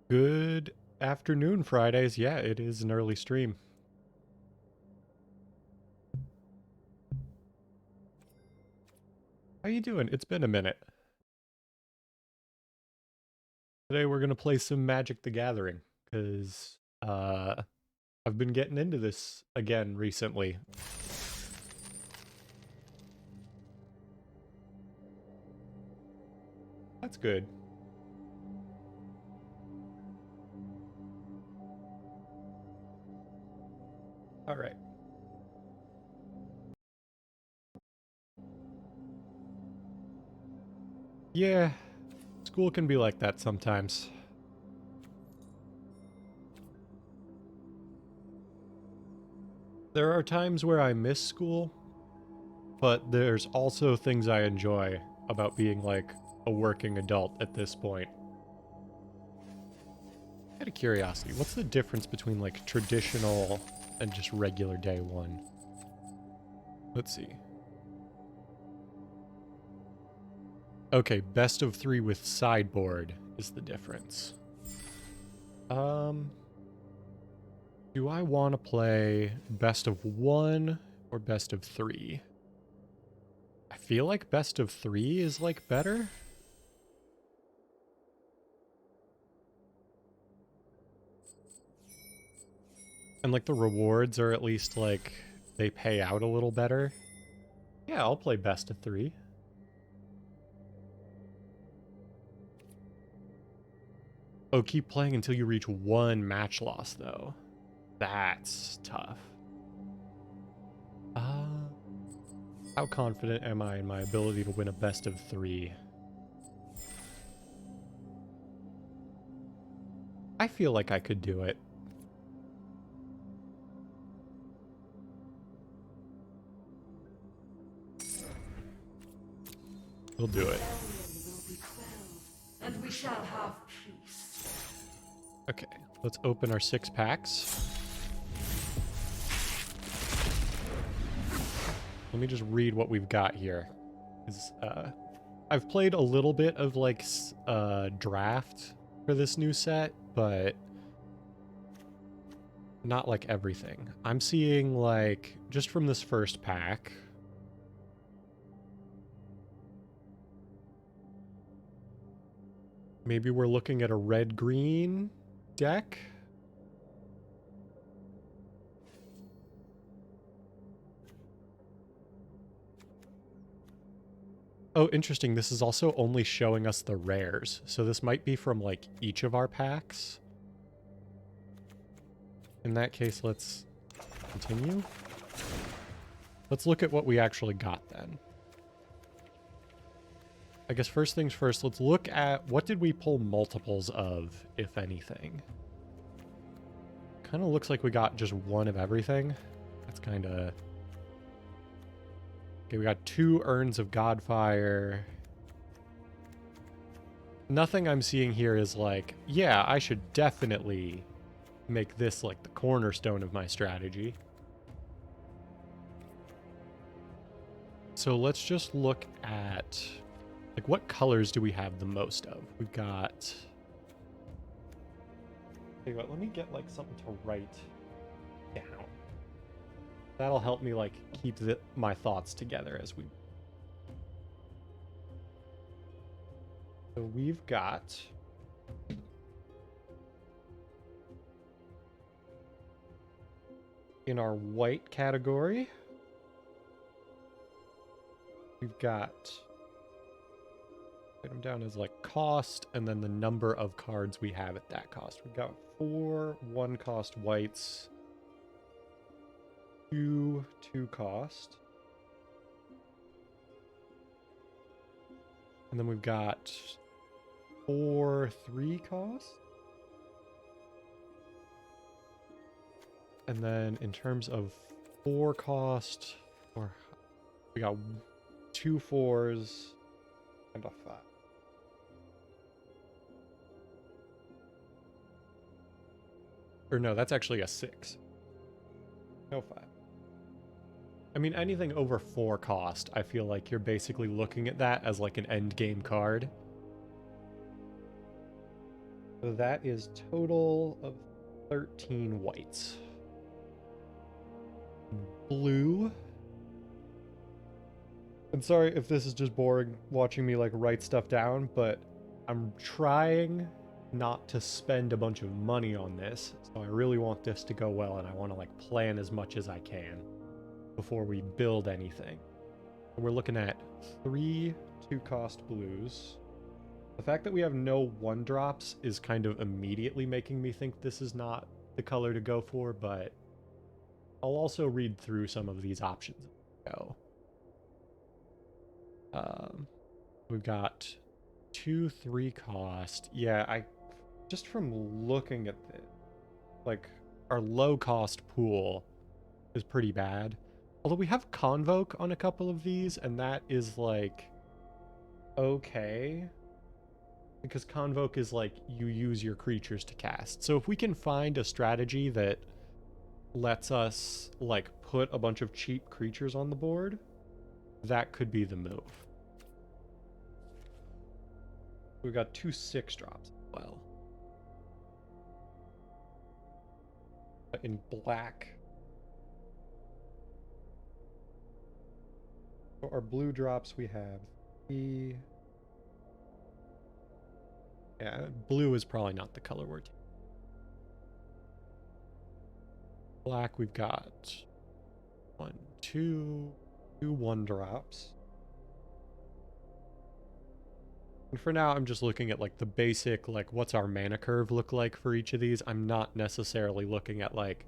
Good afternoon, Fridays. Yeah, it is an early stream. How you doing? It's been a minute. Today we're gonna play some Magic the Gathering, because I've been getting into this again recently. That's good. Alright. Yeah, school can be like that sometimes. There are times where I miss school, but there's also things I enjoy about being like a working adult at this point. Out of curiosity, what's the difference between like traditional and just regular day one? Let's see. Okay, best of 3 with sideboard is the difference. Um, do I want to play best of 1 or best of 3? I feel like best of 3 is like better. And like the rewards are at least like they pay out a little better. Yeah, I'll play best of 3. Oh, keep playing until you reach 1 match loss though. That's tough. How confident am I in my ability to win a best of 3? I feel like I could do it. We'll do it. And we shall have peace. Okay, let's open our 6 packs. Let me just read what we've got here. I've played a little bit of like draft for this new set, but not like everything. I'm seeing like just from this first pack. Maybe we're looking at a red-green deck. Oh, interesting. This is also only showing us the rares. So this might be from like each of our packs. In that case, let's continue. Let's look at what we actually got then. I guess first things first, let's look at what did we pull multiples of, if anything. Kind of looks like we got just one of everything. That's kind of... Okay, we got 2 Urns of Godfire. Nothing I'm seeing here is like, yeah, I should definitely make this like the cornerstone of my strategy. So let's just look at, like, what colors do we have the most of? We've got... Tell you what, let me get like something to write down. That'll help me like keep my thoughts together as we... So we've got... In our white category, we've got... Write them down as like cost and then the number of cards we have at that cost. We've got 4 1-cost whites, 2 2-cost. And then we've got 4 3-cost. And then in terms of 4-cost, we got 2 4s and a 5. Or no, that's actually a 6. No 5. I mean, anything over 4 cost, I feel like you're basically looking at that as like an end game card. So that is total of 13 whites. Blue. I'm sorry if this is just boring watching me like write stuff down, but I'm trying not to spend a bunch of money on this. So I really want this to go well, and I want to like plan as much as I can before we build anything. We're looking at 3 2-cost blues. The fact that we have no 1-drops is kind of immediately making me think this is not the color to go for, but I'll also read through some of these options as we go. We've got 2 3-cost. Yeah, I just from looking at this, like our low-cost pool is pretty bad. Although we have Convoke on a couple of these, and that is like okay. Because Convoke is like you use your creatures to cast. So if we can find a strategy that lets us like put a bunch of cheap creatures on the board, that could be the move. We've got 2 6-drops as well. In black. For our blue drops, we have the... Yeah, blue is probably not the color we're taking. Black, we've got 1, 2, 2 1-drops. And for now, I'm just looking at like the basic, like what's our mana curve look like for each of these. I'm not necessarily looking at like,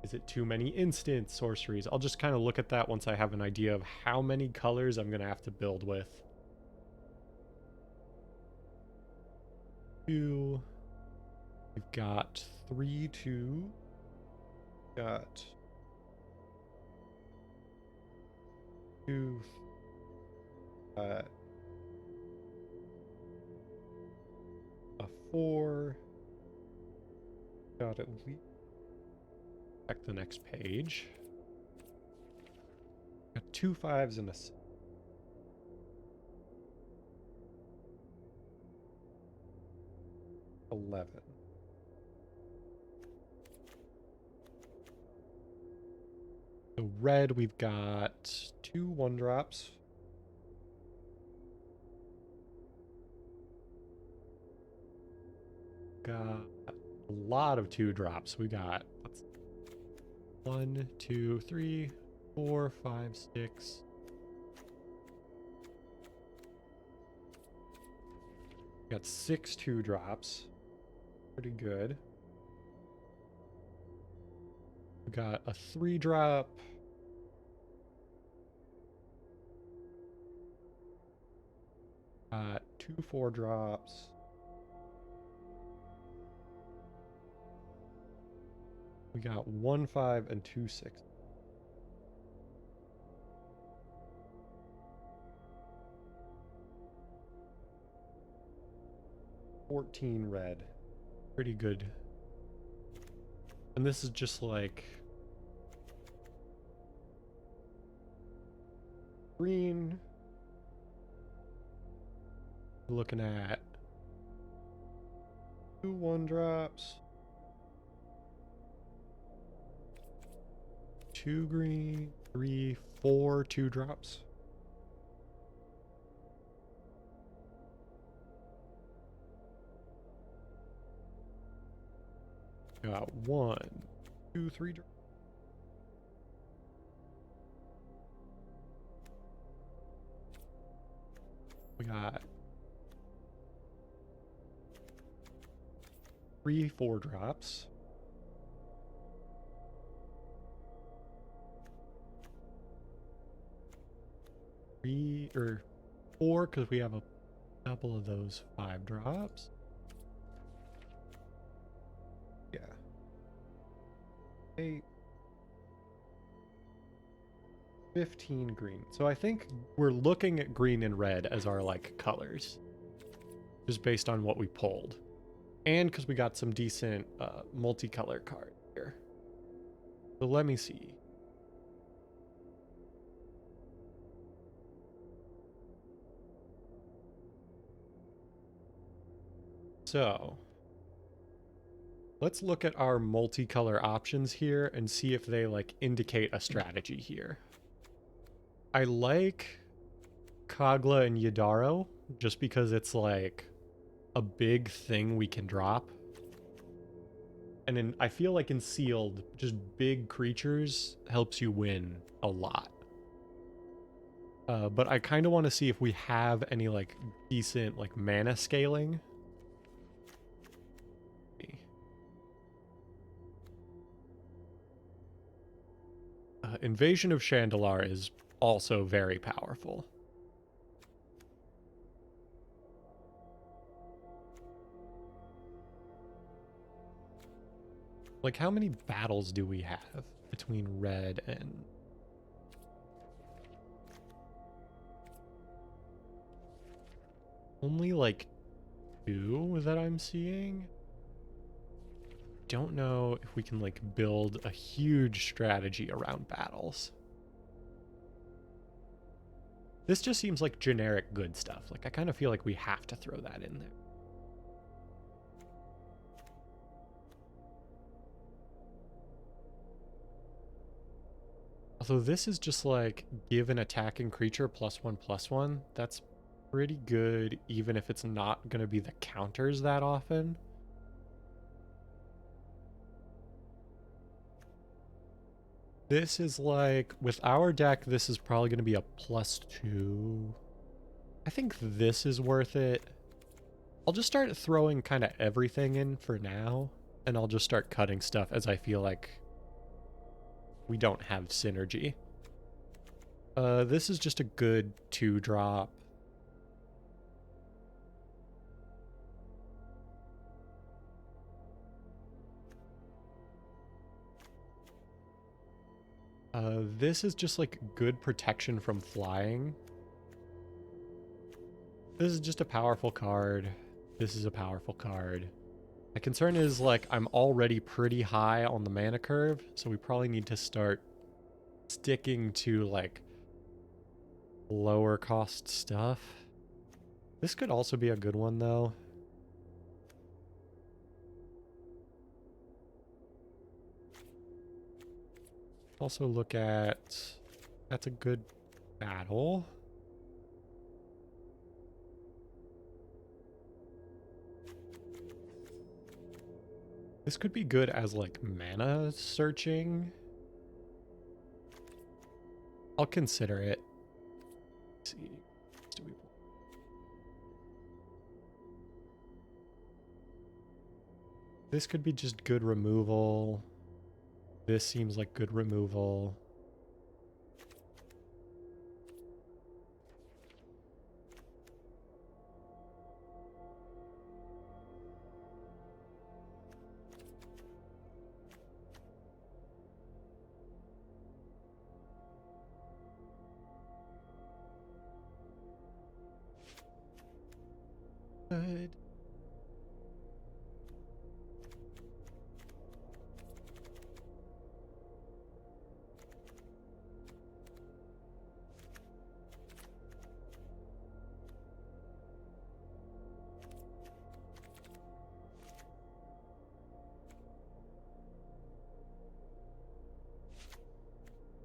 is it too many instant sorceries? I'll just kind of look at that once I have an idea of how many colors I'm going to have to build with. 2. We've got 3 2. Got 2. A 4. Got at least. Check the next page. Got 2 5s and a 6. 11. So red, we've got 2 1-drops. Got a lot of 2-drops. We got 1, 2, 3, 4, 5, 6. Got 6 2-drops. Pretty good. We got a 3-drop. Got 2 4-drops. We got 1 5 and 2 6. $14 red. Pretty good. And this is just like green. Looking at 2 1-drops. 2 green, 3, 4 2-drops. Got 1, 2, 3 drops. We got 3 4-drops. 3 or 4 because we have a couple of those 5-drops. Yeah. 8. 15 green. So I think we're looking at green and red as our like colors. Just based on what we pulled. And because we got some decent multicolor cards here. So let me see. So Let's look at our multicolor options here and see if they like indicate a strategy here. I like Kagla and Yadaro just because it's like a big thing we can drop. And I feel like in Sealed, just big creatures helps you win a lot. But I kind of want to see if we have any like decent like mana scaling. Invasion of Chandalar is also very powerful. Like, how many battles do we have between red and... Only like 2 that I'm seeing? Don't know if we can like build a huge strategy around battles. This just seems like generic good stuff. Like, I kind of feel like we have to throw that in there. Although this is just like give an attacking creature +1/+1. That's pretty good, even if it's not going to be the counters that often. This is like, with our deck, this is probably going to be a +2. I think this is worth it. I'll just start throwing kind of everything in for now, and I'll just start cutting stuff as I feel like we don't have synergy. This is just a good 2-drop. This is just like good protection from flying. This is just a powerful card. This is a powerful card. My concern is like I'm already pretty high on the mana curve, so we probably need to start sticking to like lower cost stuff. This could also be a good one though. Also look at, that's a good battle. This could be good as like mana searching. I'll consider it. Let's see. What do we pull? This could be just good removal. This seems like good removal. Good.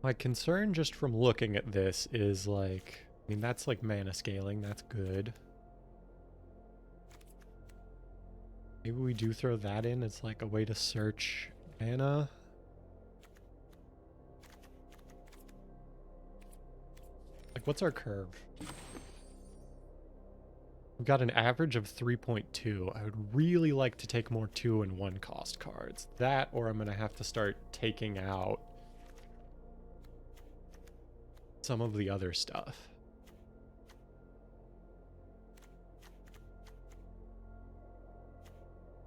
My concern just from looking at this is like, I mean, that's like mana scaling. That's good. Maybe we do throw that in as like a way to search mana. Like, what's our curve? We've got an average of 3.2. I would really like to take more 2 and 1 cost cards. That, or I'm going to have to start taking out some of the other stuff.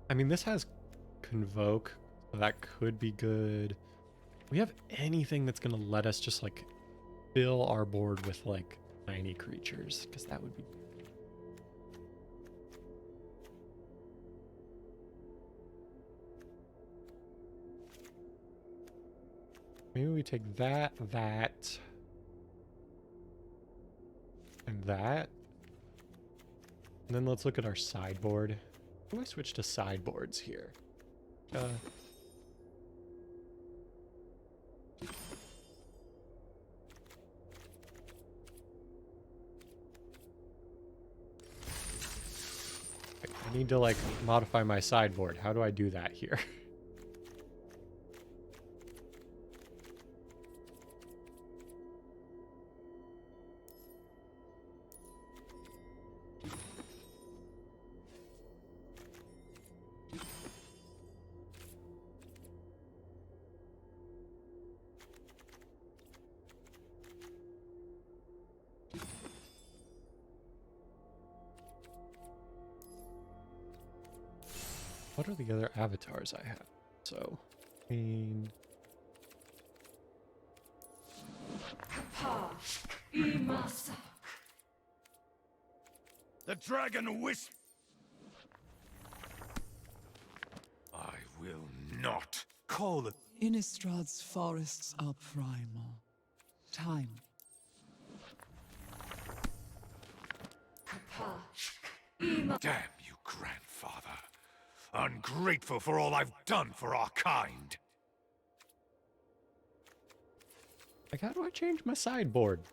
I mean, this has Convoke, so that could be good. We have anything that's going to let us just like fill our board with like tiny creatures, because that would be... Maybe we take that, and that. And then let's look at our sideboard. How do I switch to sideboards here? I need to like modify my sideboard. How do I do that here? What are the other avatars I have? So, Queen. Imasa. The dragon wisp. I will not call it. Innistrad's forests are primal. Time. Damn you, grandfather. Ungrateful for all I've done for our kind. Like, how do I change my sideboard? Do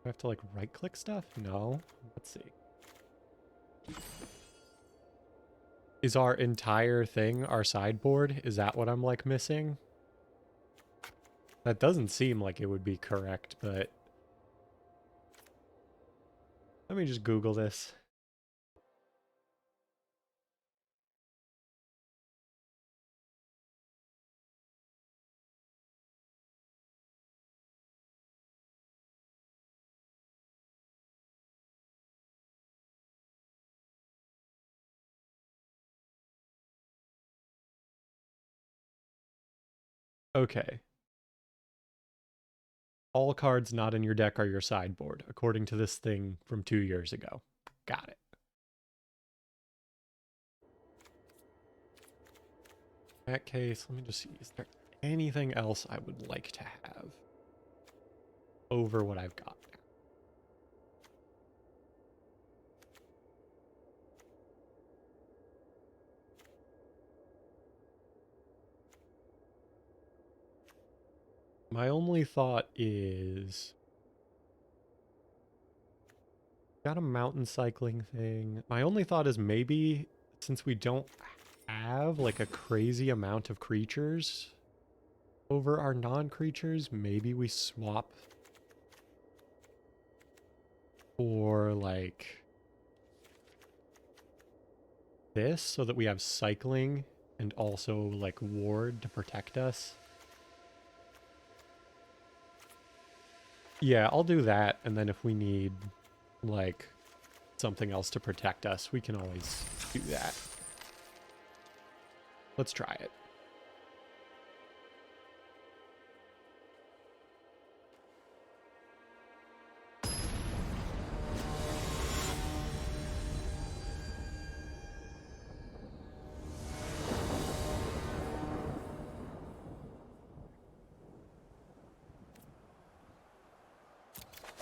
I have to like right click stuff? No. Let's see. Is our entire thing our sideboard? Is that what I'm like missing? That doesn't seem like it would be correct, but let me just Google this. Okay. All cards not in your deck are your sideboard, according to this thing from 2 years ago. Got it. In that case, let me just see. Is there anything else I would like to have over what I've got now? My only thought is, got a mountain cycling thing. My only thought is maybe since we don't have like a crazy amount of creatures over our non-creatures, maybe we swap for like this so that we have cycling and also like ward to protect us. Yeah, I'll do that, and then if we need like something else to protect us, we can always do that. Let's try it.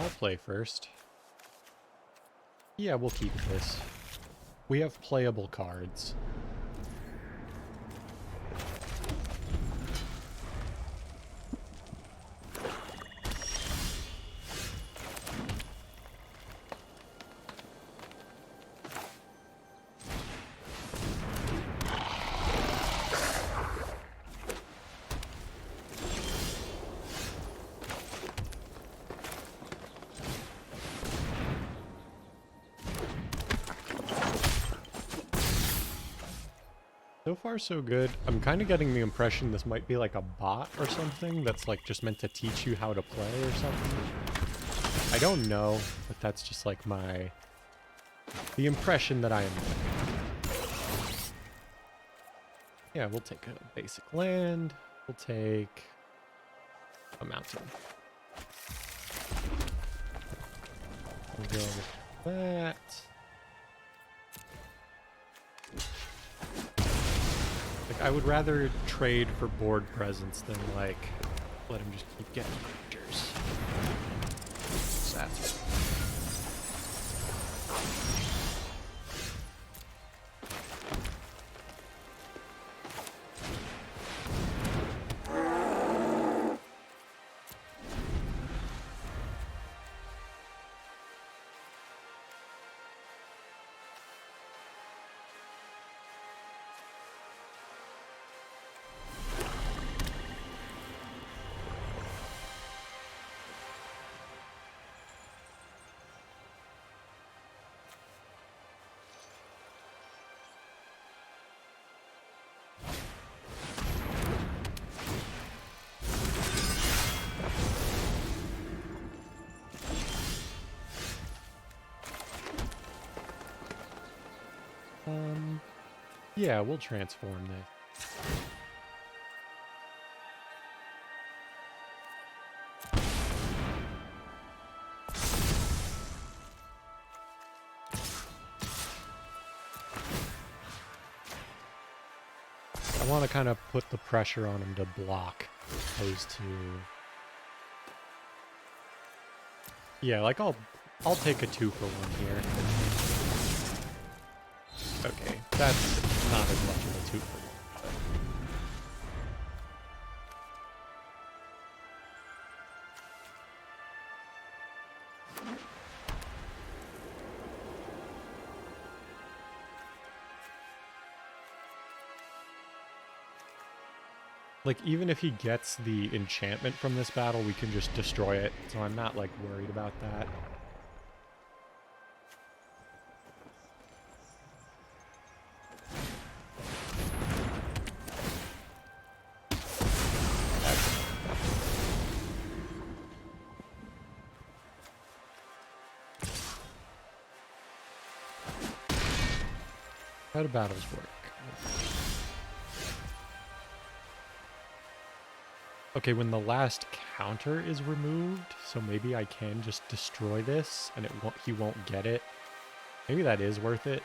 I'll play first. Yeah, we'll keep this. We have playable cards. So far, so good. I'm kind of getting the impression this might be like a bot or something that's like just meant to teach you how to play or something. I don't know, but that's just like the impression that I am getting. Yeah, we'll take a basic land. We'll take a mountain. We'll go with that. I would rather trade for board presence than, like, let him just keep getting creatures. So that's... Yeah, we'll transform this. I want to kind of put the pressure on him to block, opposed to... Yeah, like I'll take a 2-for-1 here. Okay, that's not as much of a 2-for-1. Like, even if he gets the enchantment from this battle, we can just destroy it, so I'm not, like, worried about that. How do battles work? Okay, when the last counter is removed, so maybe I can just destroy this and he won't get it. Maybe that is worth it.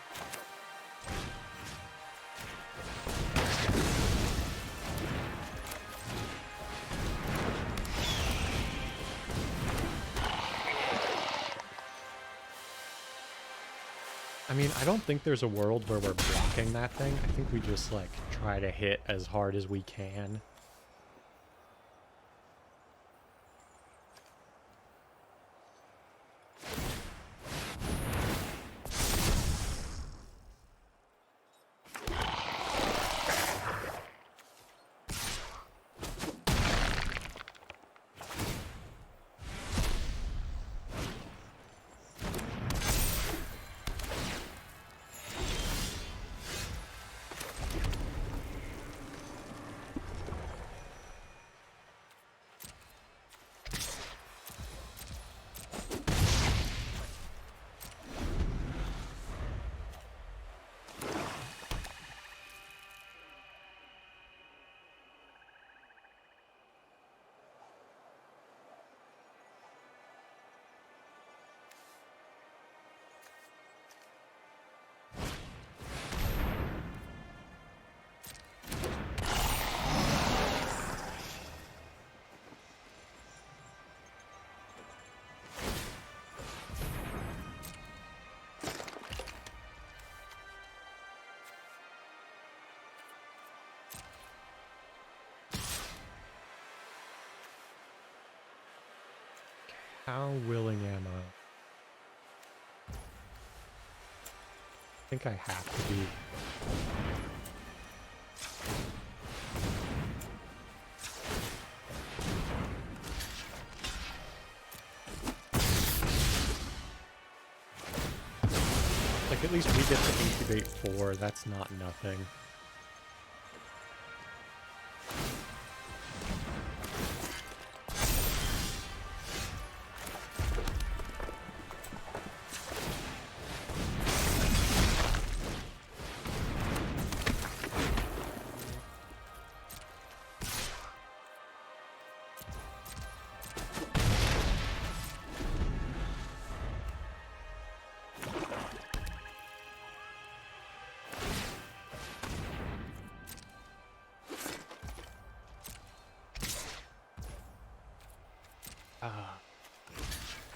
I mean, I don't think there's a world where we're blocking that thing. I think we just, like, try to hit as hard as we can. How willing am I? I think I have to be. Like, at least we get to incubate 4, that's not nothing.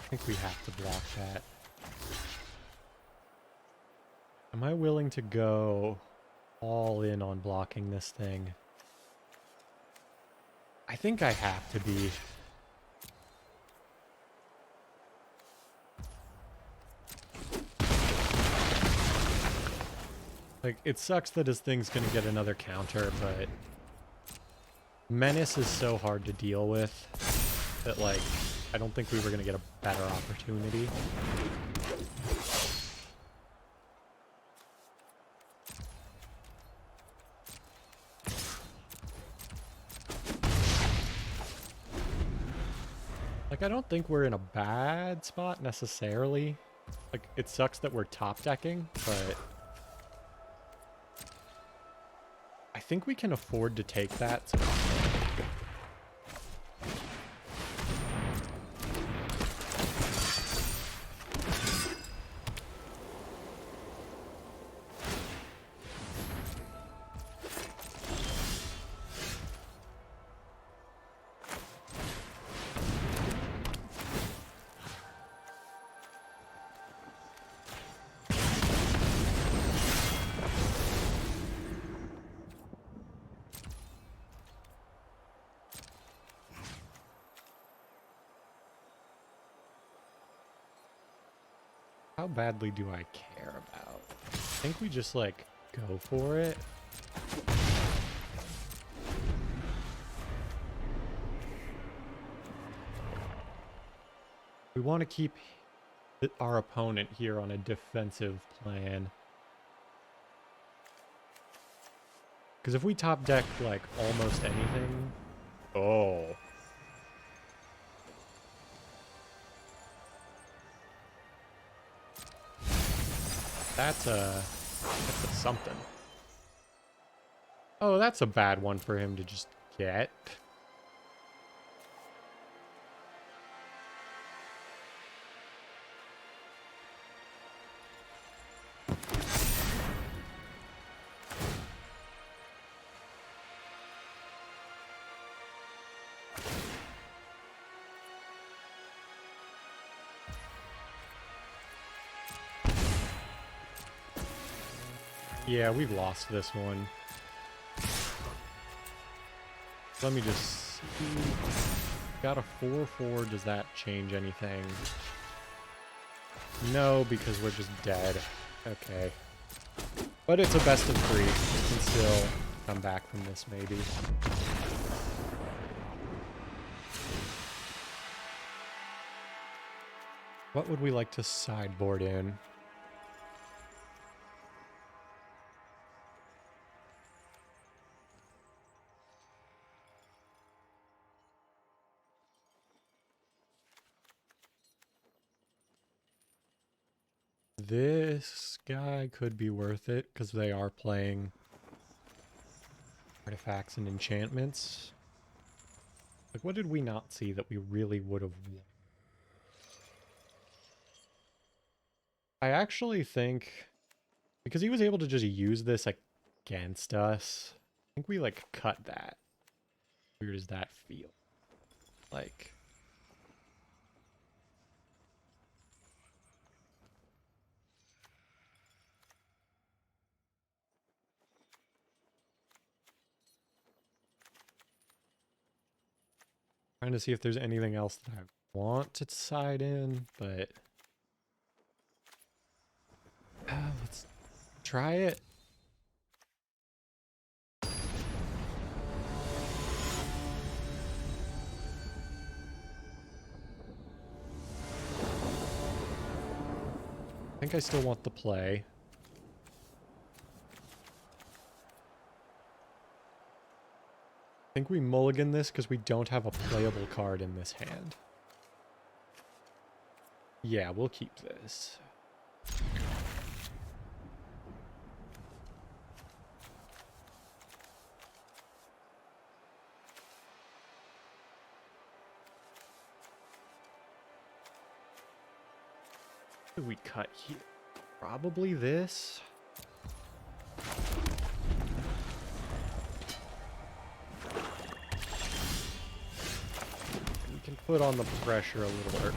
I think we have to block that. Am I willing to go all in on blocking this thing? I think I have to be. Like, it sucks that his thing's gonna get another counter, but Menace is so hard to deal with that, like, I don't think we were going to get a better opportunity. Like, I don't think we're in a bad spot necessarily. Like, it sucks that we're top decking, but think we can afford to take that. So how badly do I care about? I think we just like go for it. We want to keep our opponent here on a defensive plan. Because if we top deck like almost anything, oh. That's a something. Oh, that's a bad one for him to just get. Yeah, we've lost this one. Let me just see. Got a 4/4. Does that change anything? No, because we're just dead. Okay. But it's a best of 3. We can still come back from this, maybe. What would we like to sideboard in? This guy could be worth it because they are playing artifacts and enchantments. Like, what did we not see that we really would have won? I actually think, because he was able to just use this against us, I think we, like, cut that. How weird does that feel? Like... Trying to see if there's anything else that I want to side in, but... let's try it. I think I still want the play. I think we mulligan this because we don't have a playable card in this hand. Yeah, we'll keep this. What do we cut here? Probably this. We can put on the pressure a little bit.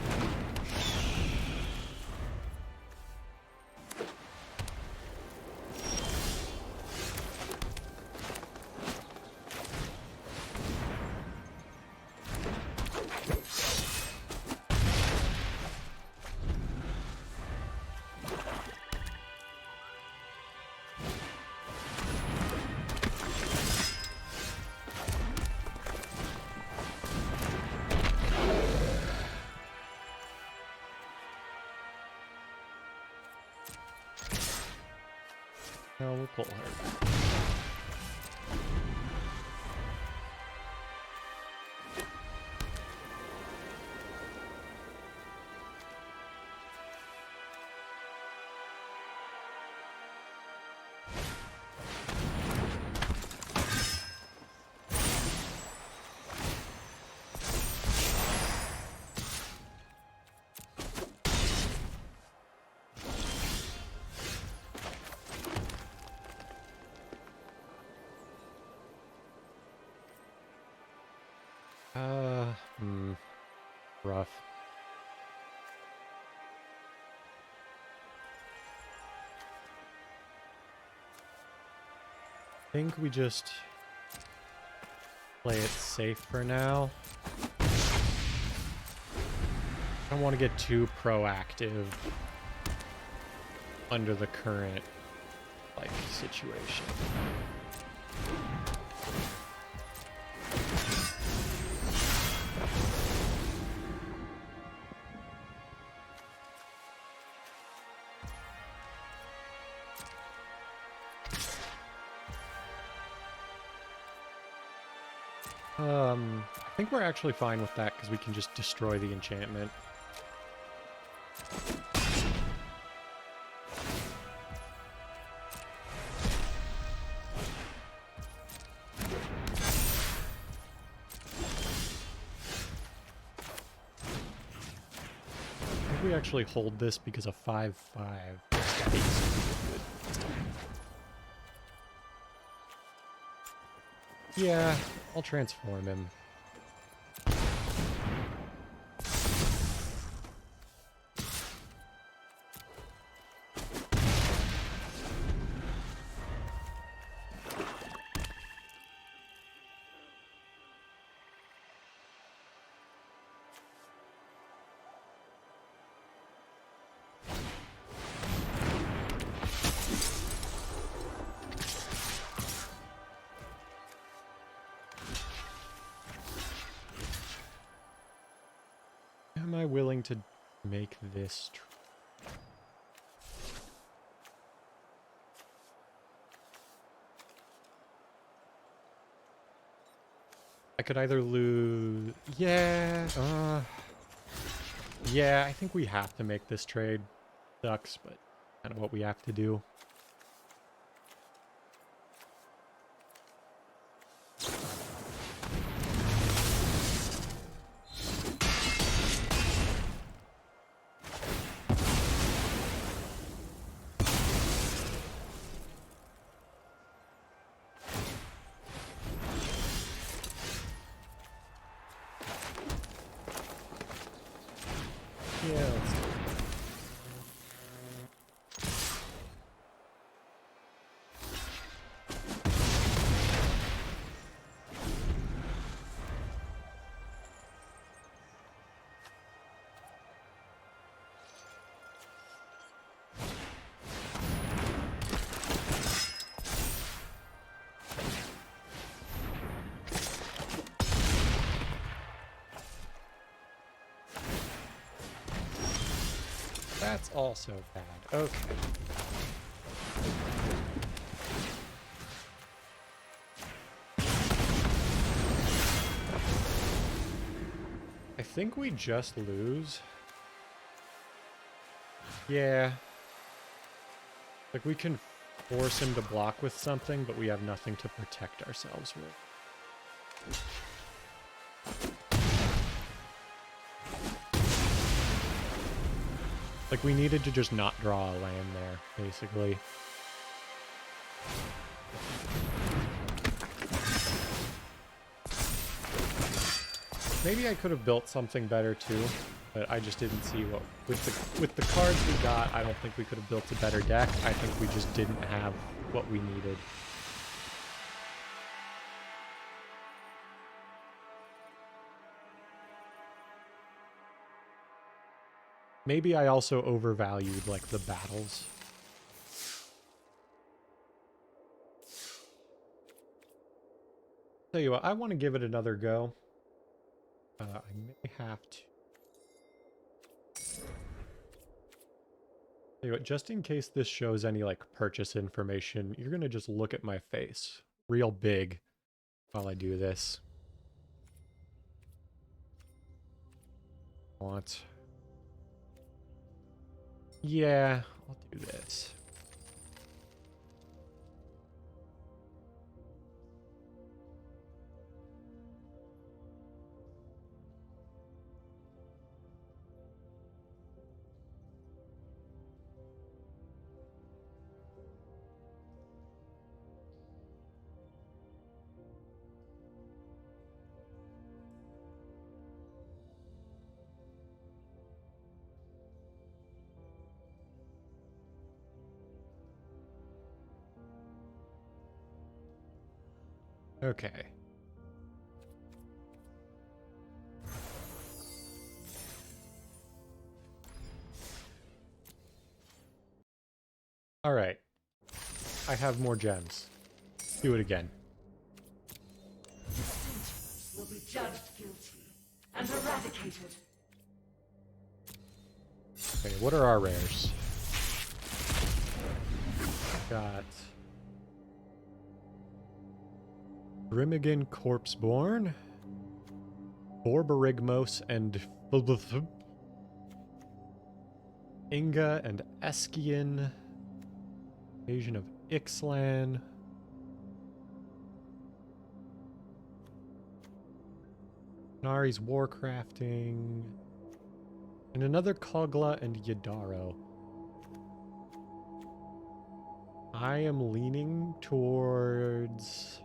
No, we'll pull her. think we just play it safe for now. I don't want to get too proactive under the current, like, situation. I think we're actually fine with that because we can just destroy the enchantment. I think we actually hold this because of 5/5. Yeah, I'll transform him. Am I willing to make this I could either lose... Yeah, yeah, I think we have to make this trade. Sucks, but kind of what we have to do. Yeah, let's do it. That's also bad. Okay. I think we just lose. Yeah. Like, we can force him to block with something, but we have nothing to protect ourselves with. Like, we needed to just not draw a land there, basically. Maybe I could have built something better too, but I just didn't see what... With the cards we got, I don't think we could have built a better deck. I think we just didn't have what we needed. Maybe I also overvalued, like, the battles. Tell you what, I want to give it another go. I may have to. Tell you what, just in case this shows any, like, purchase information, you're gonna just look at my face real big while I do this. What? Yeah, I'll do this. Okay. All right. I have more gems. Do it again. Will be judged guilty and eradicated. Okay, what are our rares? Got Grimigan Corpseborn, Borborygmos, and Inga and Eskian, Invasion of Ixalan, Nari's Warcrafting, and another Kogla and Yadaro. I am leaning towards...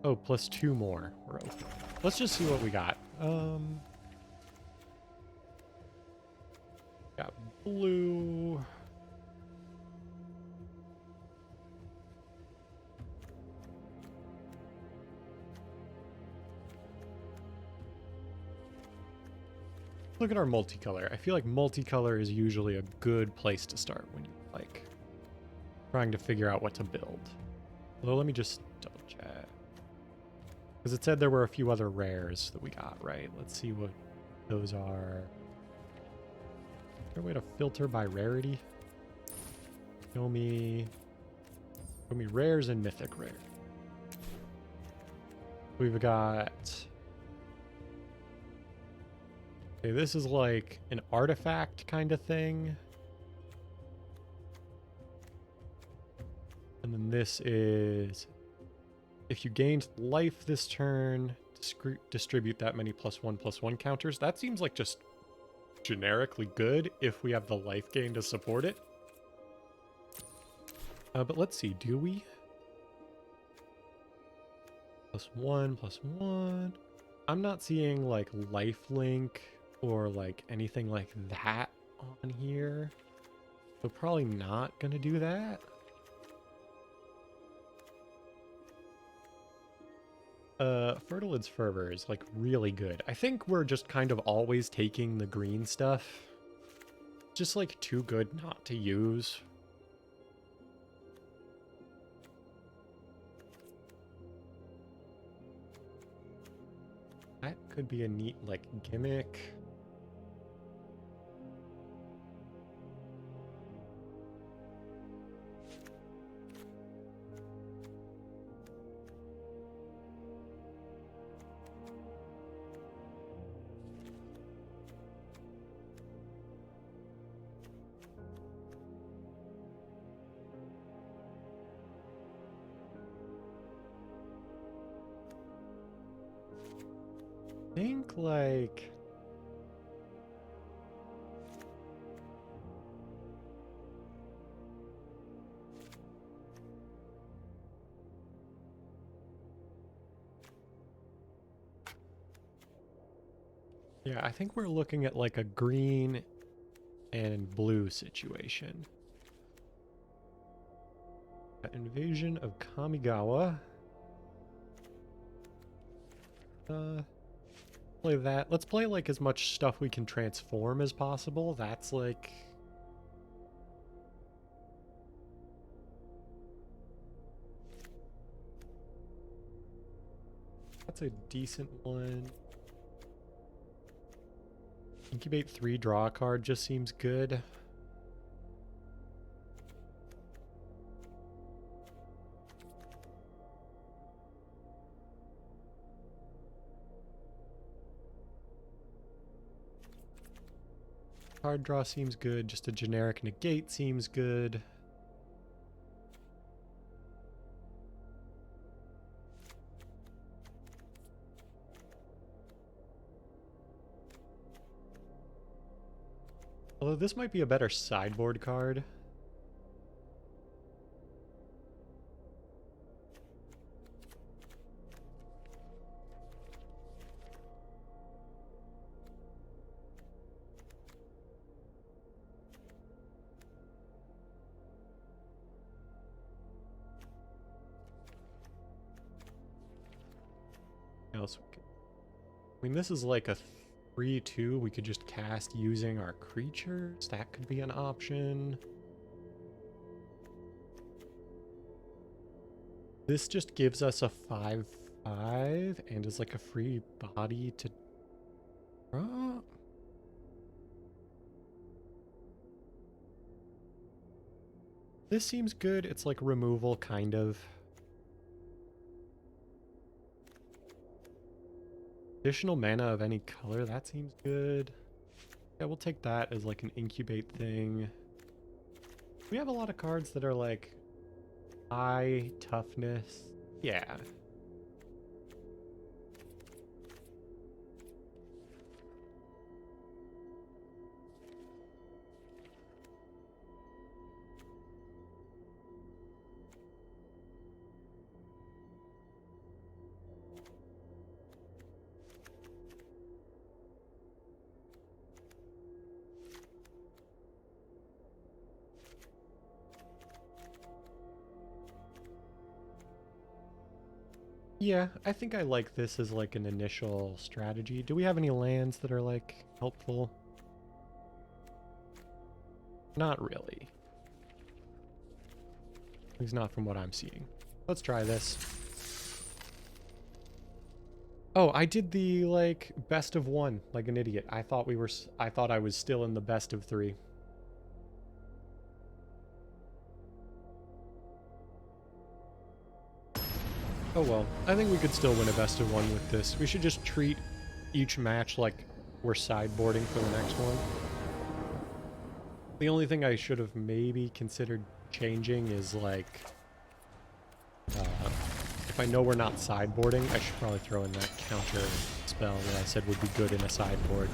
Oh, plus 2 more. We're open. Let's just see what we got. Got blue. Look at our multicolor. I feel like multicolor is usually a good place to start when you're like trying to figure out what to build. Although let me just double check. Because it said there were a few other rares that we got, right? Let's see what those are. Is there a way to filter by rarity? Show me rares and mythic rare. We've got... Okay, this is like an artifact kind of thing. And then this is... If you gained life this turn, distribute that many +1/+1 counters. That seems like just generically good if we have the life gain to support it. But let's see, do we? +1/+1. I'm not seeing like lifelink or like anything like that on here. So probably not gonna do that. Fertilid's Fervor is like really good. I think we're just kind of always taking the green stuff. Just like too good not to use. That could be a neat like gimmick. Think like yeah, I think we're looking at like a green and blue situation. Invasion of Kamigawa. Play that. Let's play like as much stuff we can transform as possible. That's like... That's a decent one. Incubate 3, draw a card just seems good. Card draw seems good. Just a generic negate seems good. Although this might be a better sideboard card. else we could... I mean, this is like a 3/2 we could just cast using our creatures. That could be an option. This just gives us a 5/5 and is like a free body to draw. This seems good. It's like removal, kind of. Additional mana of any color, that seems good. Yeah, we'll take that as like an incubate thing. We have a lot of cards that are like high toughness. Yeah. Yeah, I think I like this as like an initial strategy. Do we have any lands that are like helpful? Not really. At least not from what I'm seeing. Let's try this. Oh, I did the like best of one like an idiot. I thought I was still in the best of 3. Oh well, I think we could still win a best of 1 with this. We should just treat each match like we're sideboarding for the next one. The only thing I should have maybe considered changing is like, if I know we're not sideboarding, I should probably throw in that counter spell that I said would be good in a sideboard.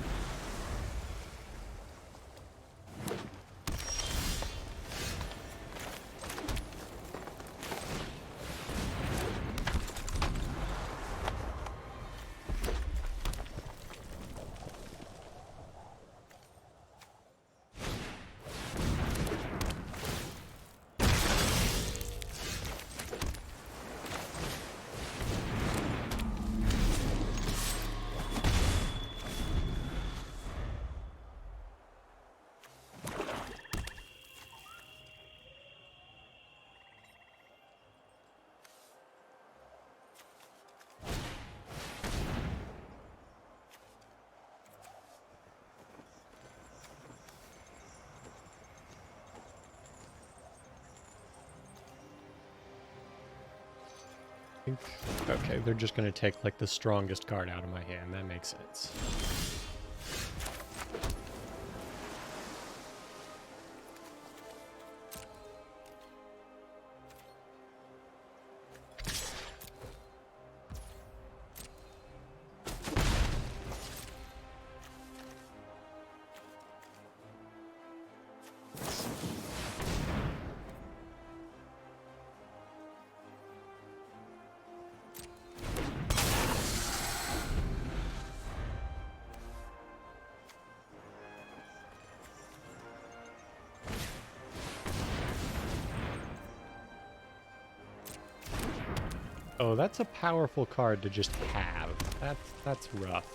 Okay, they're just gonna take like the strongest card out of my hand. That makes sense. Oh, that's a powerful card to just have. That's rough.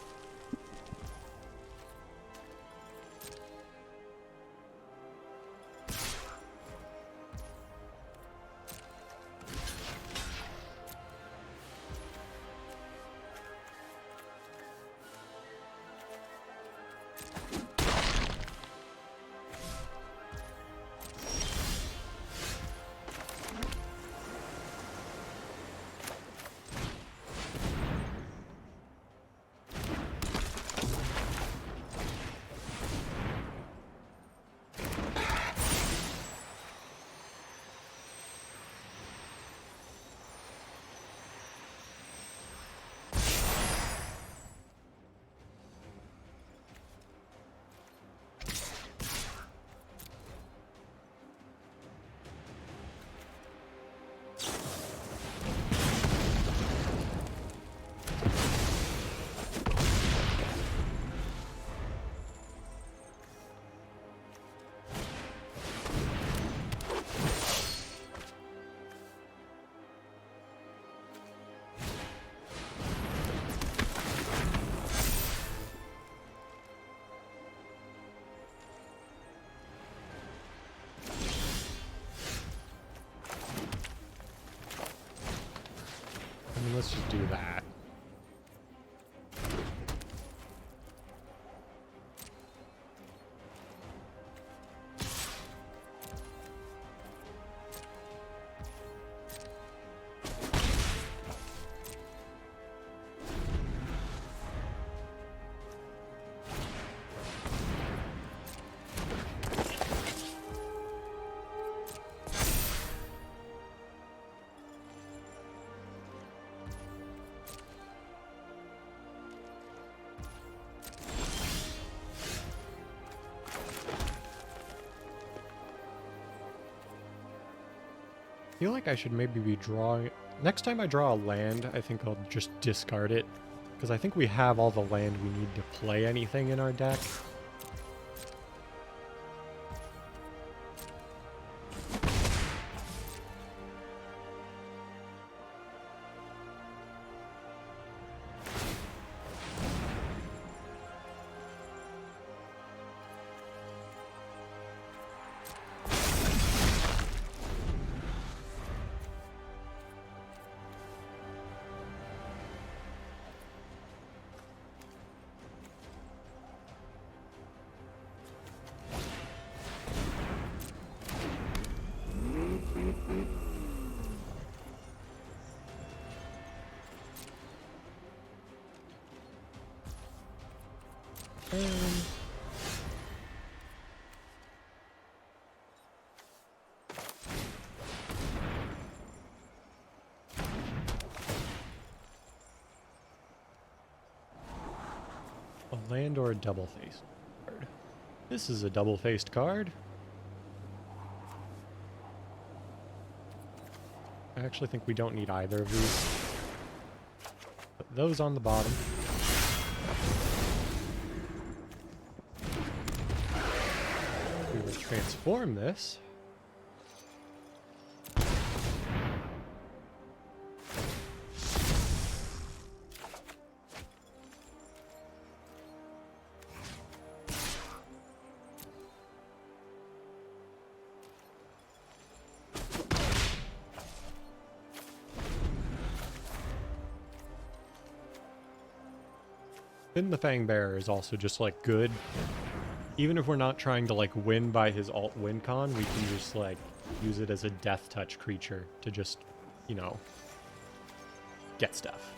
mean, let's just do that. I feel like I should maybe be drawing... Next time I draw a land, I think I'll just discard it. Because I think we have all the land we need to play anything in our deck. A land or a double-faced card? This is a double-faced card. I actually think we don't need either of these. Put those on the bottom. We will transform this. Then the Fangbearer is also just, like, good. Even if we're not trying to, like, win by his alt win con, we can just, like, use it as a death touch creature to just, you know, get stuff.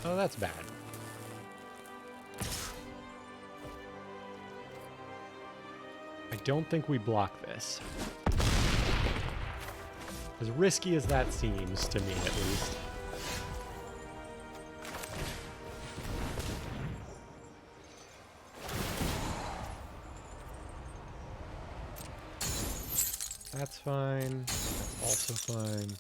Oh, that's bad. I don't think we block this. As risky as that seems, to me at least. That's fine. That's also fine.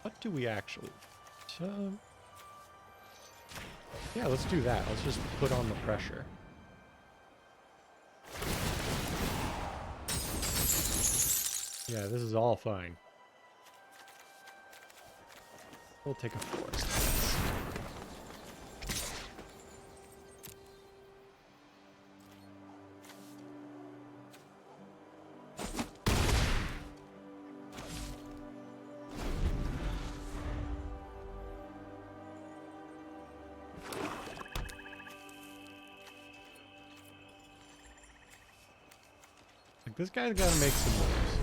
What do we actually... yeah, let's do that. Let's just put on the pressure. Yeah, this is all fine. We'll take a forest. Like, this guy's gotta make some moves.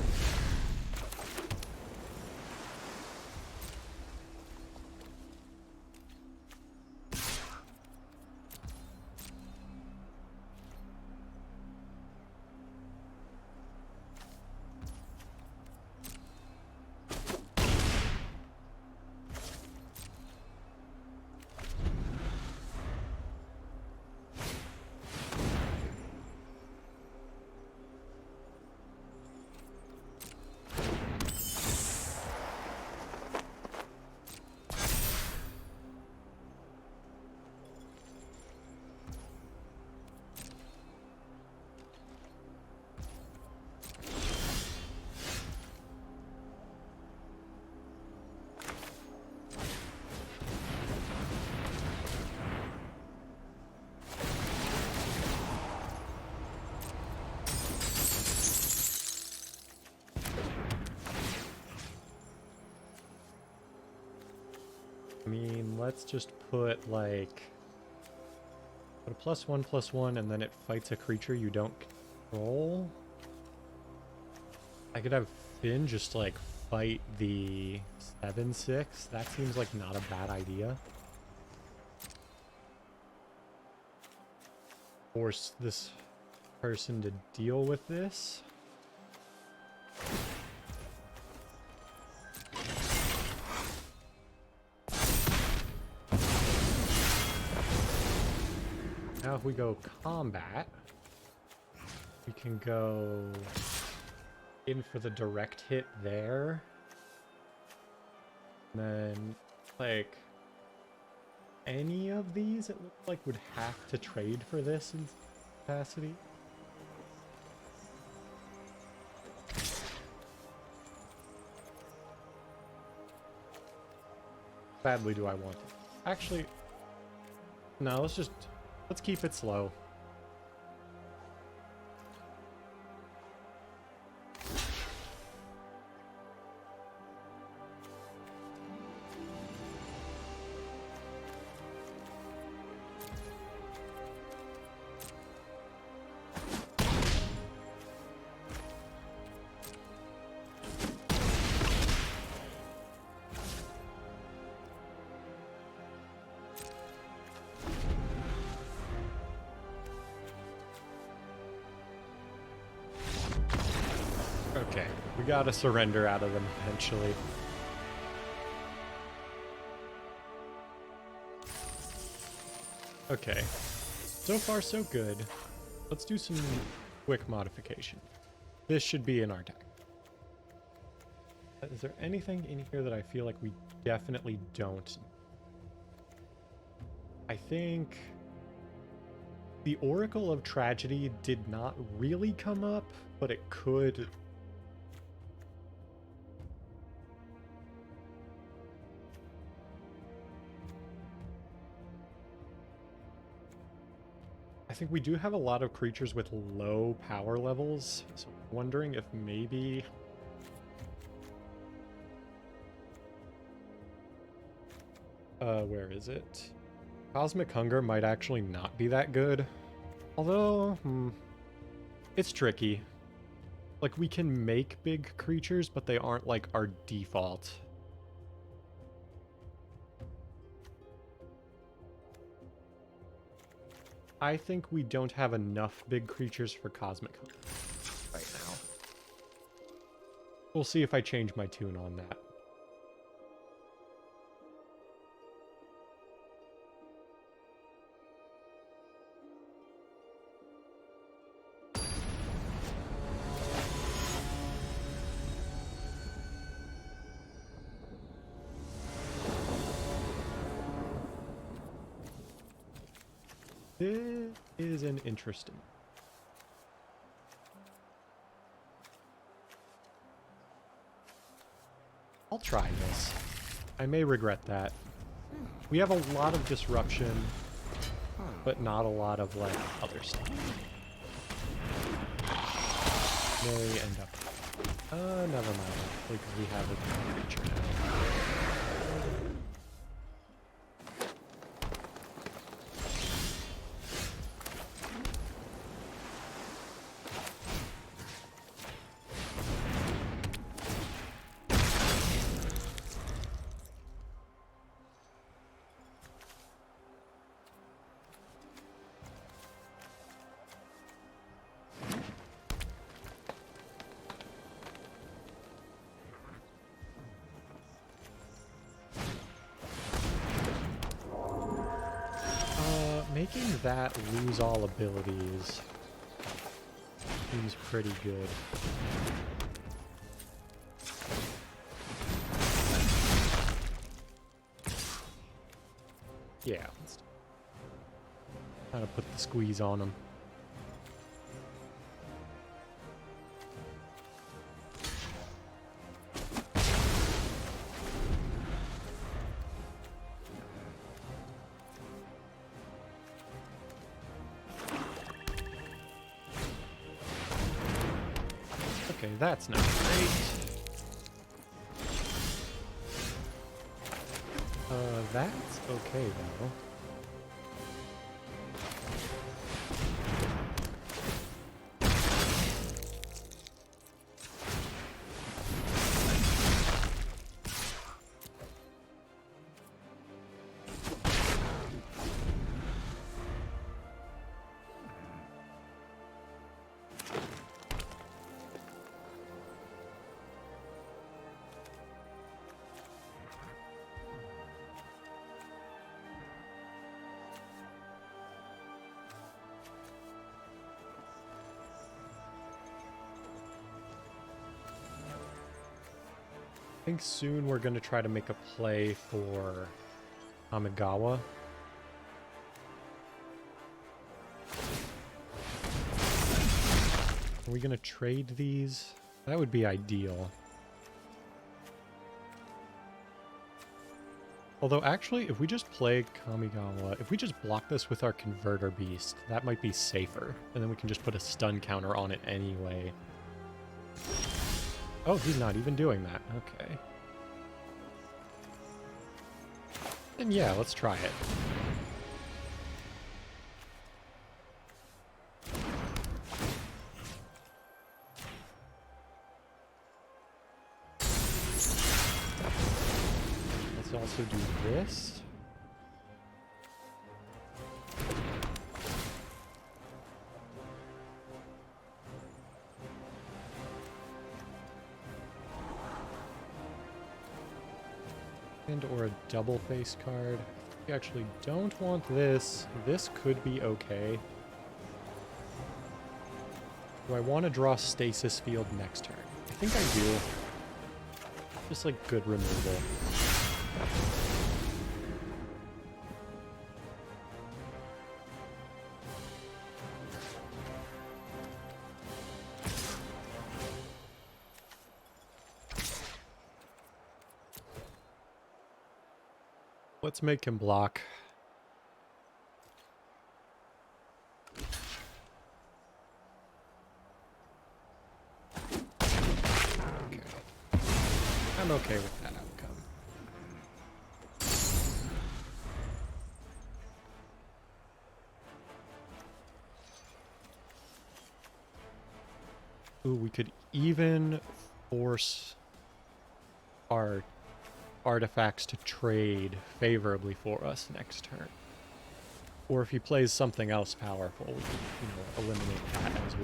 I mean, let's just put like put a +1/+1 and then it fights a creature you don't control. I could have Finn just like fight the 7/6. That seems like not a bad idea. Force this person to deal with this. Now if we go combat, we can go in for the direct hit there. And then, like, any of these it looks like would have to trade for this in capacity. Badly do I want it. Actually, no, let's keep it slow. Okay, we gotta surrender out of them eventually. Okay, so far so good. Let's do some quick modification. This should be in our deck. Is there anything in here that I feel like we definitely don't? I think the Oracle of Tragedy did not really come up, but it could. I think we do have a lot of creatures with low power levels, so I'm wondering if maybe where is it? Cosmic Hunger might actually not be that good. Although, it's tricky. Like, we can make big creatures, but they aren't like our default. I think we don't have enough big creatures for Cosmic Hunger right now. We'll see if I change my tune on that. This is an interesting. I'll try this. I may regret that. We have a lot of disruption, but not a lot of, like, other stuff. May end up... never mind, because we have a creature now. Making that lose all abilities seems pretty good. Yeah, let's kind of put the squeeze on him. Okay, that's not great. That's okay though. I think soon we're going to try to make a play for Kamigawa. Are we going to trade these? That would be ideal. Although actually, if we just play Kamigawa, if we just block this with our Converter Beast, that might be safer. And then we can just put a stun counter on it anyway. Oh, he's not even doing that. Okay. Then yeah, let's try it. Let's also do this. Or a double face card. We actually don't want this. This could be okay. Do I want to draw Stasis Field next turn? I think I do. Just like good removal. Let's make him block. Okay. I'm okay with that outcome. Ooh, we could even force our artifacts to trade favorably for us next turn. Or if he plays something else powerful, we can, eliminate that as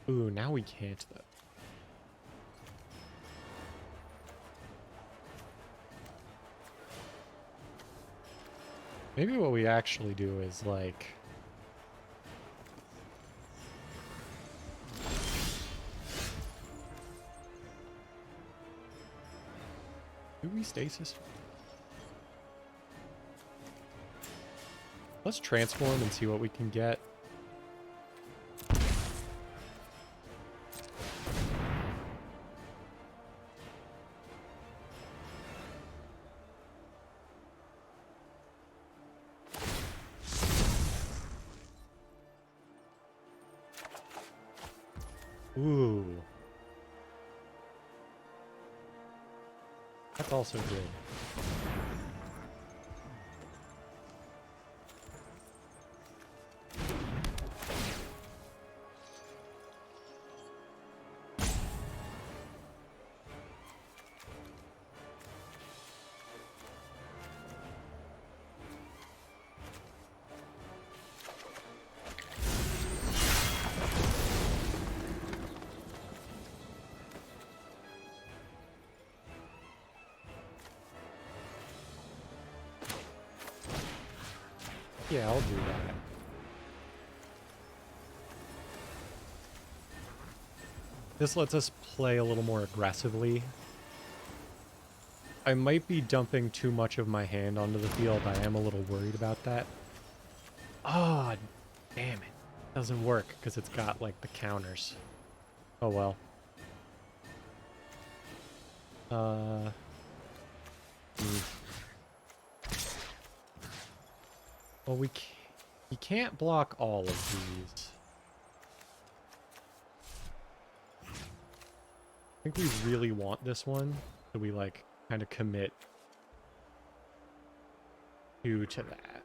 well. Ooh, now we can't though. Maybe what we actually do is like... Do we stasis? Let's transform and see what we can get. Ooh. That's also good. Yeah, I'll do that. This lets us play a little more aggressively. I might be dumping too much of my hand onto the field. I am a little worried about that. Ah, damn it. Doesn't work because it's got, like, the counters. Oh, well. Well, we can't block all of these. I think we really want this one, so we, like, kind of commit to that.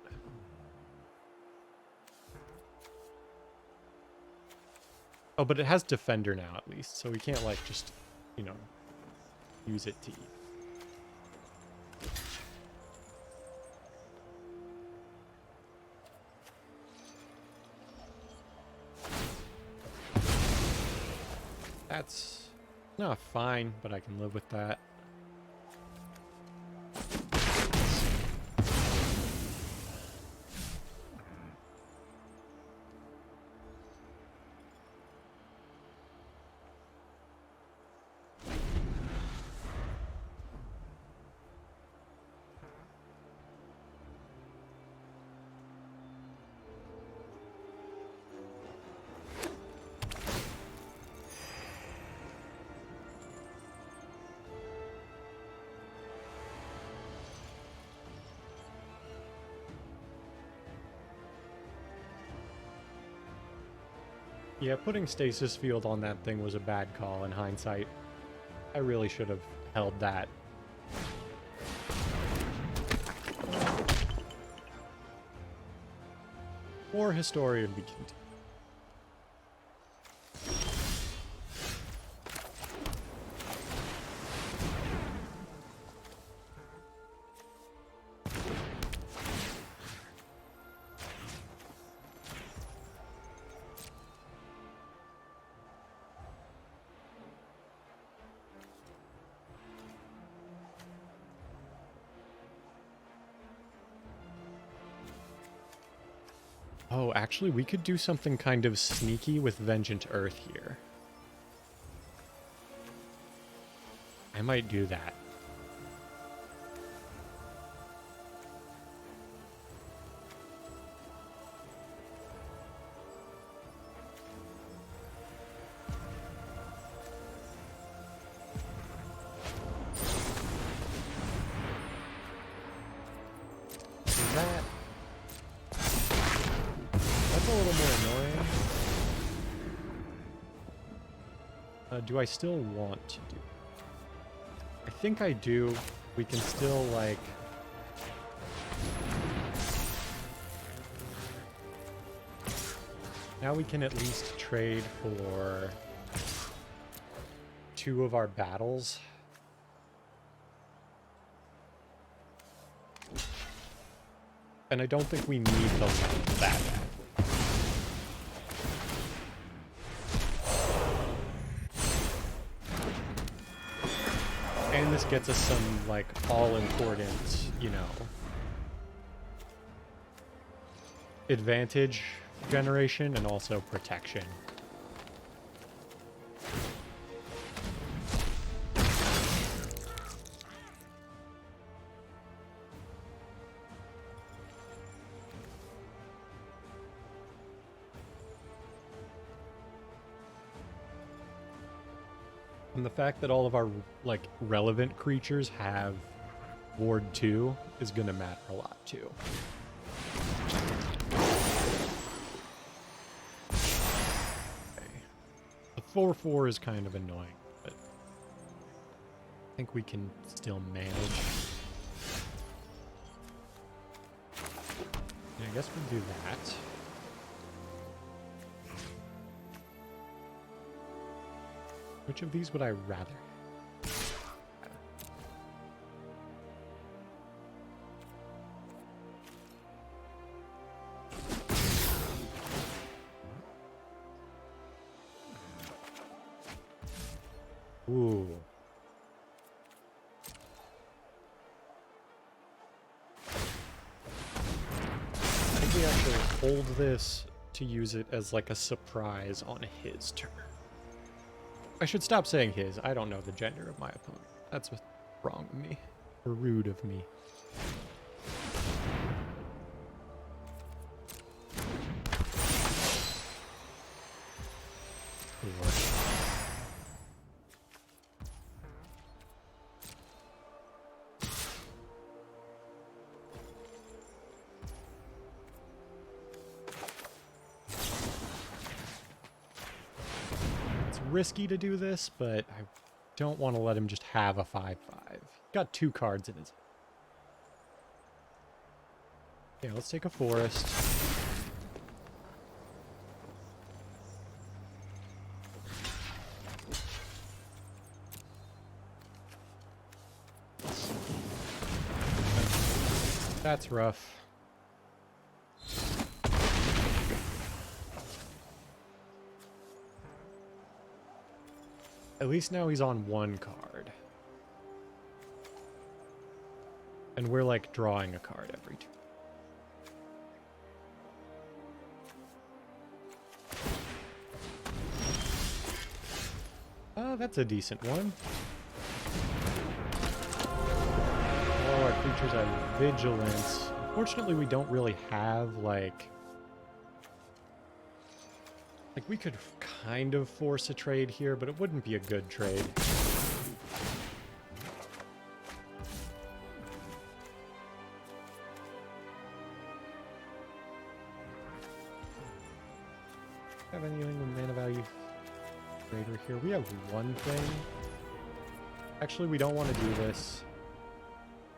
Oh, but it has Defender now, at least, so we can't, like, just, you know, use it to eat. That's not fine, but I can live with that. Yeah, putting Stasis Field on that thing was a bad call in hindsight. I really should have held that. Or Historian be continued. Oh, actually, we could do something kind of sneaky with Vengeant Earth here. I might do that. Do I still want to do it? I think I do. We can still, like... Now we can at least trade for 2 of our battles. And I don't think we need them that bad. And this gets us some, like, all-important, you know, advantage generation and also protection. And the fact that all of our, like, relevant creatures have Ward 2 is going to matter a lot, too. Okay. A 4/4 is kind of annoying, but I think we can still manage. Yeah, I guess we'll do that. Which of these would I rather? Ooh. I think we actually hold this to use it as like a surprise on his turn. I should stop saying his. I don't know the gender of my opponent. That's what's wrong of me. Or rude of me. Risky to do this, but I don't want to let him just have a 5/5. Got 2 cards in his. Yeah, let's take a forest. That's rough. At least now he's on 1 card. And we're like drawing a card every turn. That's a decent one. Oh, our creatures have vigilance. Unfortunately, we don't really have like we could kind of force a trade here, but it wouldn't be a good trade. Have anything with mana value greater here? We have one thing. Actually, we don't want to do this.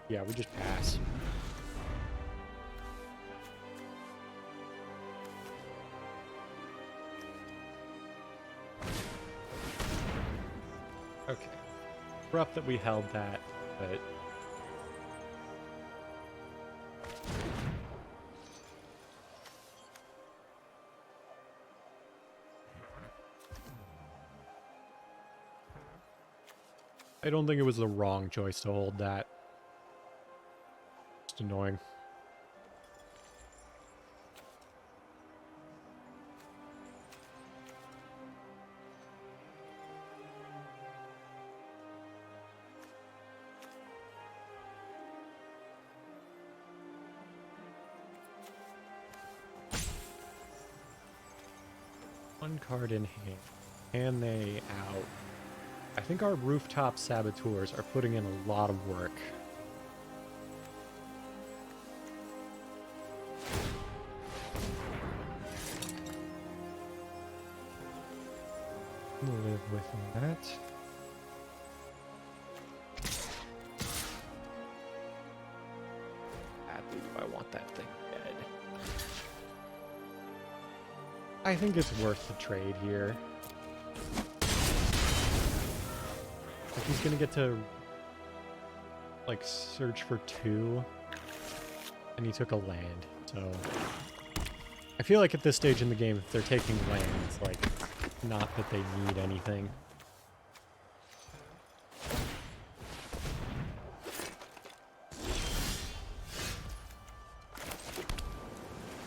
Yeah, we just pass. Okay. Rough that we held that, but... I don't think it was the wrong choice to hold that. Just annoying. One card in hand. Can they out? I think our rooftop saboteurs are putting in a lot of work. Live with that. Badly do I want that thing dead. I think it's worth the trade here. Like he's gonna get to like search for 2, and he took a land, so I feel like at this stage in the game, if they're taking lands, like not that they need anything.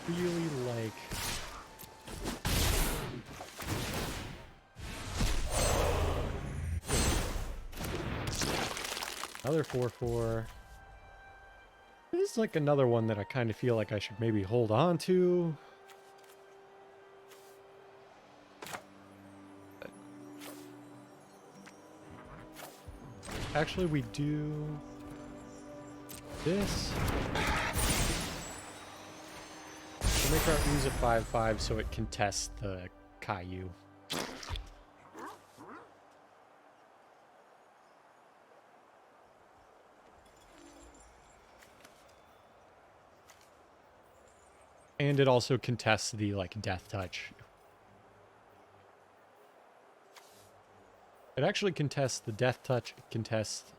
Really like. Another 4/4. This is like another one that I kind of feel like I should maybe hold on to. Actually, we do this. We'll make our ooze a 5/5 so it contests the Caillou. And it also contests the, like, death touch. It actually contests the death touch, it contests...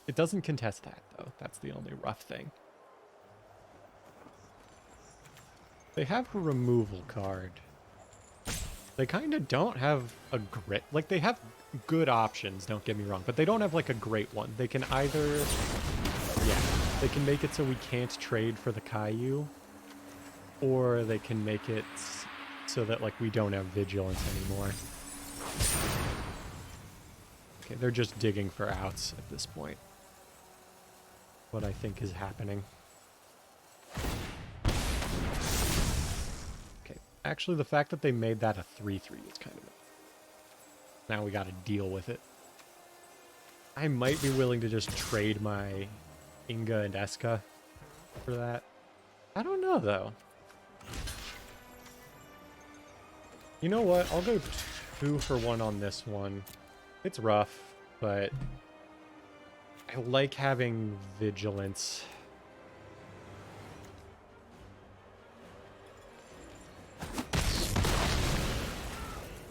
It doesn't contest that, though. That's the only rough thing. They have a removal card. They kind of don't have a great... Like, they have good options, don't get me wrong, but they don't have, like, a great one. They can either... Yeah, they can make it so we can't trade for the Caillou, or they can make it so that, like, we don't have Vigilance anymore. Okay, they're just digging for outs at this point. What I think is happening. Okay, actually the fact that they made that a 3-3 is kind of... Now we gotta deal with it. I might be willing to just trade my Inga and Eska for that. I don't know, though. You know what? I'll go 2 for 1 on this one. It's rough, but I like having Vigilance.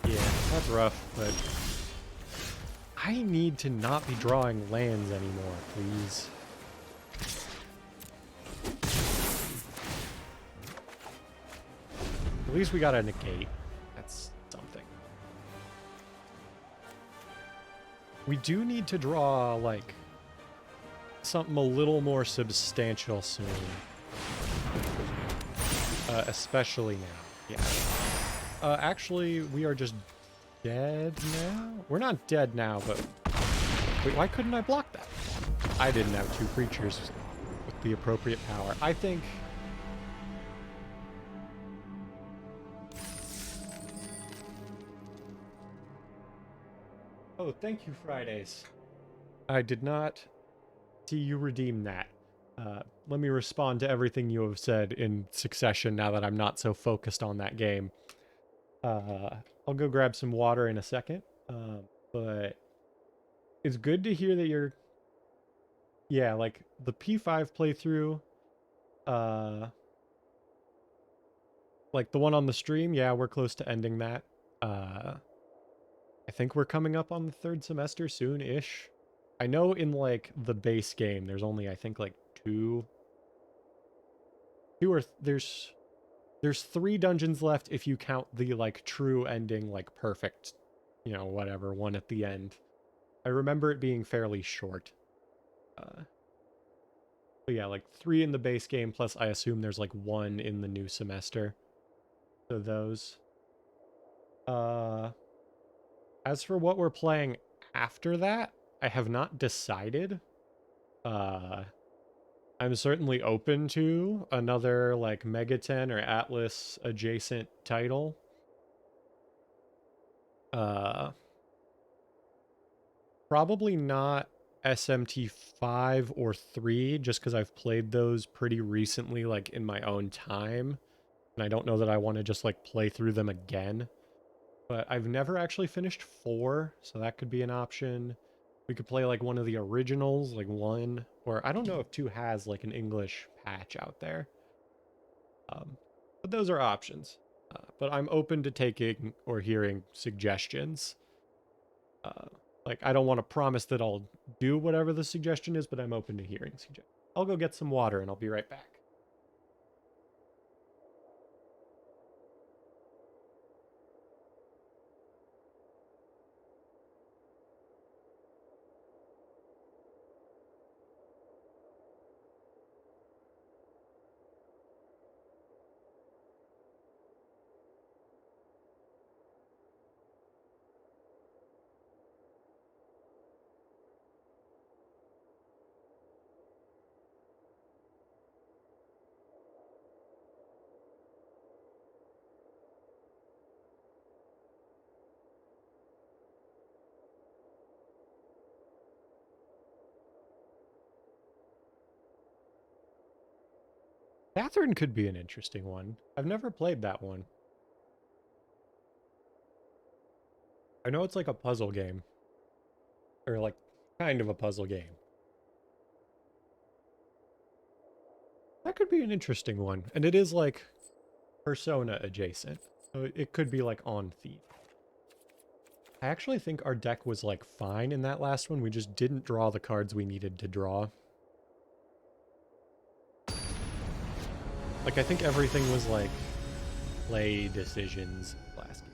Yeah, that's rough, but I need to not be drawing lands anymore, please. At least we got a negate. That's something. We do need to draw, like, something a little more substantial soon. Especially now. Yeah. Actually, we are just dead now? We're not dead now, but... Wait, why couldn't I block that? I didn't have 2 creatures with the appropriate power. I think... Oh, thank you, Fridays. I did not see you redeem that. Let me respond to everything you have said in succession now that I'm not so focused on that game. I'll go grab some water in a second. But it's good to hear that you're... Yeah, like, the P5 playthrough, like the one on the stream, yeah, we're close to ending that. I think we're coming up on the 3rd semester soon-ish. I know in, like, the base game, there's only, I think, like, there's 3 dungeons left if you count the, like, true ending, like, perfect, you know, whatever, one at the end. I remember it being fairly short. But yeah, like, 3 in the base game, plus I assume there's, like, 1 in the new semester. So those. As for what we're playing after that, I have not decided. I'm certainly open to another, like, Megaten or Atlas adjacent title. Probably not SMT5 or 3, just because I've played those pretty recently, like, in my own time. And I don't know that I want to just, like, play through them again. But I've never actually finished 4, so that could be an option. We could play, like, one of the originals, like 1. Or I don't know if 2 has, like, an English patch out there. But those are options. But I'm open to taking or hearing suggestions. Like, I don't want to promise that I'll do whatever the suggestion is, but I'm open to hearing suggestions. I'll go get some water and I'll be right back. Catherine could be an interesting one. I've never played that one. I know it's like a puzzle game. Or like, kind of a puzzle game. That could be an interesting one. And it is like Persona adjacent. So it could be like on theme. I actually think our deck was like fine in that last one. We just didn't draw the cards we needed to draw. Like I think everything was like play decisions last game.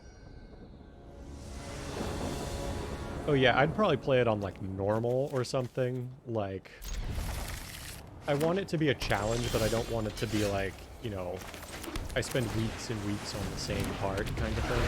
Oh yeah, I'd probably play it on like normal or something. Like I want it to be a challenge, but I don't want it to be like, you know, I spend weeks and weeks on the same card kind of thing.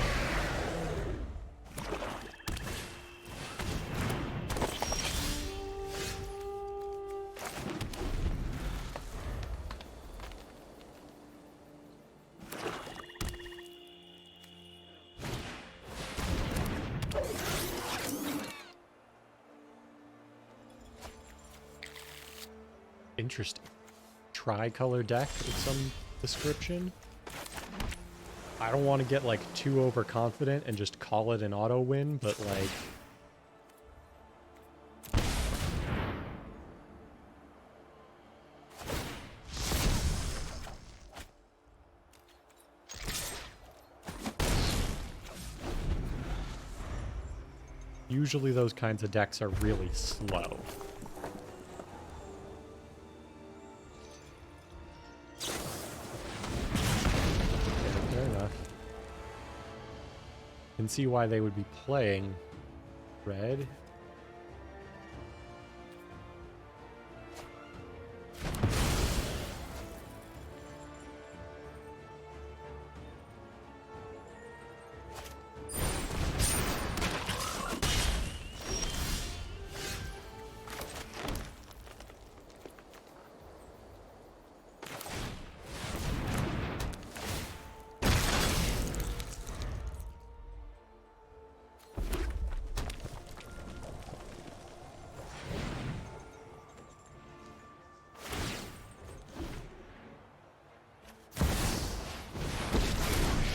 Interesting. Tricolor deck of some description. I don't want to get like too overconfident and just call it an auto win, but like usually those kinds of decks are really slow. Can see why they would be playing red.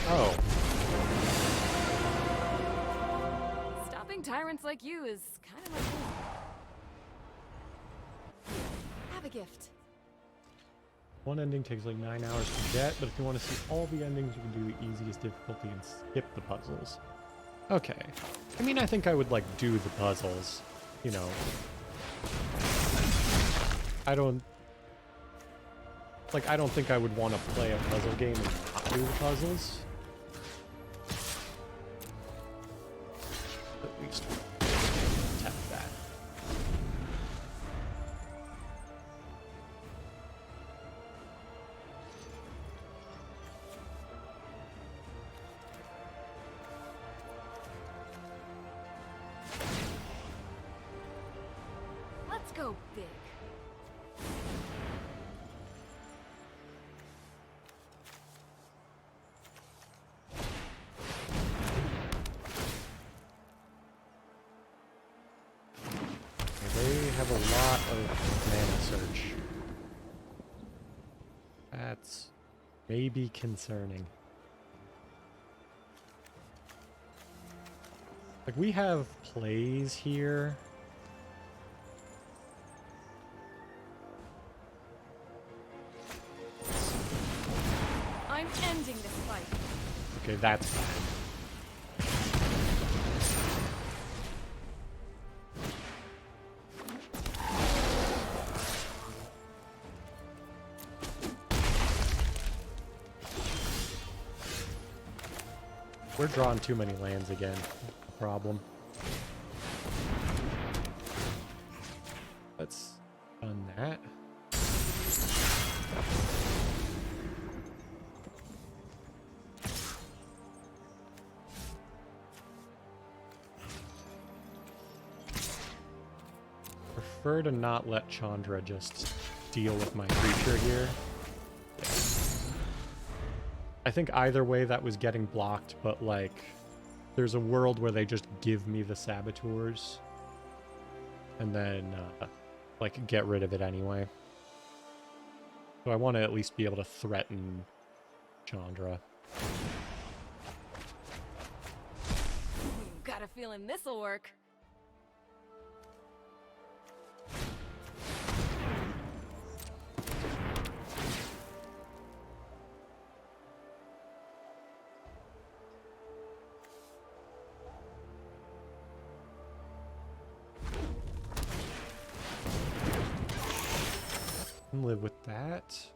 Oh. Stopping tyrants like you is kind of my thing. Have a gift. One ending takes like 9 hours to get, but if you want to see all the endings, you can do the easiest difficulty and skip the puzzles. Okay. I mean, I think I would, like, do the puzzles. You know. I don't think I would want to play a puzzle game and not do the puzzles. At least attempt that. Let's go big. They have a lot of mana search. That's maybe concerning. Like, we have plays here. I'm ending this fight. Okay, that's bad. We're drawing too many lands again. Problem. Let's done that. Prefer to not let Chandra just deal with my creature here. Yeah. I think either way that was getting blocked, but like there's a world where they just give me the saboteurs and then like get rid of it anyway. So I want to at least be able to threaten Chandra. Got a feeling this'll work. Can live with that.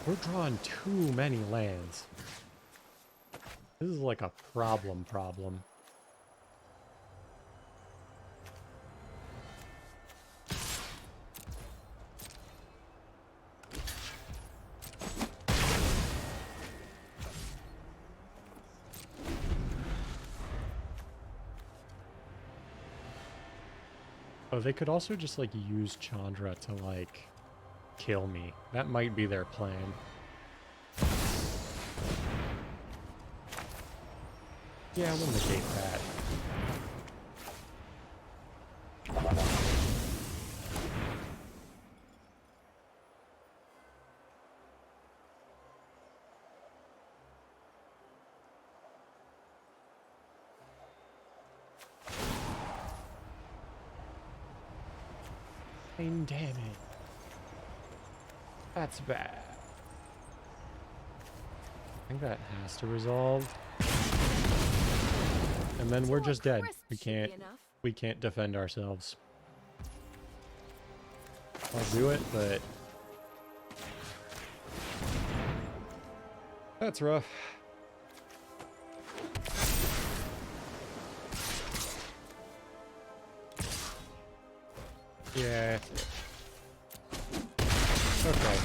We're drawing too many lands. This is like a problem. Oh, they could also just like use Chandra to like kill me. That might be their plan. Yeah, we'll negate that. Damn it. That's bad. I think that has to resolve. And then we're just dead. We can't defend ourselves. I'll do it, but that's rough. Yeah. Okay.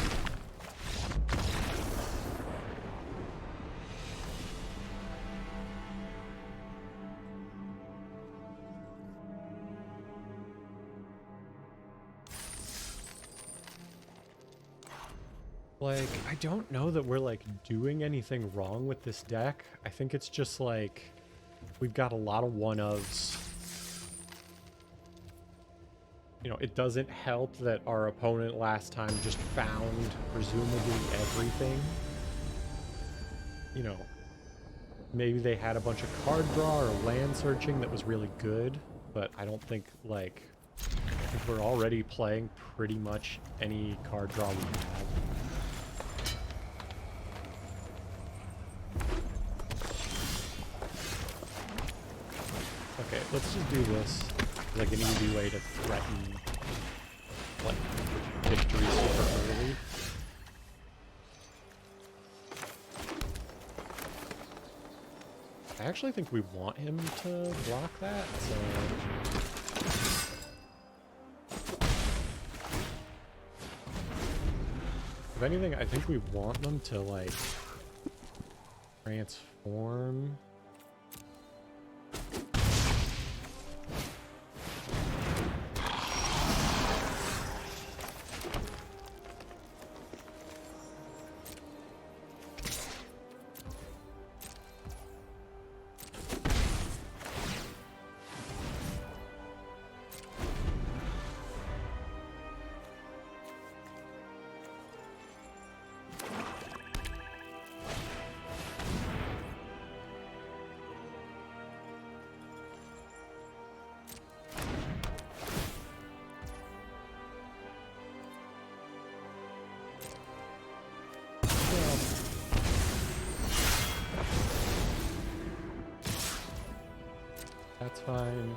Like, I don't know that we're like doing anything wrong with this deck. I think it's just like we've got a lot of one-ofs. You know, it doesn't help that our opponent last time just found presumably everything. You know, maybe they had a bunch of card draw or land searching that was really good, but I don't think, like, I think we're already playing pretty much any card draw we have. Okay, let's just do this. Like an easy way to threaten like victory super early. I actually think we want him to block that, so if anything, I think we want them to like transform. That's fine.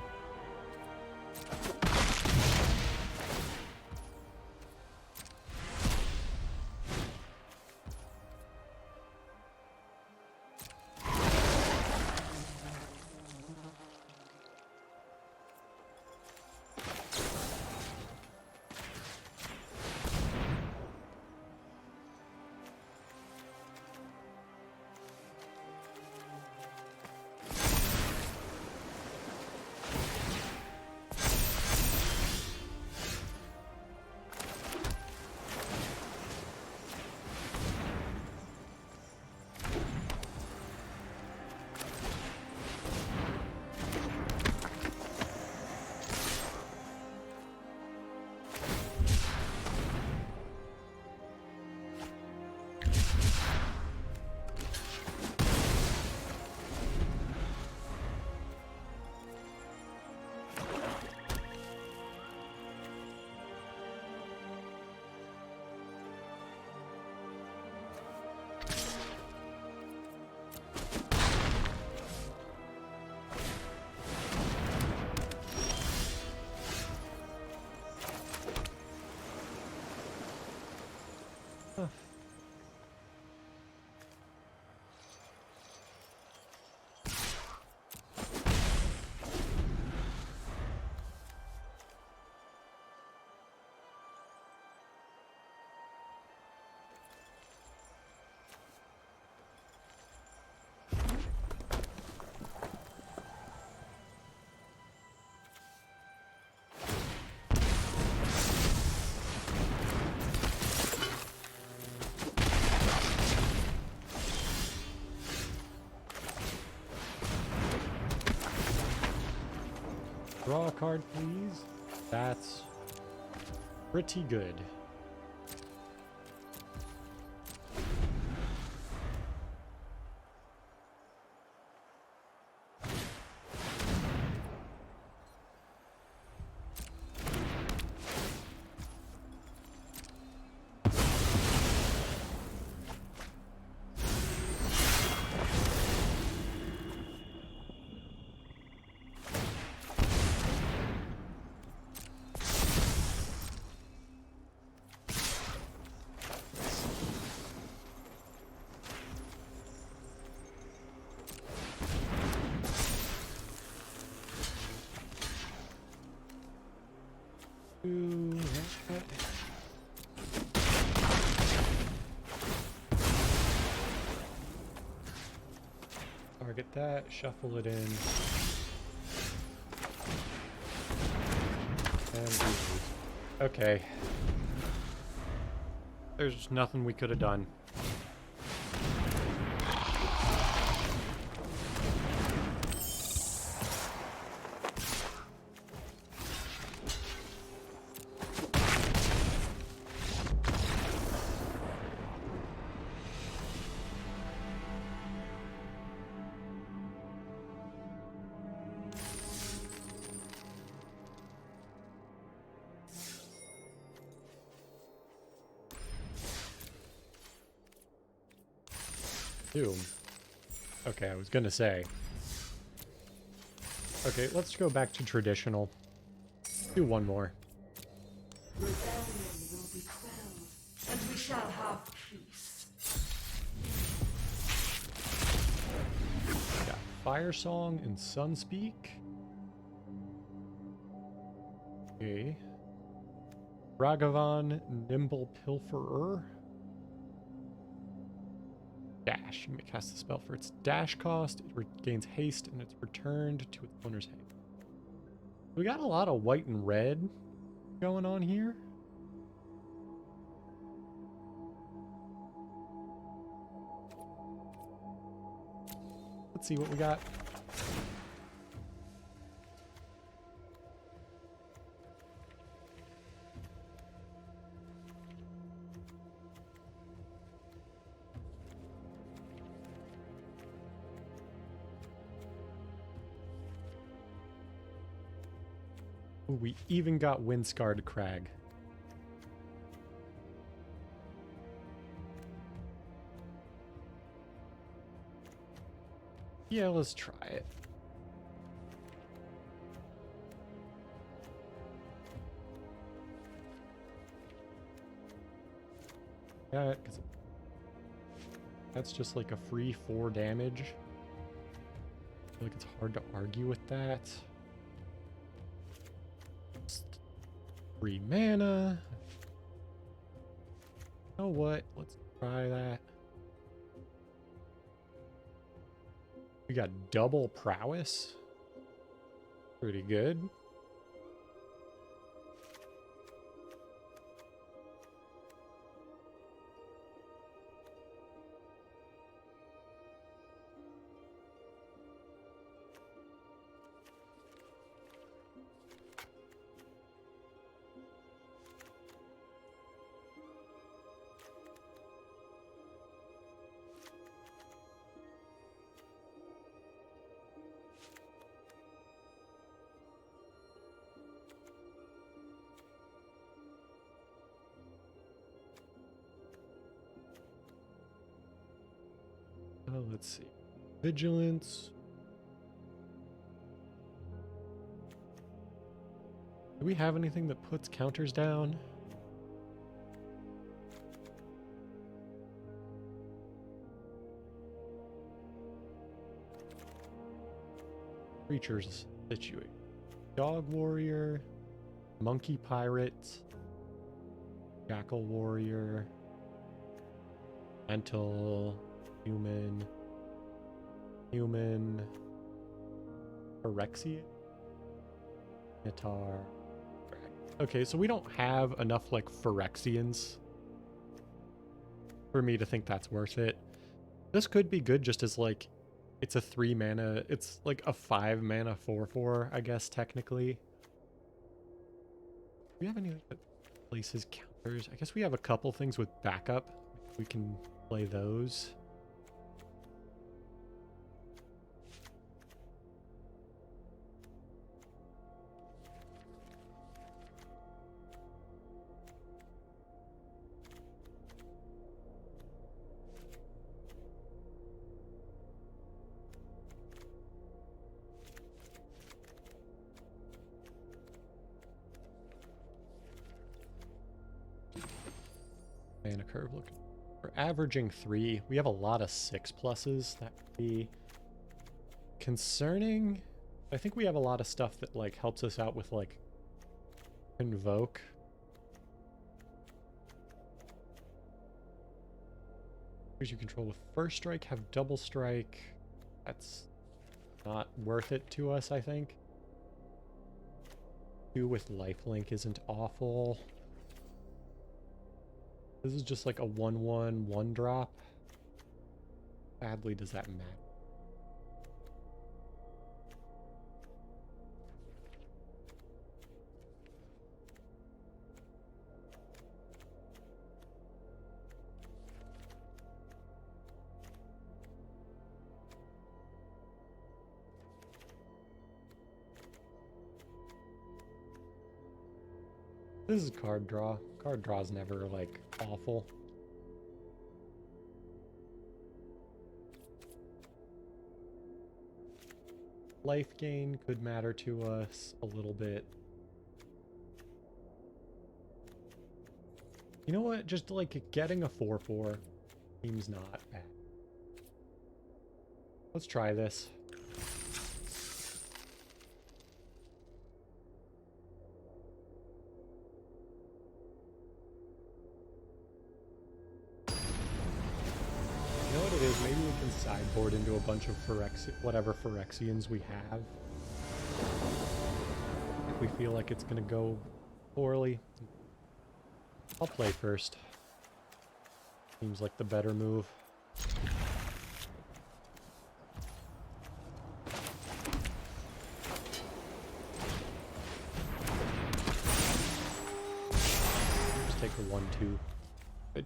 Draw a card, please. That's pretty good. Target that, shuffle it in. And reload. Okay. There's nothing we could have done. Doom. Okay, I was gonna say. Okay, let's go back to traditional. Do one more. Rebellion will be quelled, and we shall have peace. Got Fire Song and Sunspeak. Okay. Ragavan, Nimble Pilferer. Dash. You may cast the spell for its dash cost. It gains haste and it's returned to its owner's hand. We got a lot of white and red going on here. Let's see what we got. Ooh, we even got Windscarred Crag. Yeah, let's try it. Yeah, because that's just like a free 4 damage. I feel like it's hard to argue with that. 3 mana. You know what? Let's try that. We got double prowess. Pretty good. Let's see. Vigilance. Do we have anything that puts counters down? Creatures situate. Dog warrior, monkey pirate, jackal warrior, mental, human, Phyrexian, Minotaur. Okay, so we don't have enough like Phyrexians for me to think that's worth it. This could be good just as like It's a 3 mana. It's like a 5 mana 4/4, I guess, technically. Do we have any that places counters? I guess we have a couple things with backup. We can play those. Mana curve looking. We're averaging 3. We have a lot of 6+s. That would be concerning. I think we have a lot of stuff that like helps us out with like Invoke. You control with first strike, have double strike. That's not worth it to us, I think. 2 with lifelink isn't awful. This is just like a 1/1 1-drop. Badly does that matter? This is card draw. Card draw's never, like, awful. Life gain could matter to us a little bit. You know what? Just, like, getting a 4/4 seems not bad. Let's try this. Maybe we can sideboard into a bunch of whatever Phyrexians we have. If we feel like it's gonna go poorly. I'll play first. Seems like the better move. Just take a 1/2. Good.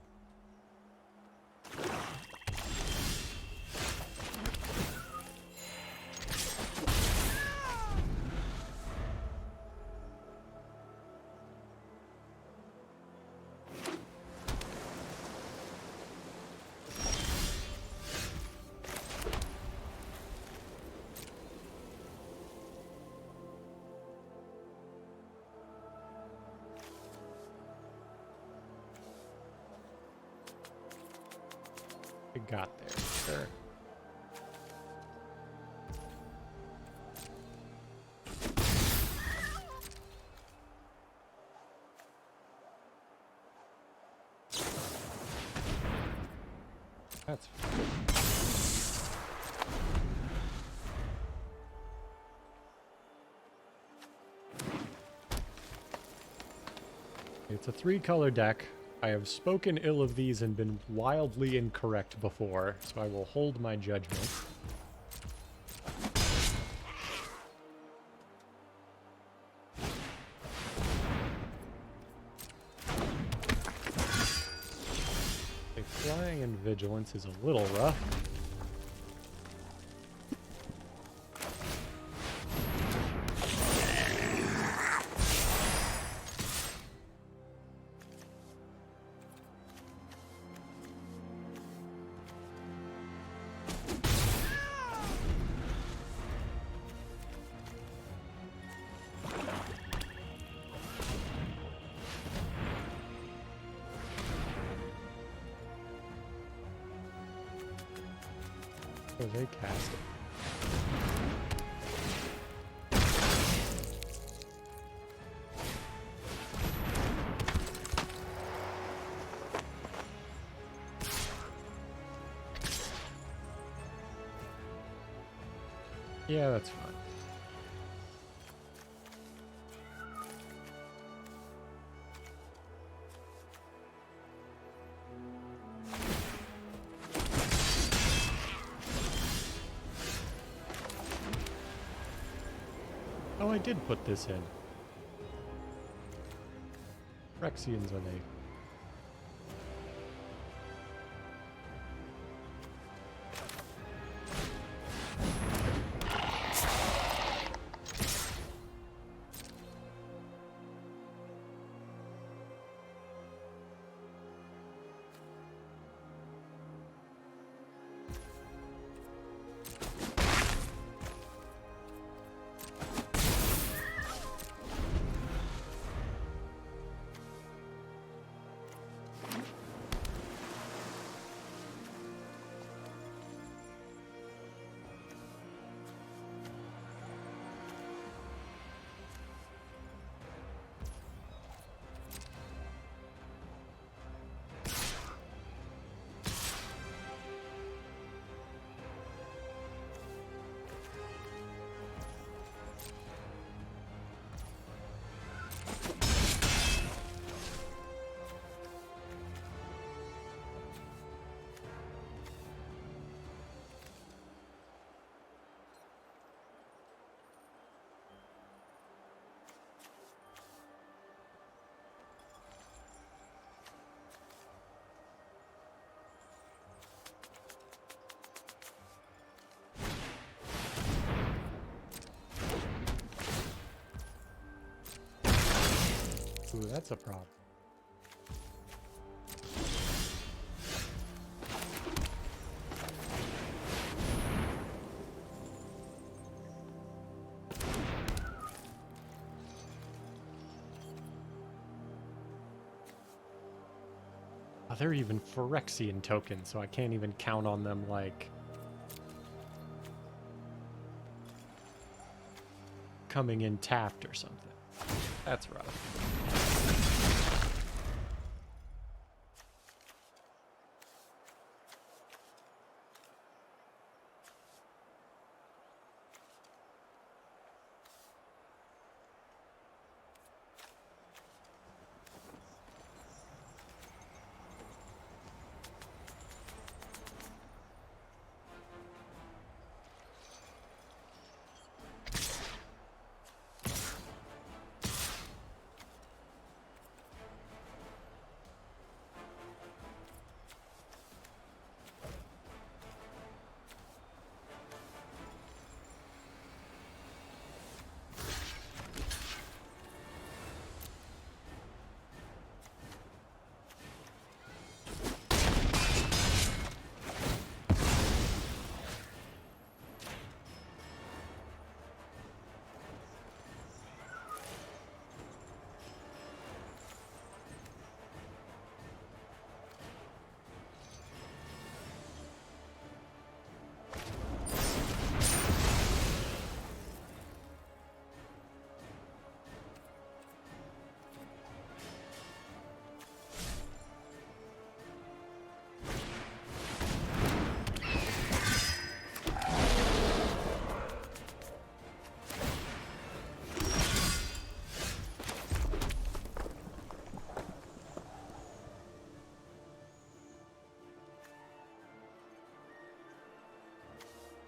I got there, sure. That's fine. It's a 3-color deck. I have spoken ill of these and been wildly incorrect before, so I will hold my judgment. Okay, flying and vigilance is a little rough. So they cast it. Yeah, that's fine. Oh, I did put this in. Phyrexians are they? Ooh, that's a problem. Oh, they're even Phyrexian tokens, so I can't even count on them like coming in tapped or something. That's rough.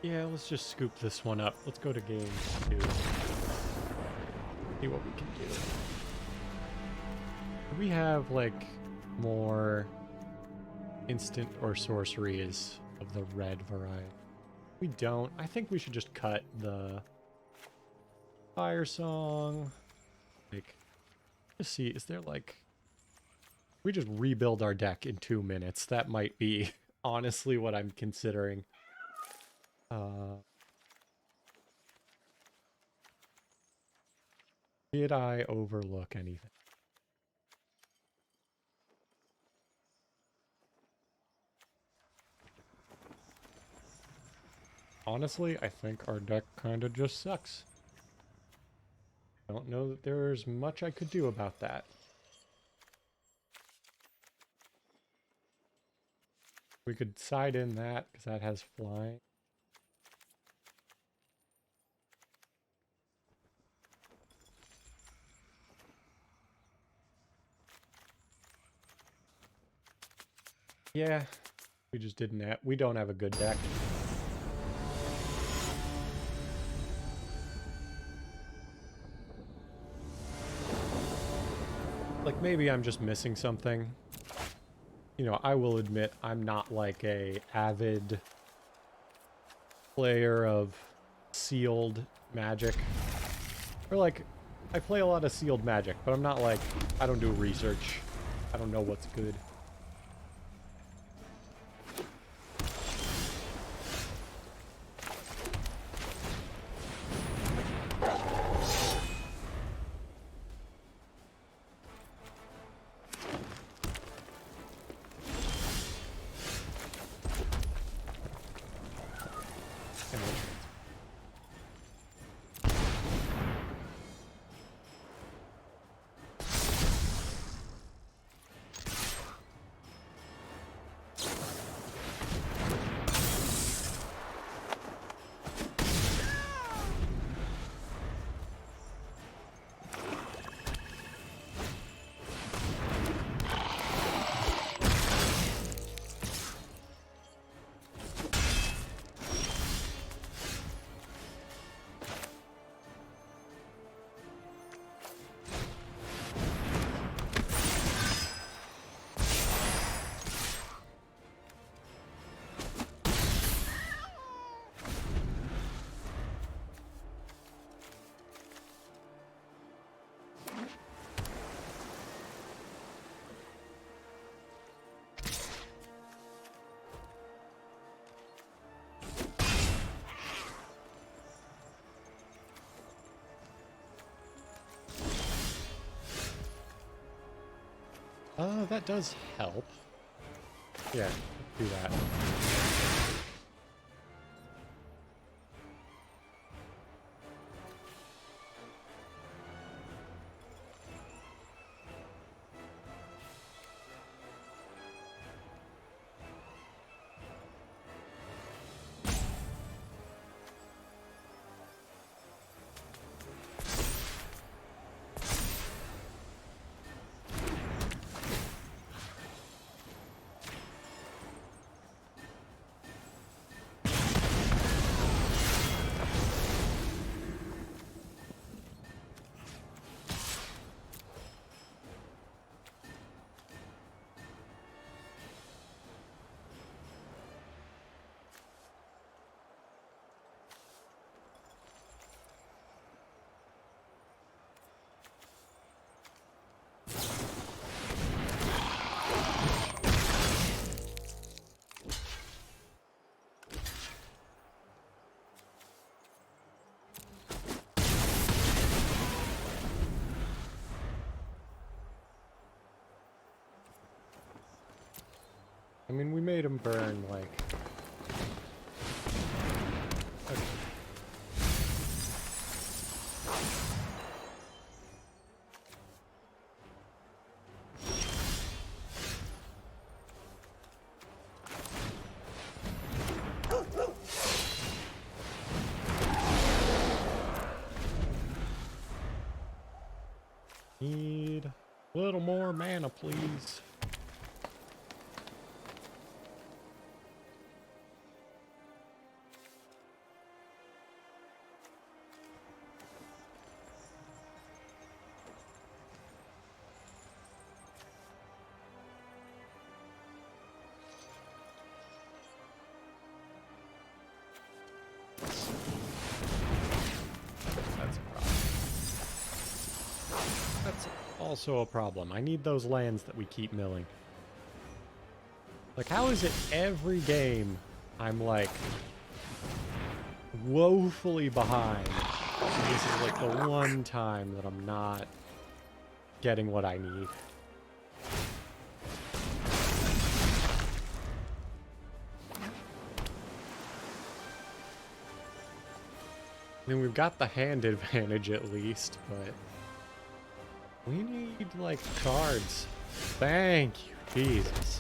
Yeah, let's just scoop this one up. Let's go to game 2. See what we can do. Do we have, like, more instant or sorceries of the red variety? We don't. I think we should just cut the Fire Song. Like, just see, is there, like... We just rebuild our deck in 2 minutes. That might be, honestly, what I'm considering. Did I overlook anything? Honestly, I think our deck kind of just sucks. Don't know that there's much I could do about that. We could side in that, because that has flying. Yeah, we just didn't have, we don't have a good deck. Like, maybe I'm just missing something. You know, I will admit I'm not like a avid player of sealed magic. Or like, I play a lot of sealed magic, but I'm not like, I don't do research. I don't know what's good. That does help. Yeah, do that. I mean, we made him burn, like... Okay. Need a little more mana, please. That's also a problem. I need those lands that we keep milling. Like, how is it every game I'm, like, woefully behind? And this is, like, the one time that I'm not getting what I need. I mean, we've got the hand advantage at least, but... we need, like, cards. Thank you, Jesus.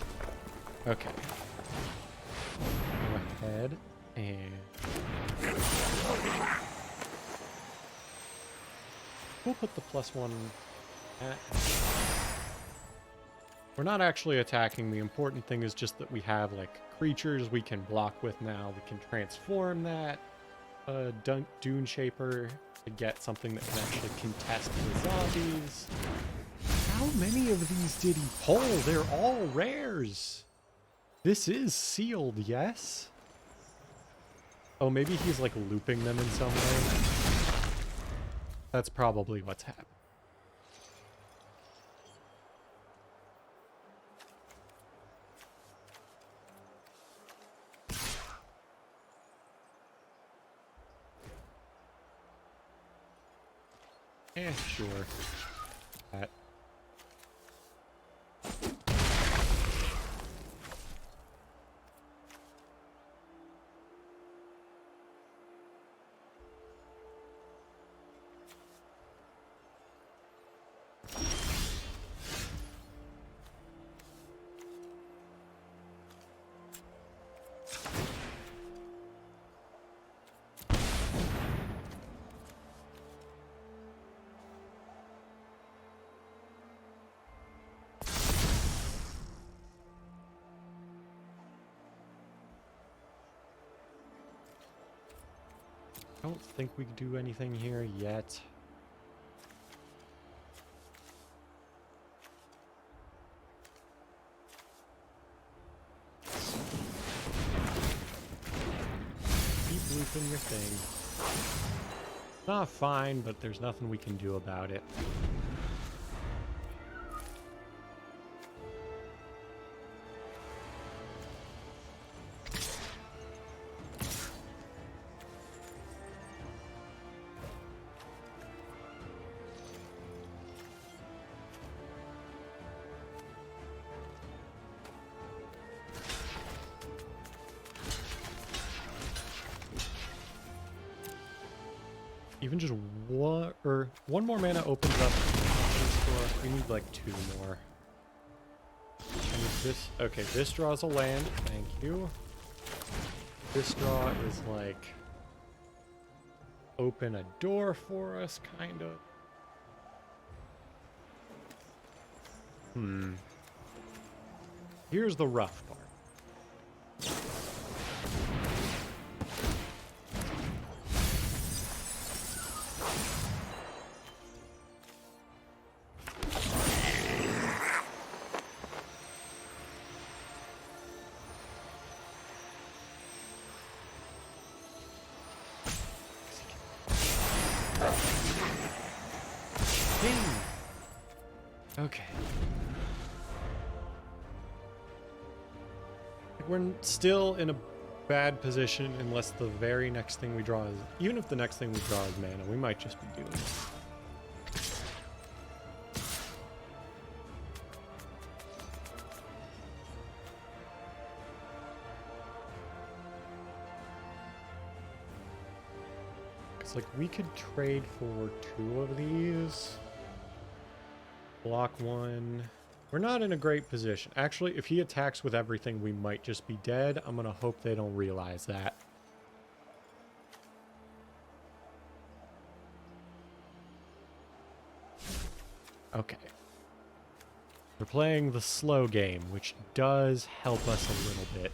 Okay. Go ahead and... we'll put the +1 at... we're not actually attacking. The important thing is just that we have, like, creatures we can block with now. We can transform that Dune Shaper to get something that can actually contest the zombies. How many of these did he pull? They're all rares. This is sealed, yes? Oh, maybe he's like looping them in some way. That's probably what's happening. Eh, sure. That. I don't think we can do anything here yet. Keep looping your thing. Not fine, but there's nothing we can do about it. Even just one more mana opens up this door. We need like 2 more. And this, okay, this draws a land. Thank you. This draw is like open a door for us, kind of. Here's the rough part. Okay. We're still in a bad position unless the very next thing we draw is... Even if the next thing we draw is mana, we might just be doing it. It's like we could trade for 2 of these. Block 1. We're not in a great position. Actually, if he attacks with everything, we might just be dead. I'm gonna hope they don't realize that. Okay. We're playing the slow game, which does help us a little bit.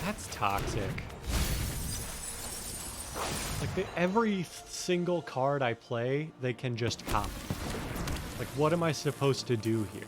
That's toxic. Like, every single card I play, they can just copy. Like, what am I supposed to do here?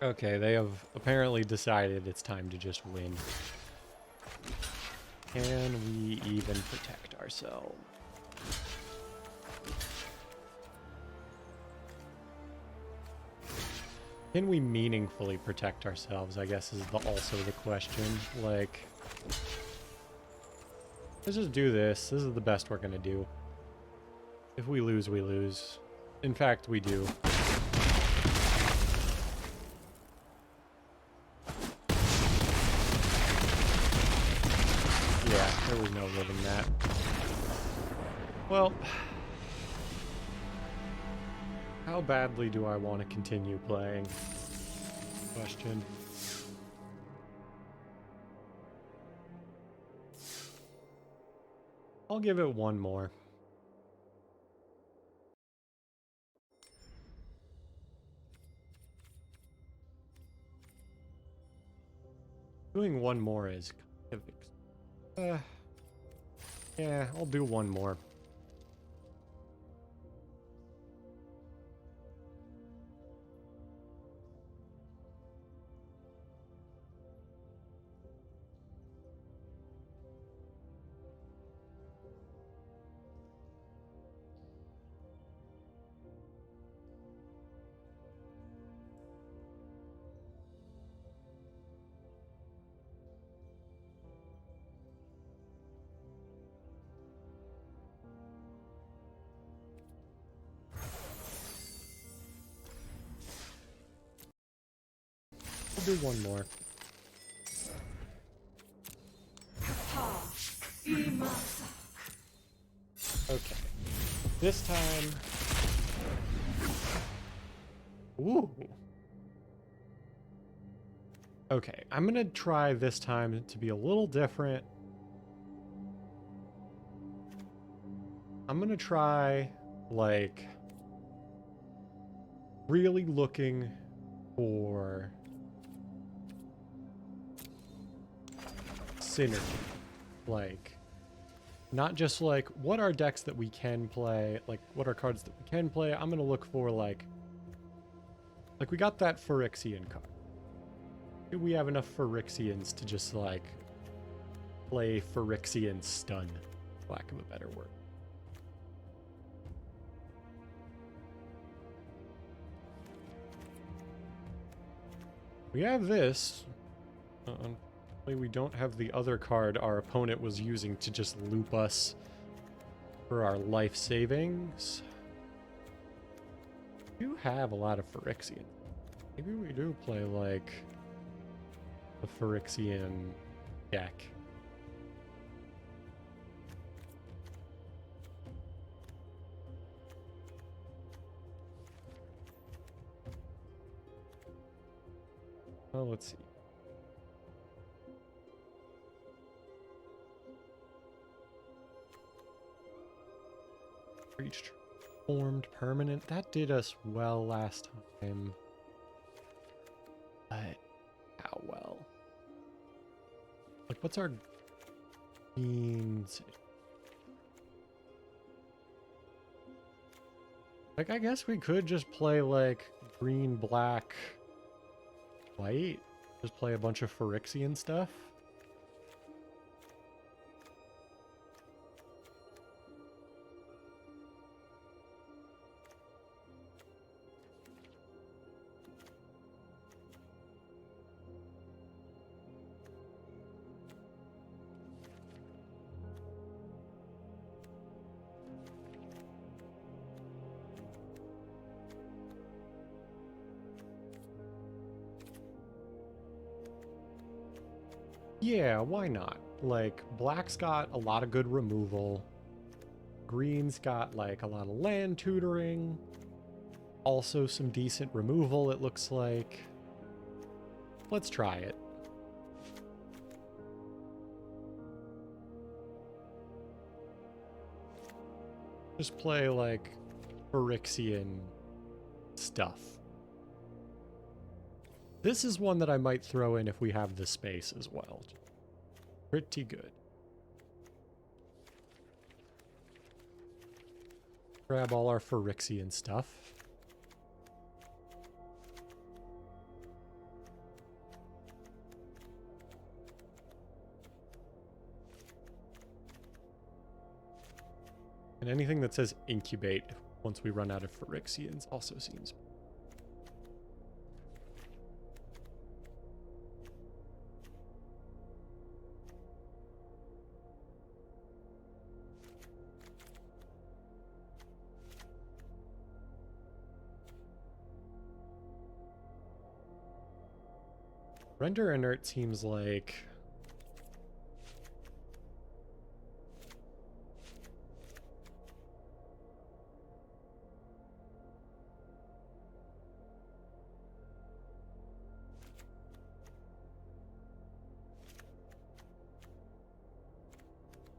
Okay, they have apparently decided it's time to just win. Can we even protect ourselves? Can we meaningfully protect ourselves, I guess, is also the question. Like, let's just do this. This is the best we're gonna do. If we lose, we lose. In fact, we do. Yeah, there was no living that. Well, how badly do I want to continue playing? Question. I'll give it one more. Doing one more is kind of yeah, I'll do one more. I'll do one more. Okay. This time... Ooh. Okay, I'm gonna try this time to be a little different. I'm gonna try, like, really looking for synergy. Like, not just like, what are decks that we can play, like, what are cards that we can play. I'm gonna look for, like we got that Phyrexian card. Do we have enough Phyrexians to just, like, play Phyrexian stun, for lack of a better word? We have this. Unfortunately, we don't have the other card our opponent was using to just loop us for our life savings. We do have a lot of Phyrexian. Maybe we do play, like, a Phyrexian deck. Oh, let's see. Reached formed permanent. That did us well last time. But how well? Like, what's our means? Like, I guess we could just play, like, green, black, white. Just play a bunch of Phyrexian stuff. Yeah, why not? Like, black's got a lot of good removal. Green's got, like, a lot of land tutoring. Also some decent removal, it looks like. Let's try it. Just play, like, Phyrexian stuff. This is one that I might throw in if we have the space as well. Pretty good. Grab all our Phyrexian stuff. And anything that says incubate once we run out of Phyrexians also seems... Render Inert seems like...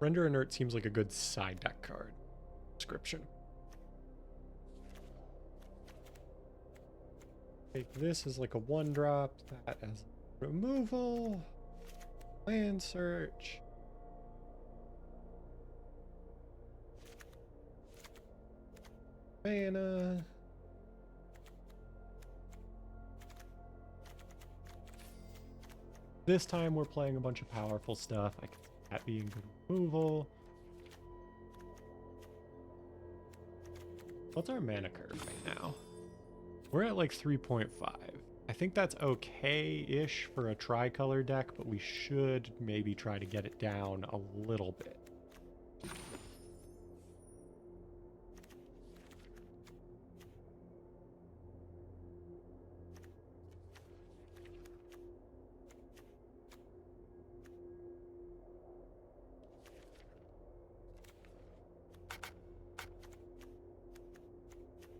Render Inert seems like a good side deck card description. Take this as like a 1-drop, that as removal, land search. Mana. This time we're playing a bunch of powerful stuff. I can see that being good removal. What's our mana curve right now? We're at like 3.5. I think that's okay-ish for a tricolor deck, but we should maybe try to get it down a little bit.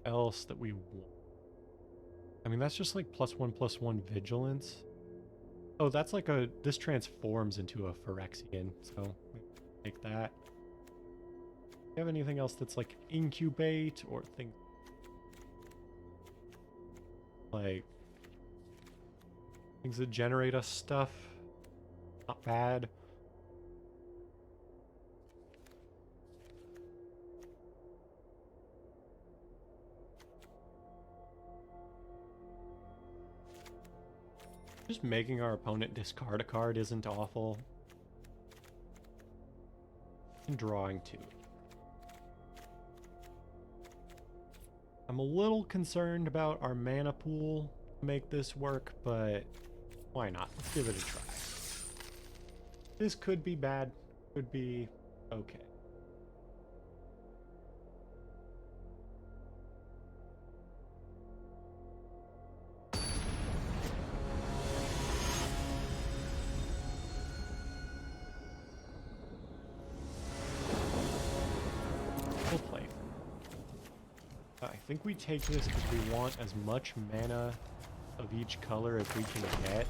Else that we want. I mean, that's just like +1/+1 vigilance. Oh, that's like a... This transforms into a Phyrexian, so take that. Do you have anything else that's like incubate or things like things that generate us stuff? Not bad. Just making our opponent discard a card isn't awful. And drawing 2. I'm a little concerned about our mana pool to make this work, but why not? Let's give it a try. This could be bad, could be okay. I think we take this because we want as much mana of each color as we can get.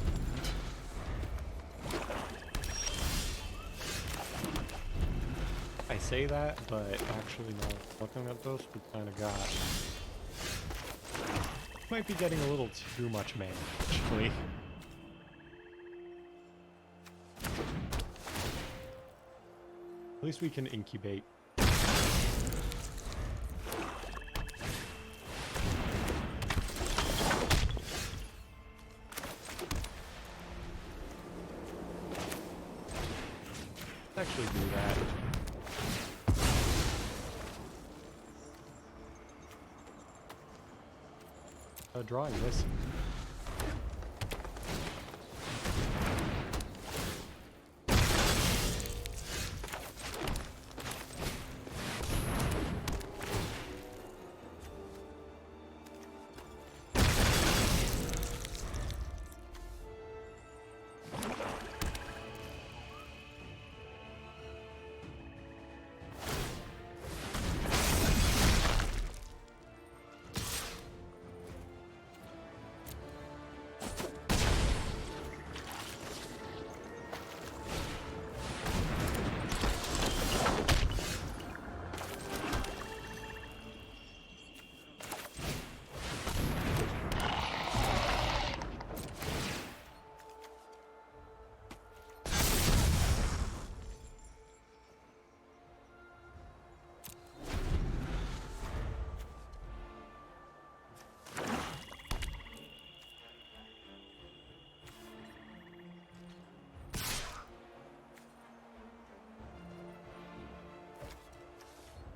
I say that, but actually no. Looking at this, we kind of got... Might be getting a little too much mana, actually. At least we can incubate. Actually do that. Drawing this.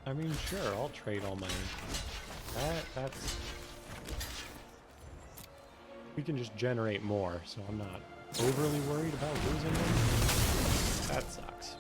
I mean, sure, I'll trade all my... That's... We can just generate more, so I'm not overly worried about losing them. That sucks.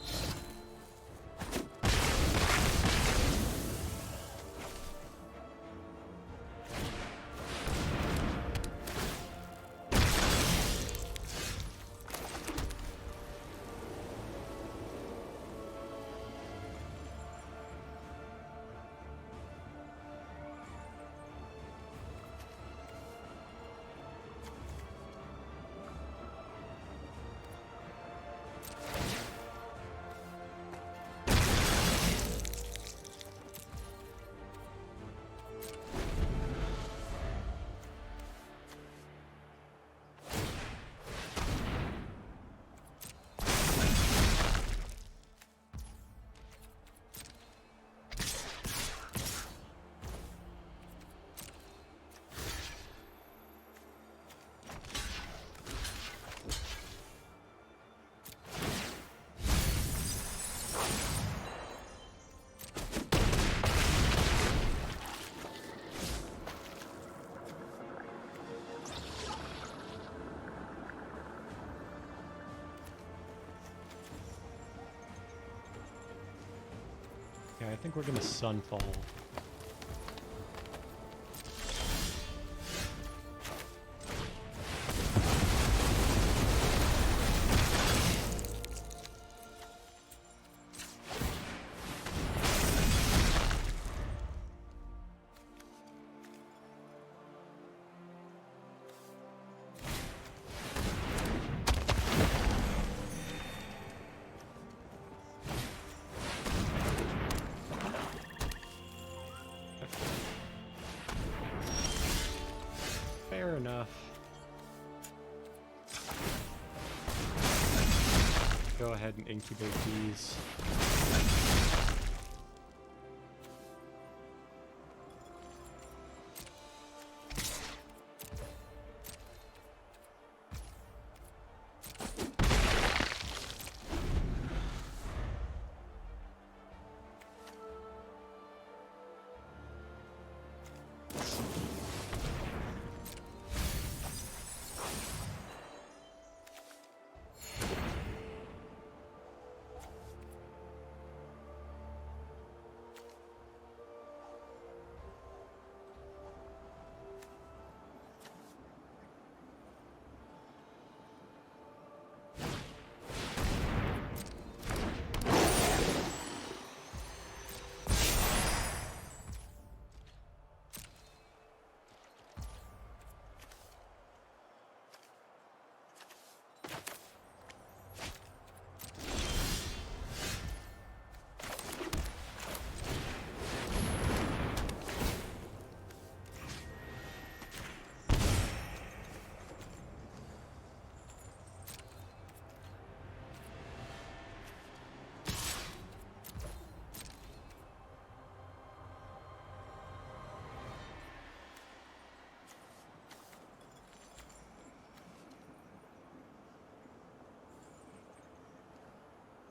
I think we're gonna Sunfall. Fair enough. Go ahead and incubate these.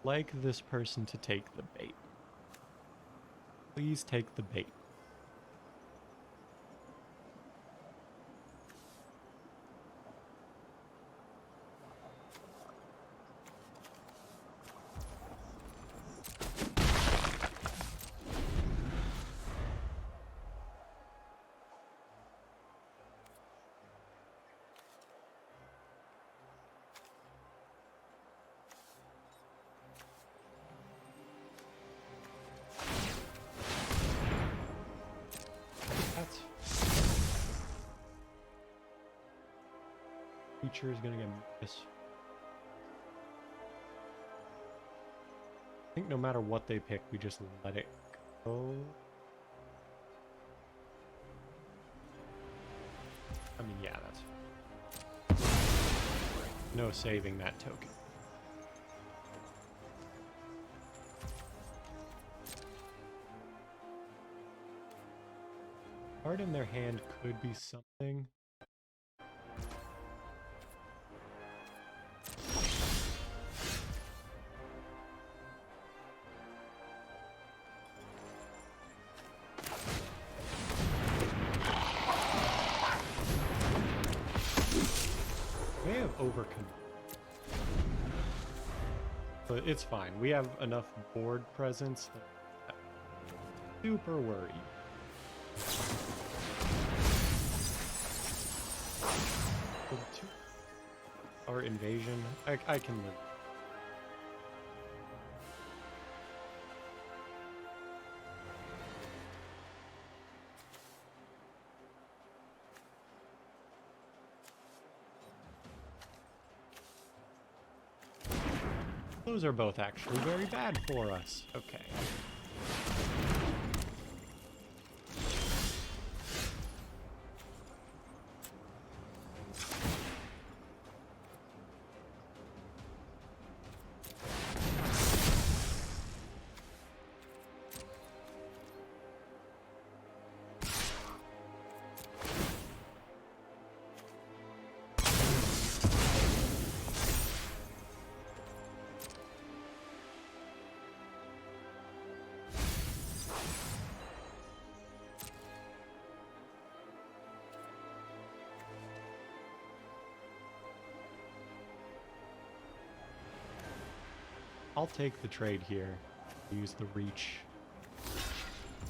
Like this person to take the bait. Please take the bait. Creature is gonna get this. I think no matter what they pick, we just let it go. I mean, yeah, that's no saving that token. Card in their hand could be something. Overcome, but it's fine. We have enough board presence that I'm super worried. Our invasion, I can live. Those are both actually very bad for us. Okay. I'll take the trade here. Use the reach.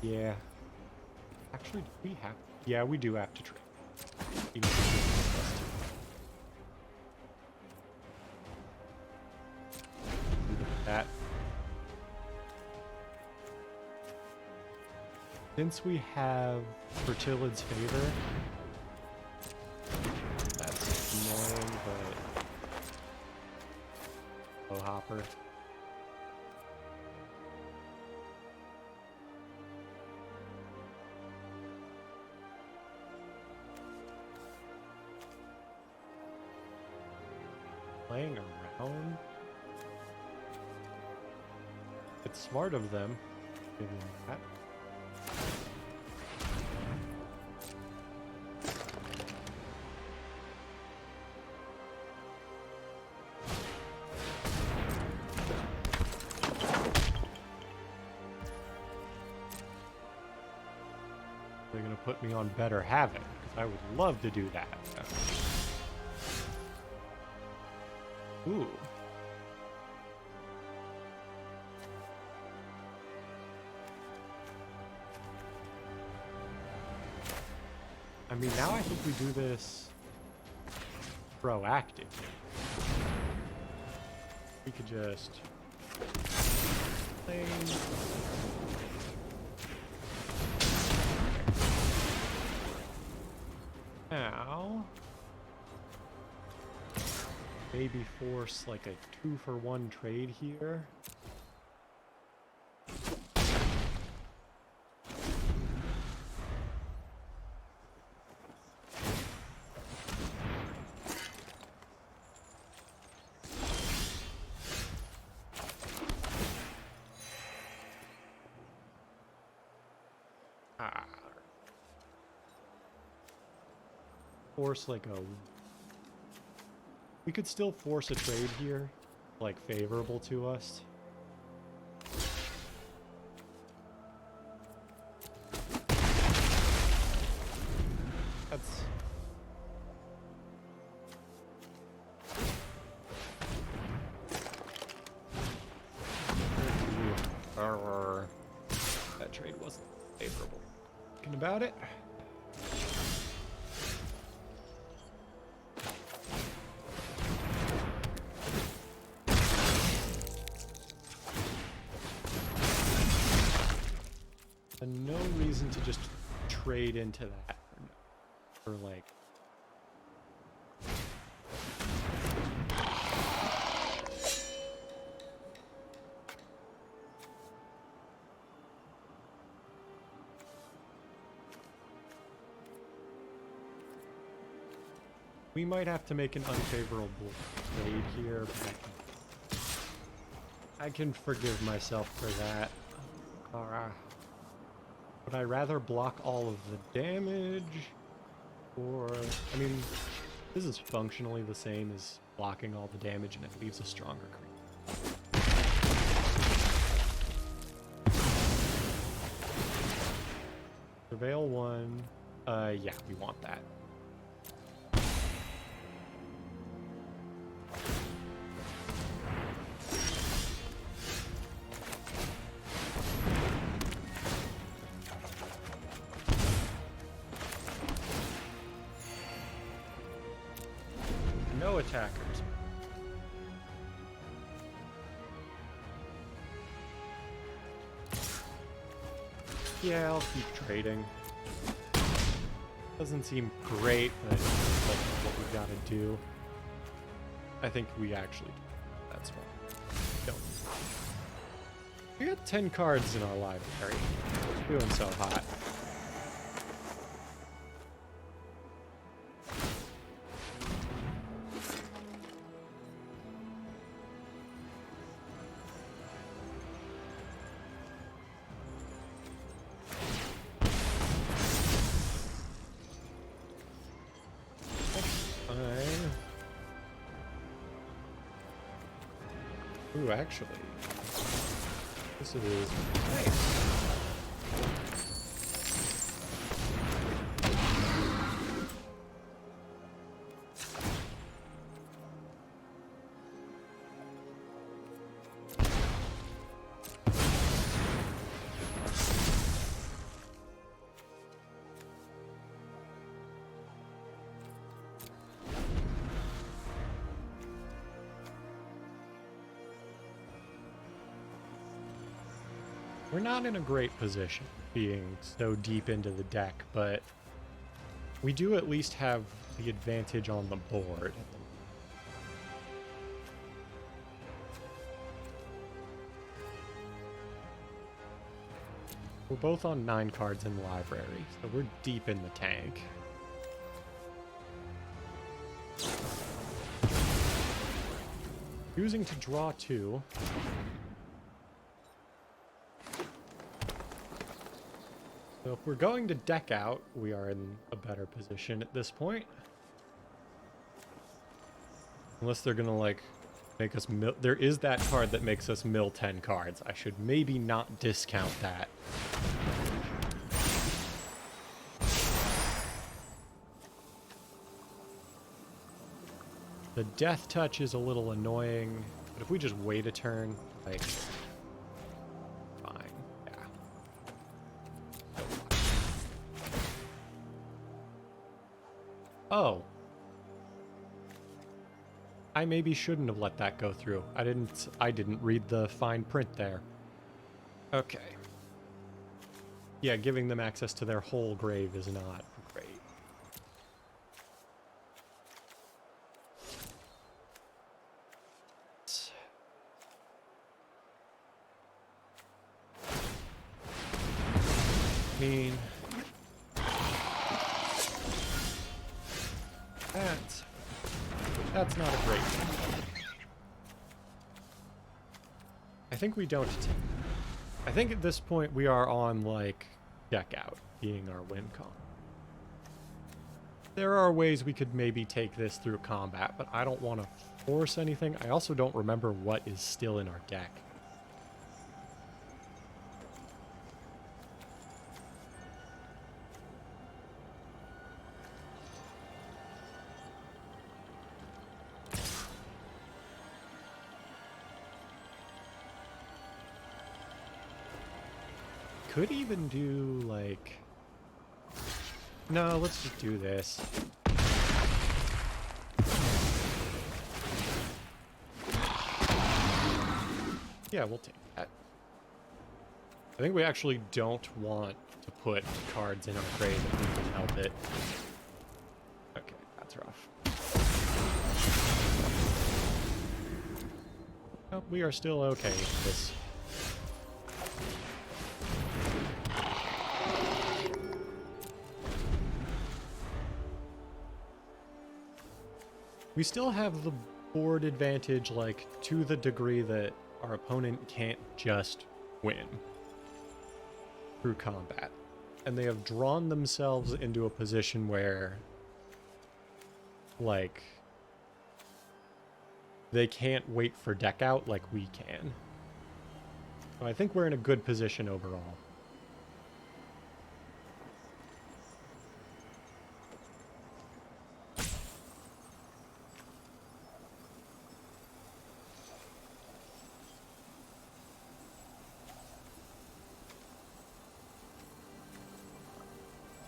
Yeah. Actually, do we have... Yeah, we do have to trade. Even if we don't trust it. Look at that. Since we have Fertilid's favor, that's annoying, but... Oh, Hopper. Playing around? It's smart of them, given that. They're gonna put me on better Havoc, because I would love to do that. Ooh. I mean, now I think we do this proactive. We could just play. Now, maybe force like a 2-for-1 trade here. Force like a... We could still force a trade here, like favorable to us. That's... That trade wasn't favorable. Thinking about it. And no reason to just trade into that for like... We might have to make an unfavorable trade here, but I can forgive myself for that. Would I rather block all of the damage? Or, I mean, this is functionally the same as blocking all the damage and it leaves a stronger creep. Prevail 1. Yeah, we want that. No attackers. Yeah, I'll keep trading. Doesn't seem great, but it's like what we gotta do. I think we actually do. That's fine. Don't. We got 10 cards in our library. Doing so hot. Ooh, actually, this is nice. We're not in a great position being so deep into the deck, but we do at least have the advantage on the board. We're both on 9 cards in library, so we're deep in the tank. Choosing to draw 2. So if we're going to deck out, we are in a better position at this point. Unless they're gonna, like, make us mill. There is that card that makes us mill 10 cards. I should maybe not discount that. The death touch is a little annoying, but if we just wait a turn, like, fine, yeah. Oh. I maybe shouldn't have let that go through. I didn't read the fine print there. Okay. Yeah, giving them access to their whole grave is not great. I mean, that's not a great thing. I think we don't. I think at this point we are on, like, deck out being our win con. There are ways we could maybe take this through combat, but I don't want to force anything. I also don't remember what is still in our deck. Could even do, like... No, let's just do this. Yeah, we'll take that. I think we actually don't want to put cards in our grave if we can help it. Okay, that's rough. Oh, we are still okay with this. We still have the board advantage, like, to the degree that our opponent can't just win through combat. And they have drawn themselves into a position where, like, they can't wait for deck out like we can. So I think we're in a good position overall.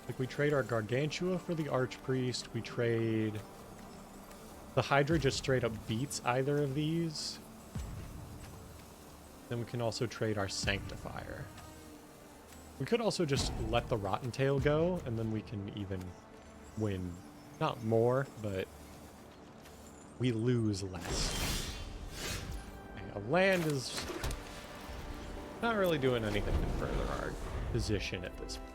Like, we trade our Gargantua for the Archpriest. We trade... The Hydra just straight up beats either of these. Then we can also trade our Sanctifier. We could also just let the Rotten Tail go, and then we can even win. Not more, but we lose less. Okay, a land is not really doing anything to further our position at this point.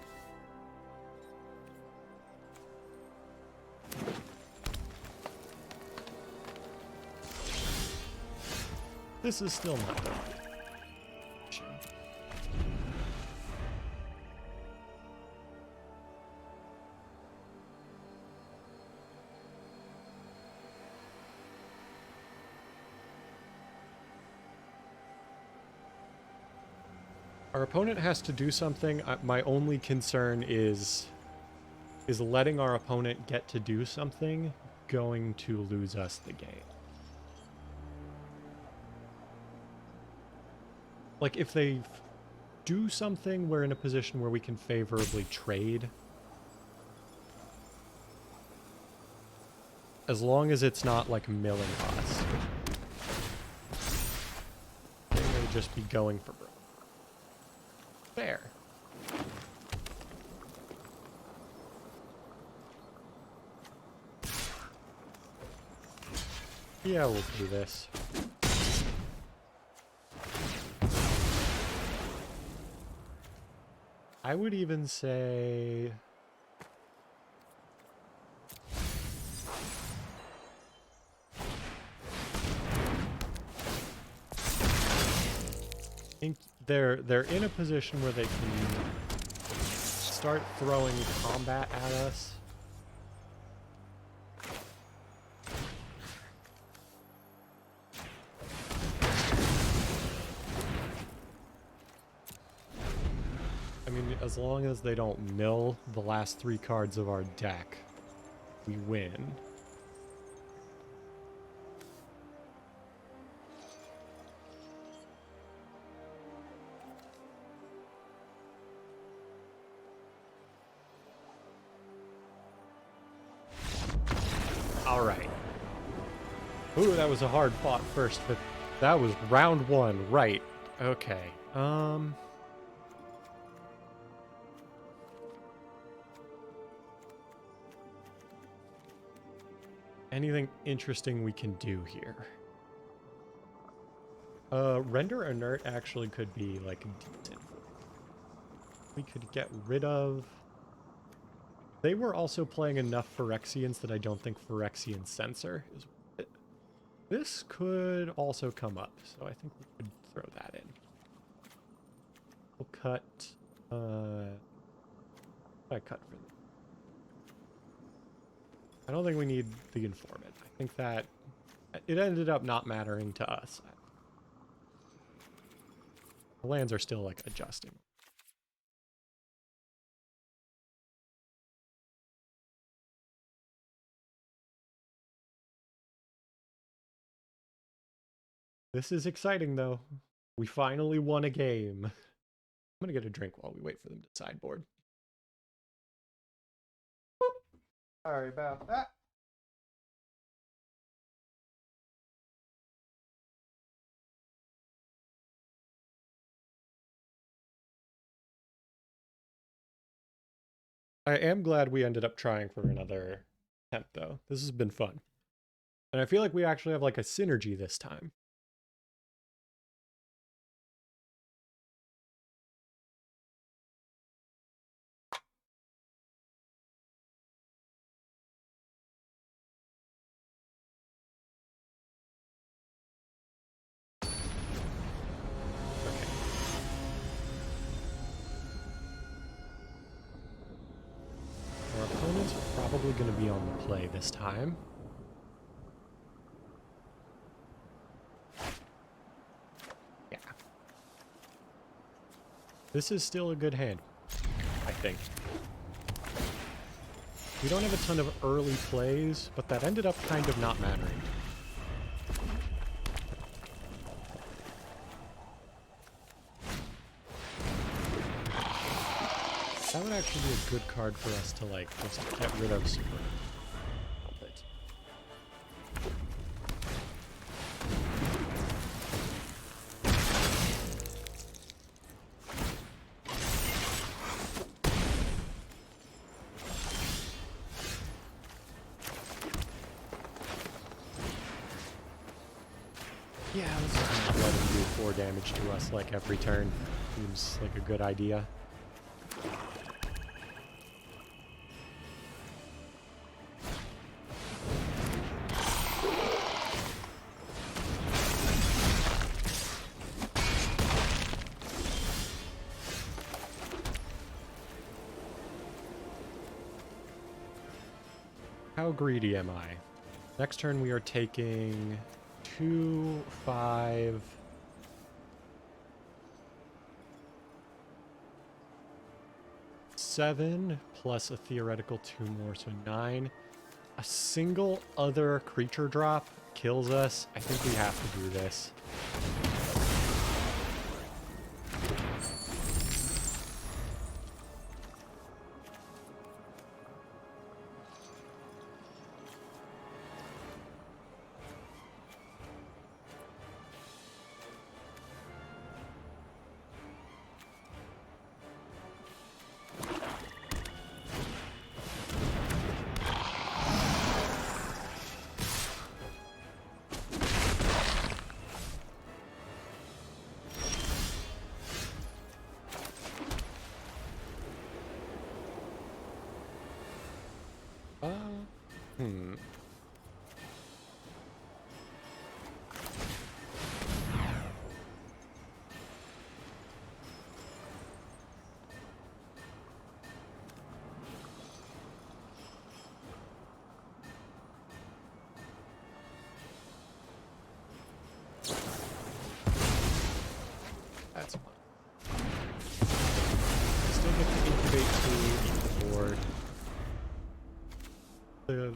This is still not done. Our opponent has to do something. My only concern is letting our opponent get to do something going to lose us the game. Like, if they do something, we're in a position where we can favorably trade. As long as it's not, like, milling us. They may just be going for broke. Fair. Yeah, we'll do this. I would even say... I think they're in a position where they can start throwing combat at us. I mean, as long as they don't mill the last 3 cards of our deck, we win. All right. Ooh, that was a hard fought first, but that was round 1, right? Okay. Anything interesting we can do here? Render Inert actually could be like decent. We could get rid of... They were also playing enough Phyrexians that I don't think Phyrexian Censor is... This could also come up, so I think we could throw that in. We'll cut... I cut for them. I don't think we need the Informant. I think that it ended up not mattering to us. The lands are still, like, adjusting. This is exciting, though. We finally won a game. I'm gonna get a drink while we wait for them to sideboard. Sorry about that. I am glad we ended up trying for another attempt, though. This has been fun. And I feel like we actually have, like, a synergy this time. Our opponents are probably going to be on the play this time. Yeah. This is still a good hand, I think. We don't have a ton of early plays, but that ended up kind of not mattering. That would actually be a good card for us to, like, just get rid of super. Help it. Yeah, let's just not let him do 4 damage to us, like, every turn. Seems like a good idea. How greedy am I? Next turn we are taking 2, 5... 7 plus a theoretical 2 more, so 9. A single other creature drop kills us. I think we have to do this.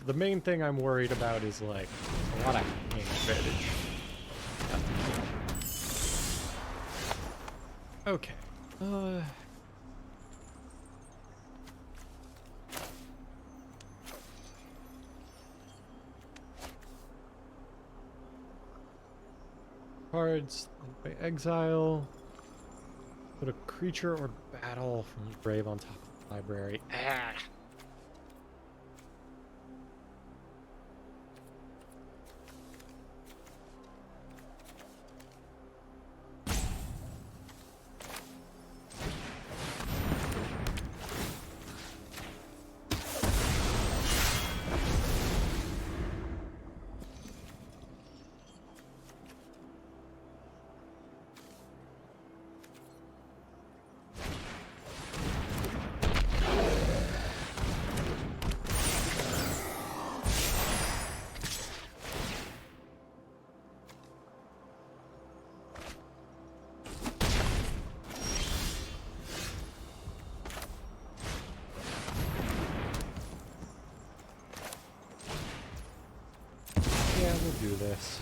The main thing I'm worried about is like a lot of hand advantage. Okay. Cards by exile. Put a creature or battle from the grave on top of the library. Ah. Yeah, we'll do this.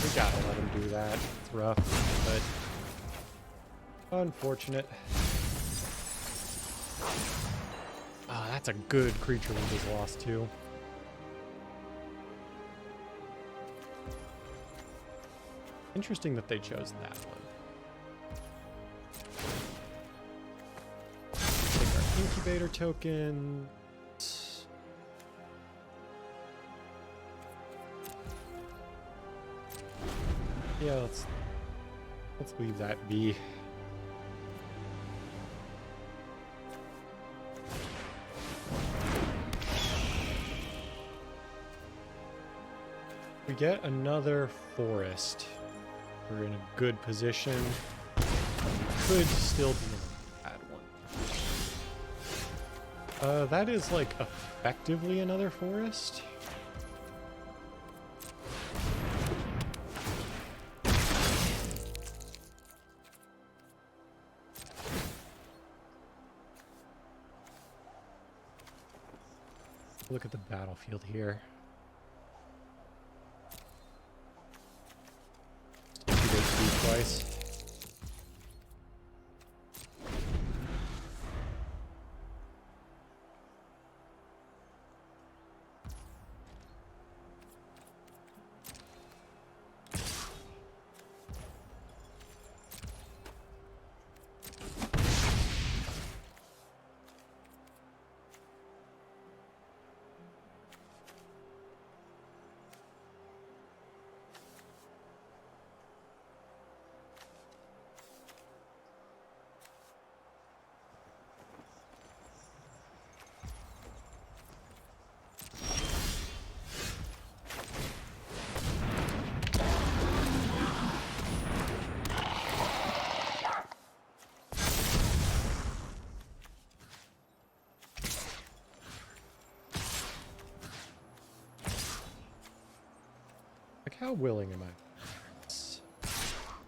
We gotta let him do that. It's rough, but unfortunate. Ah, that's a good creature we just lost to. Interesting that they chose that one. Take our incubator token. Yeah, let's leave that be. We get another forest. We're in a good position. Could still be a bad one. That is like effectively another forest. Look at the battlefield here. HP twice. Like, how willing am I? If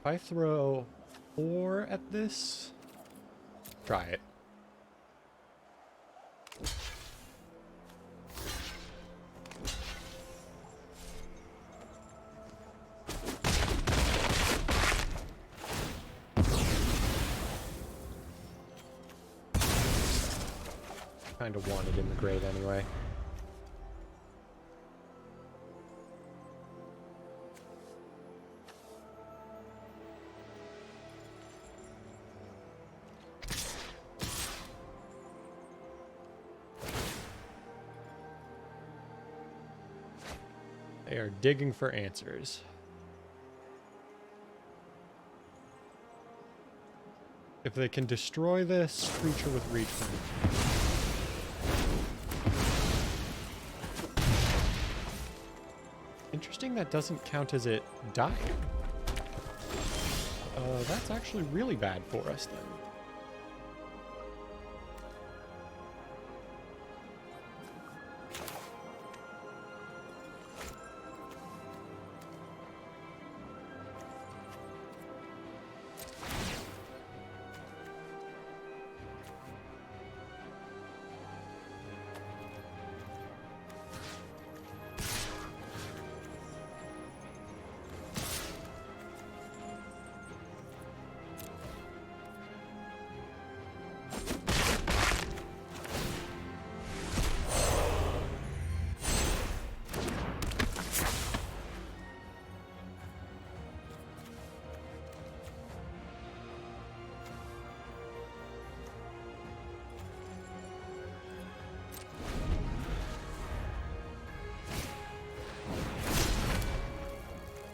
I throw 4 at this, try it. Kind of wanted in the grave anyway. They are digging for answers. If they can destroy this creature with reach move. Interesting that doesn't count as it dying. That's actually really bad for us then.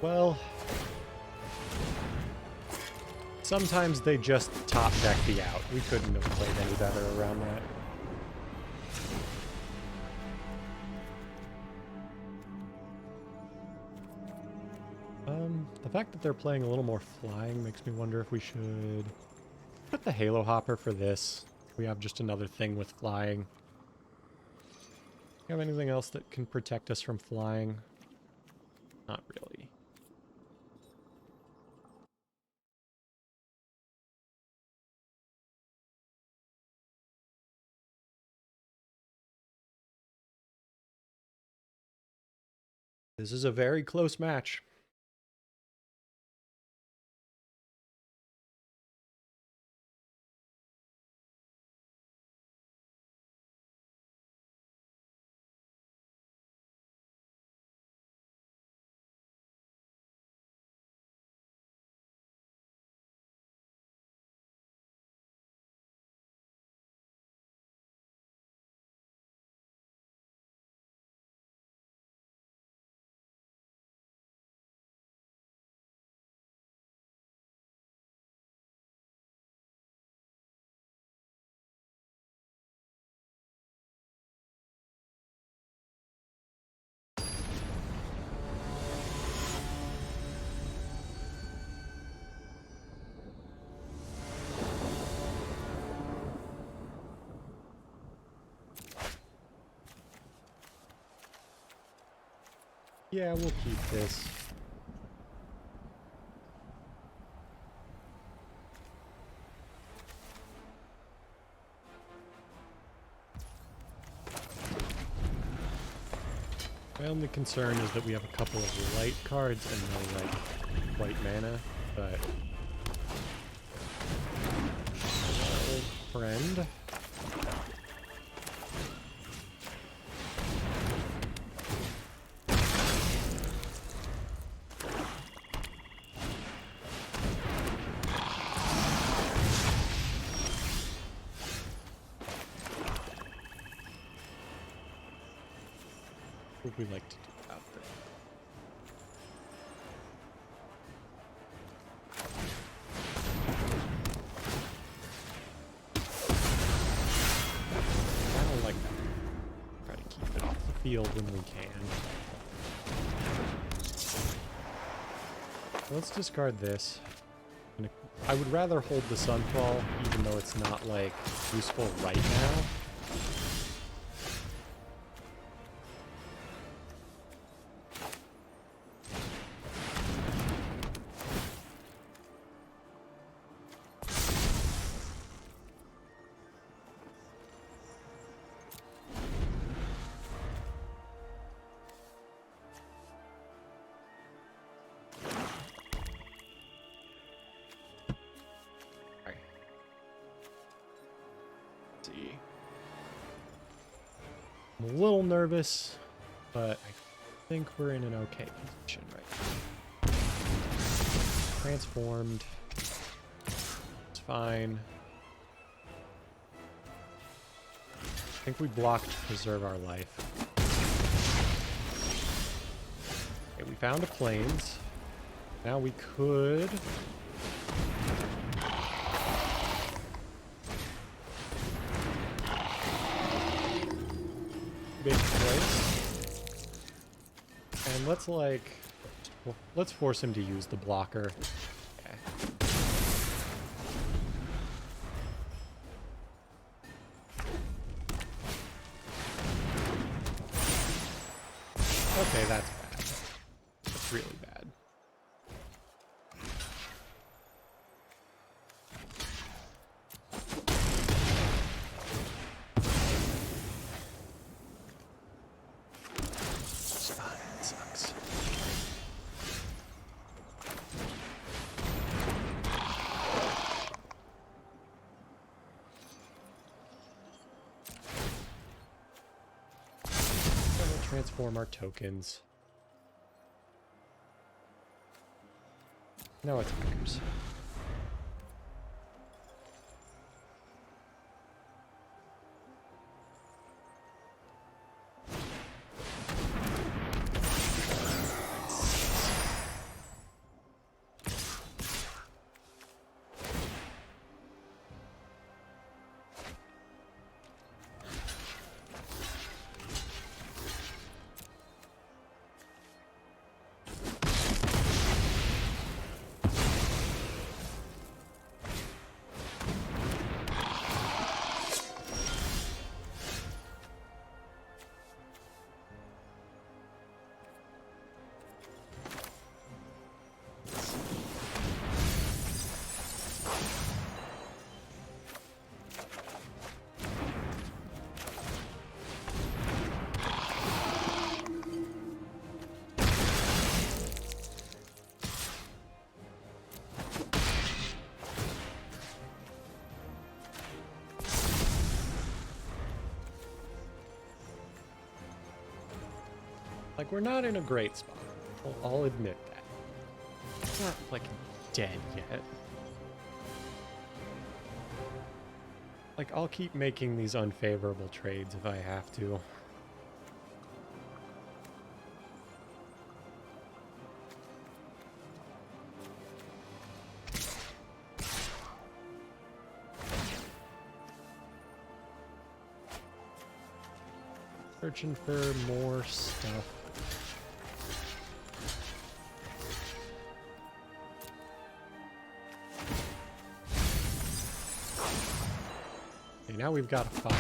Well, sometimes they just top deck the out. We couldn't have played any better around that. The fact that they're playing a little more flying makes me wonder if we should put the Halo Hopper for this. We have just another thing with flying. You have anything else that can protect us from flying? Not really. This is a very close match. Yeah, we'll keep this. My only concern is that we have a couple of light cards and no, like, white mana, but... Old friend. What would we like to do about this? I don't like that. Try to keep it off the field when we can. Let's discard this. I would rather hold the Sunfall, even though it's not, like, useful right now. I'm a little nervous, but I think we're in an okay position right now. Transformed. It's fine. I think we blocked to preserve our life. found a plains. Now we could... big place. And let's like... well, let's force him to use the blocker. Okay. Okay, that's bad. That's really bad. It's fine, it sucks. We'll transform our tokens. No attackers. Like, we're not in a great spot. I'll admit that. It's not, like, dead yet. Like, I'll keep making these unfavorable trades if I have to. Searching for more stuff. Okay, now we've got a 5.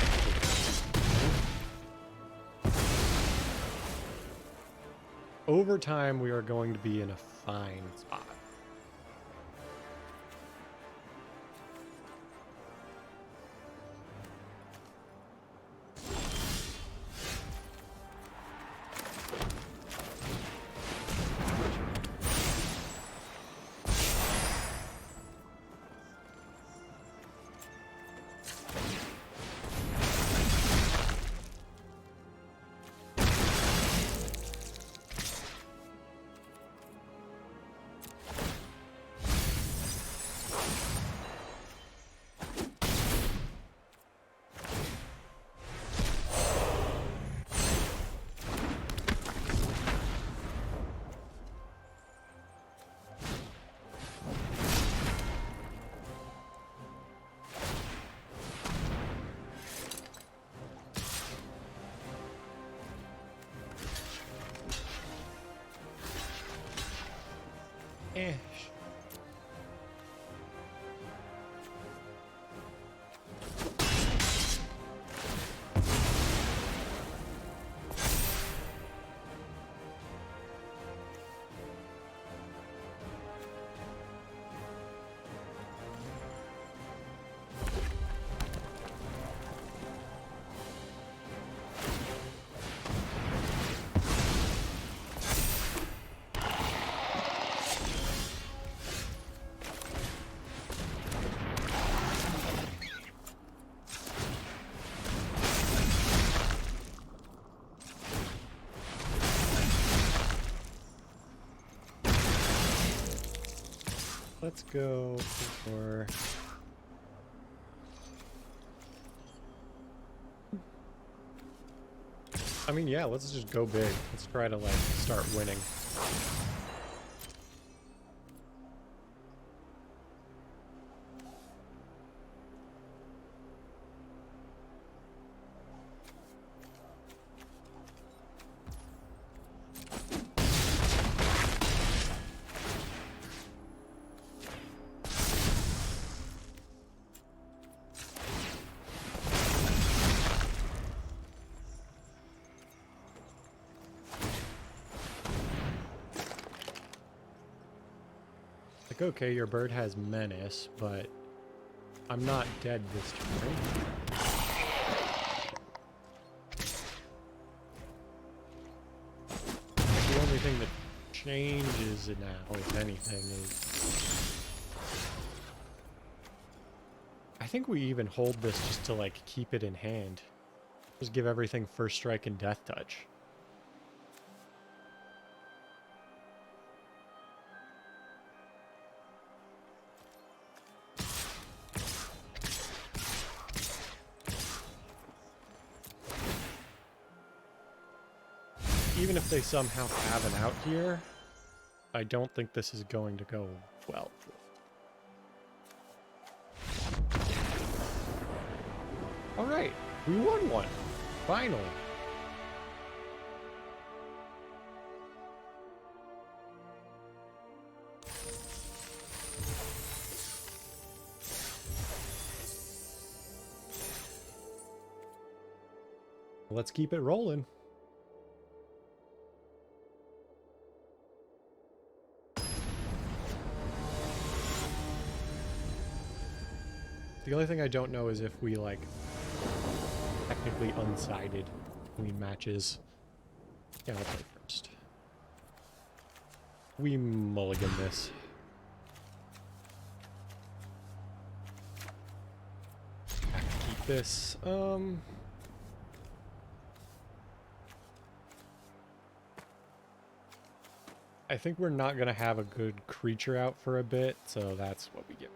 Over time, we are going to be in a fine spot. Eh. Let's go for... I mean, yeah, let's just go big. Let's try to, like, start winning. Like, okay, your bird has menace, but I'm not dead this turn. The only thing that changes it now, if anything, is... I think we even hold this just to, like, keep it in hand. Just give everything first strike and death touch. Even if they somehow have an out here, I don't think this is going to go well. Alright, we won one. Finally. Let's keep it rolling. The only thing I don't know is if we, like, technically unsided between matches. Yeah, I'll play first. We mulligan this. Have to keep this. I think we're not gonna have a good creature out for a bit, so that's what we get.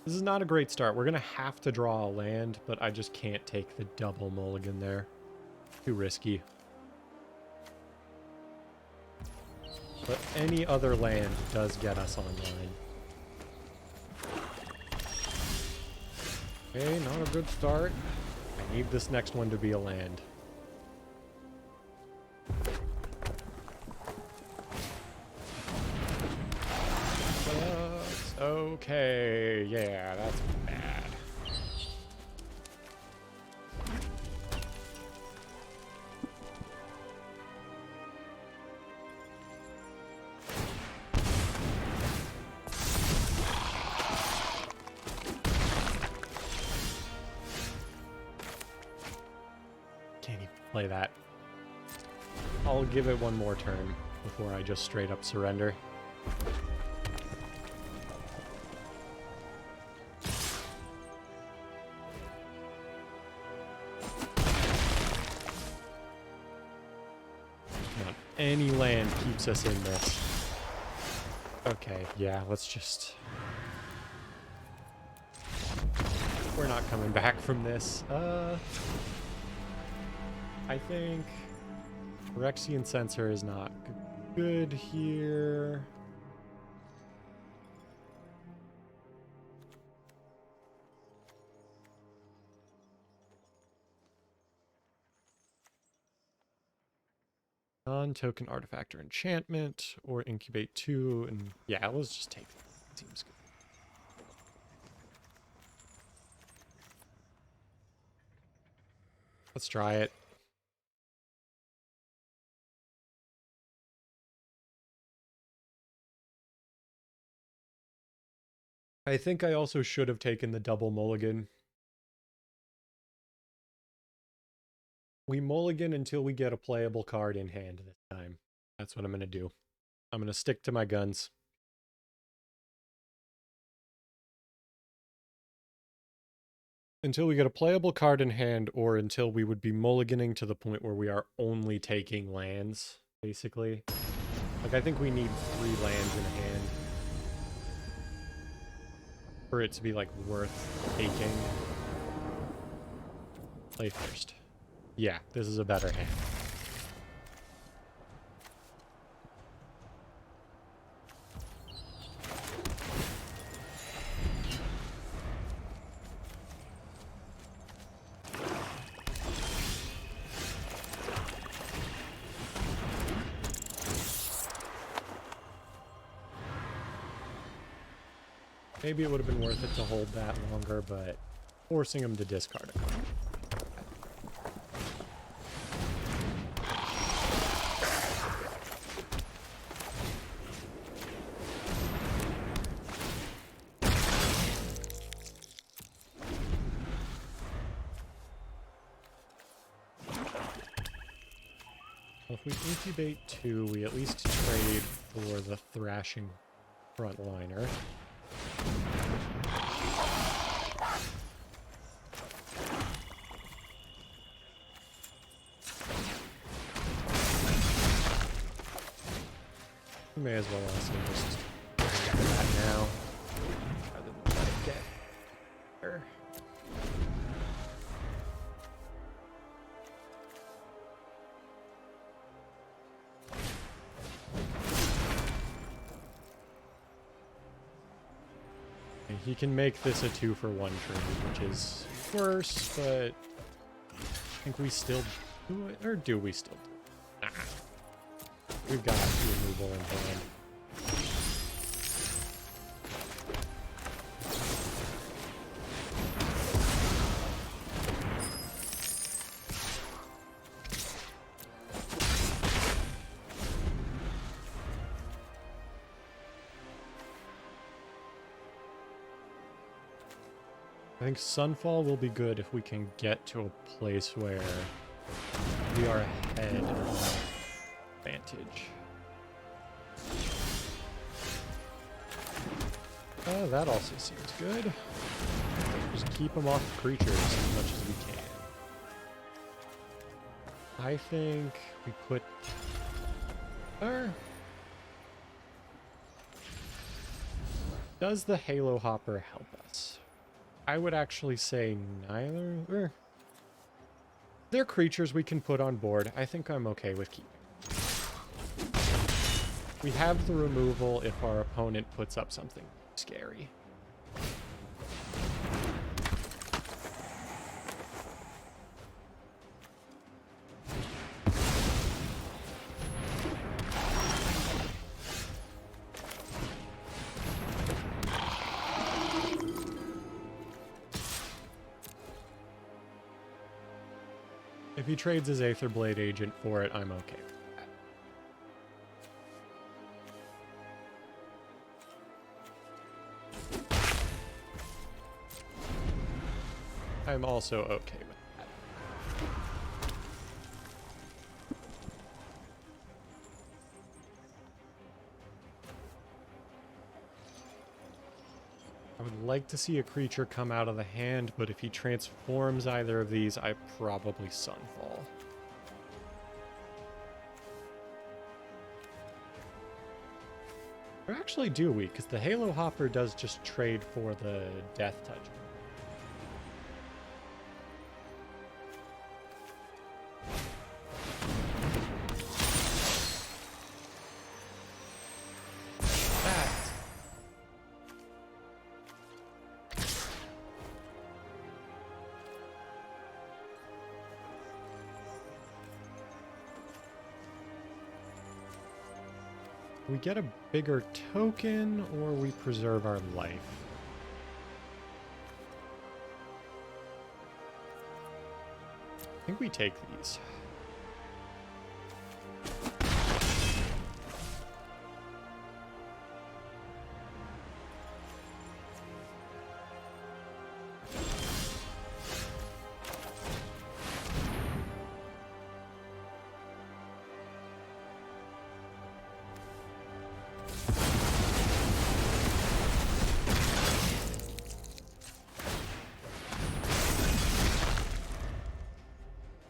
This is not a great start. We're going to have to draw a land, but I just can't take the double mulligan there. Too risky. But any other land does get us online. Okay, not a good start. I need this next one to be a land. Okay, yeah, that's bad. Can't even play that. I'll give it one more turn before I just straight up surrender. Any land keeps us in this. Okay, yeah, let's just... We're not coming back from this. I think Phyrexian Censor is not good here. Non-token artifact or enchantment, or incubate 2, and yeah, let's just take that. Seems good. Let's try it. I think I also should have taken the double mulligan. We mulligan until we get a playable card in hand this time. That's what I'm going to do. I'm going to stick to my guns. Until we get a playable card in hand, or until we would be mulliganing to the point where we are only taking lands, basically. Like, I think we need 3 lands in hand for it to be, like, worth taking. Play first. Yeah, this is a better hand. Maybe it would have been worth it to hold that longer, but forcing him to discard a card. Well, if we incubate 2, we at least trade for the Thrashing Frontliner. We may as well also just do that now, rather than let it get there. Okay, he can make this a 2-for-1 trade, which is worse, but I think we still do it, or do we still do it? Nah. We've got removal in hand. I think Sunfall will be good if we can get to a place where we are ahead of advantage. That also seems good. Just keep them off creatures as much as we can. I think we put... Does the Halo Hopper help us? I would actually say neither. They're creatures we can put on board. I think I'm okay with keeping. We have the removal if our opponent puts up something scary. If he trades his Aetherblade Agent for it, I'm okay with that. I'm also okay with that. I would like to see a creature come out of the hand, but if he transforms either of these, I probably Sunfall. Or actually do we? Because the Halo Hopper does just trade for the Death Touch. We get a bigger token, or we preserve our life. I think we take these.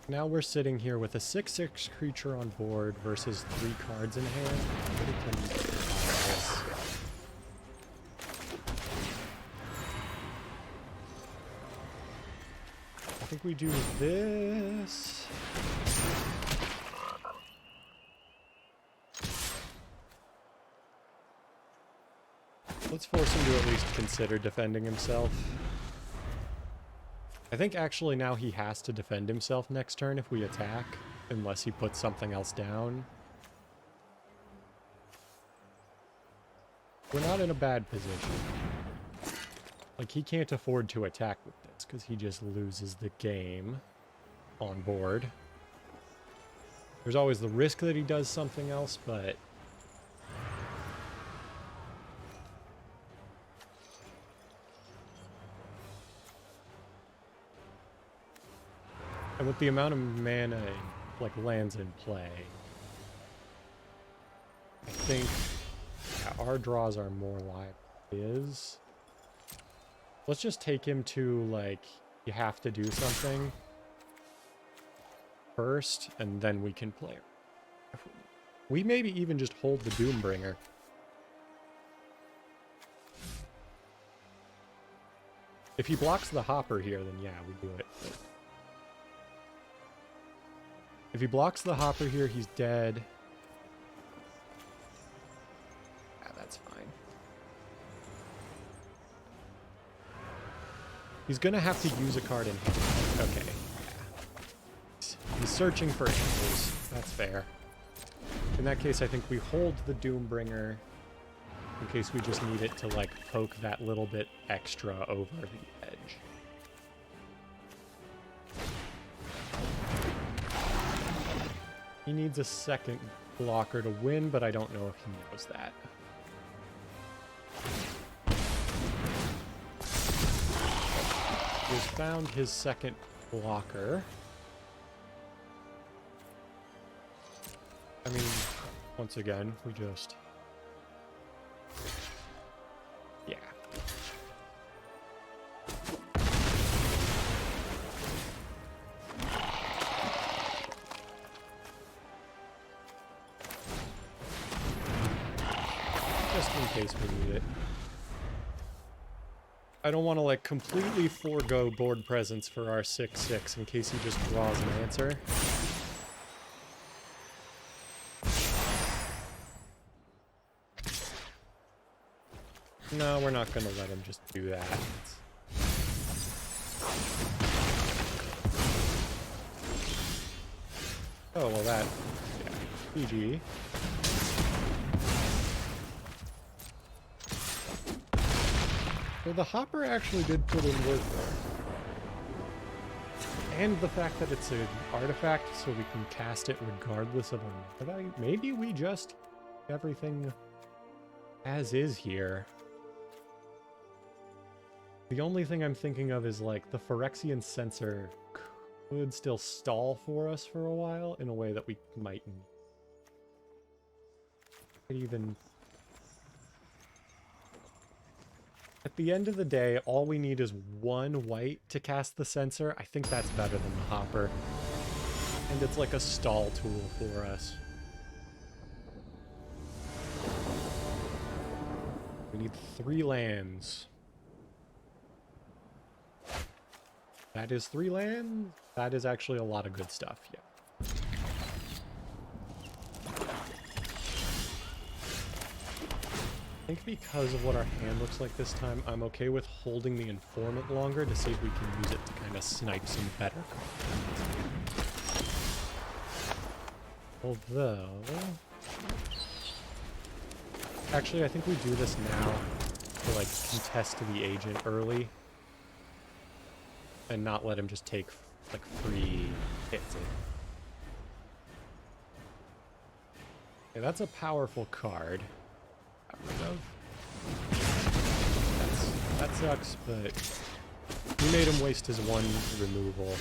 Now we're sitting here with a 6/6 creature on board versus 3 cards in hand. What can we do about this? I think we do this. Let's force him to at least consider defending himself. I think actually now he has to defend himself next turn if we attack, unless he puts something else down. We're not in a bad position. Like, he can't afford to attack with this, because he just loses the game on board. There's always the risk that he does something else, but... And with the amount of mana, like, lands in play, I think our draws are more liable. Let's just take him to, like, you have to do something first, and then we can play. We maybe even just hold the Doombringer. If he blocks the Hopper here, then yeah, we do it. If he blocks the Hopper here, he's dead. Yeah, that's fine. He's gonna have to use a card in hand. Okay. Yeah. He's searching for answers. That's fair. In that case, I think we hold the Doombringer in case we just need it to, like, poke that little bit extra over the edge. He needs a second blocker to win, but I don't know if he knows that. He has found his second blocker. I mean, once again, we just... Yeah. Just in case we need it. I don't want to, like, completely forego board presence for our 6/6 in case he just draws an answer. No, we're not going to let him just do that. Oh, well that... Yeah. GG. So the Hopper actually did put in work there. And the fact that it's an artifact, so we can cast it regardless of a value. Maybe we just... everything as is here. The only thing I'm thinking of is, like, the Phyrexian Censer could still stall for us for a while in a way that we mightn't even... At the end of the day, all we need is one white to cast the Censer. I think that's better than the Hopper. And it's like a stall tool for us. We need 3 lands. That is 3 lands. That is actually a lot of good stuff, yeah. I think because of what our hand looks like this time, I'm okay with holding the Informant longer to see if we can use it to kind of snipe some better cards. Although... Actually, I think we do this now to, like, contest to the agent early. And not let him just take, like, free hits. Okay, that's a powerful card. That sucks, but we made him waste his 1 removal.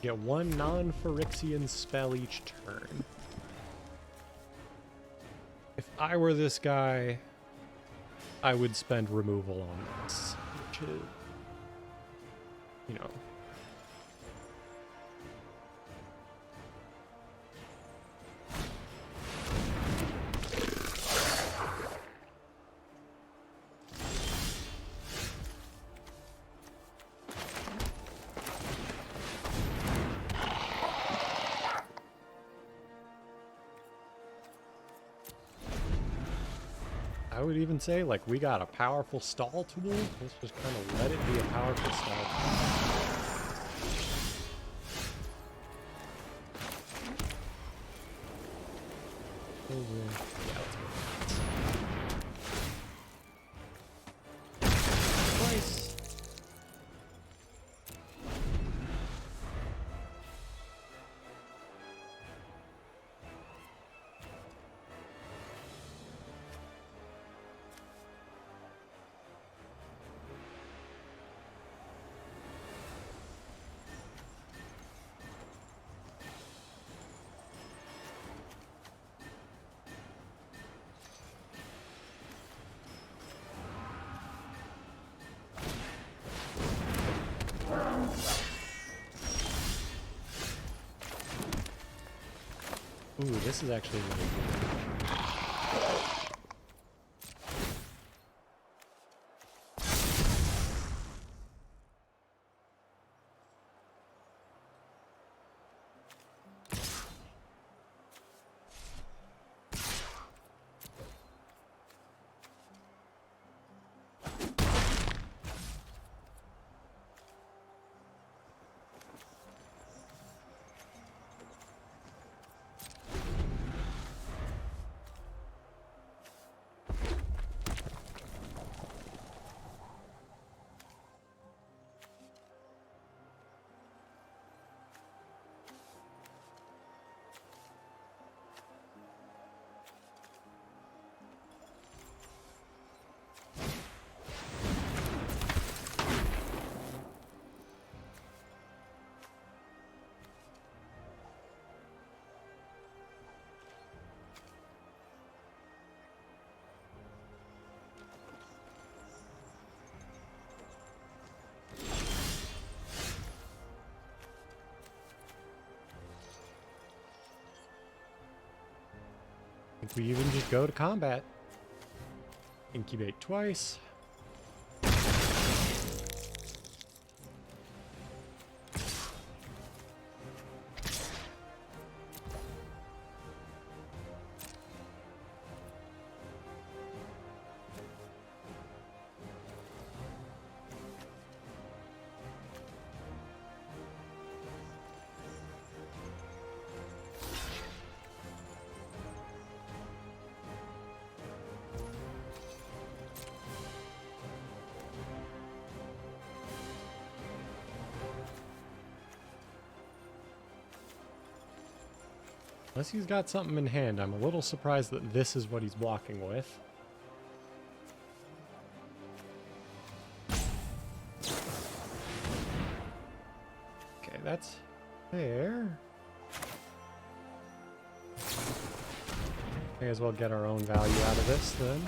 Get 1 non-Phyrexian spell each turn. If I were this guy, I would spend removal on this, which is, you know. I would even say, like, we got a powerful stall tool. Let's just kind of let it be a powerful stall tool. Yeah, let's go. Twice. Ooh, this is actually really good. I think we even just go to combat. Incubate twice. Unless he's got something in hand, I'm a little surprised that this is what he's blocking with. Okay, that's there. May as well get our own value out of this then.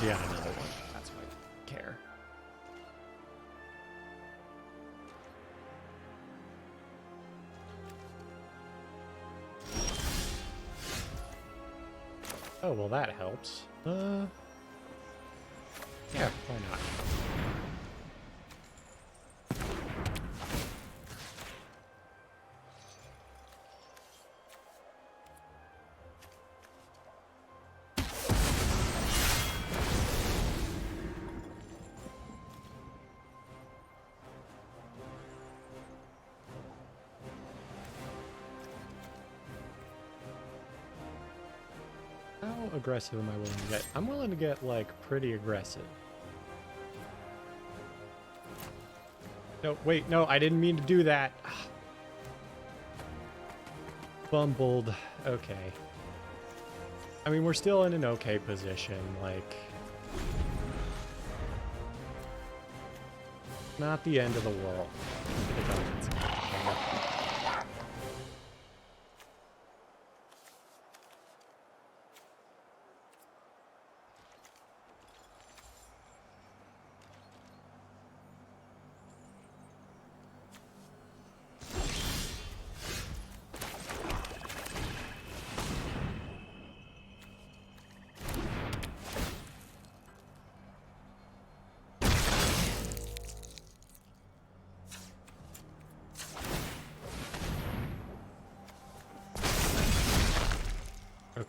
Yeah, another one. That's why I care. Oh, well that helps. Yeah, why not? How aggressive am I willing to get? I'm willing to get, like, pretty aggressive. No, wait, no, I didn't mean to do that. Bumbled. Okay. I mean, we're still in an okay position, like... Not the end of the world.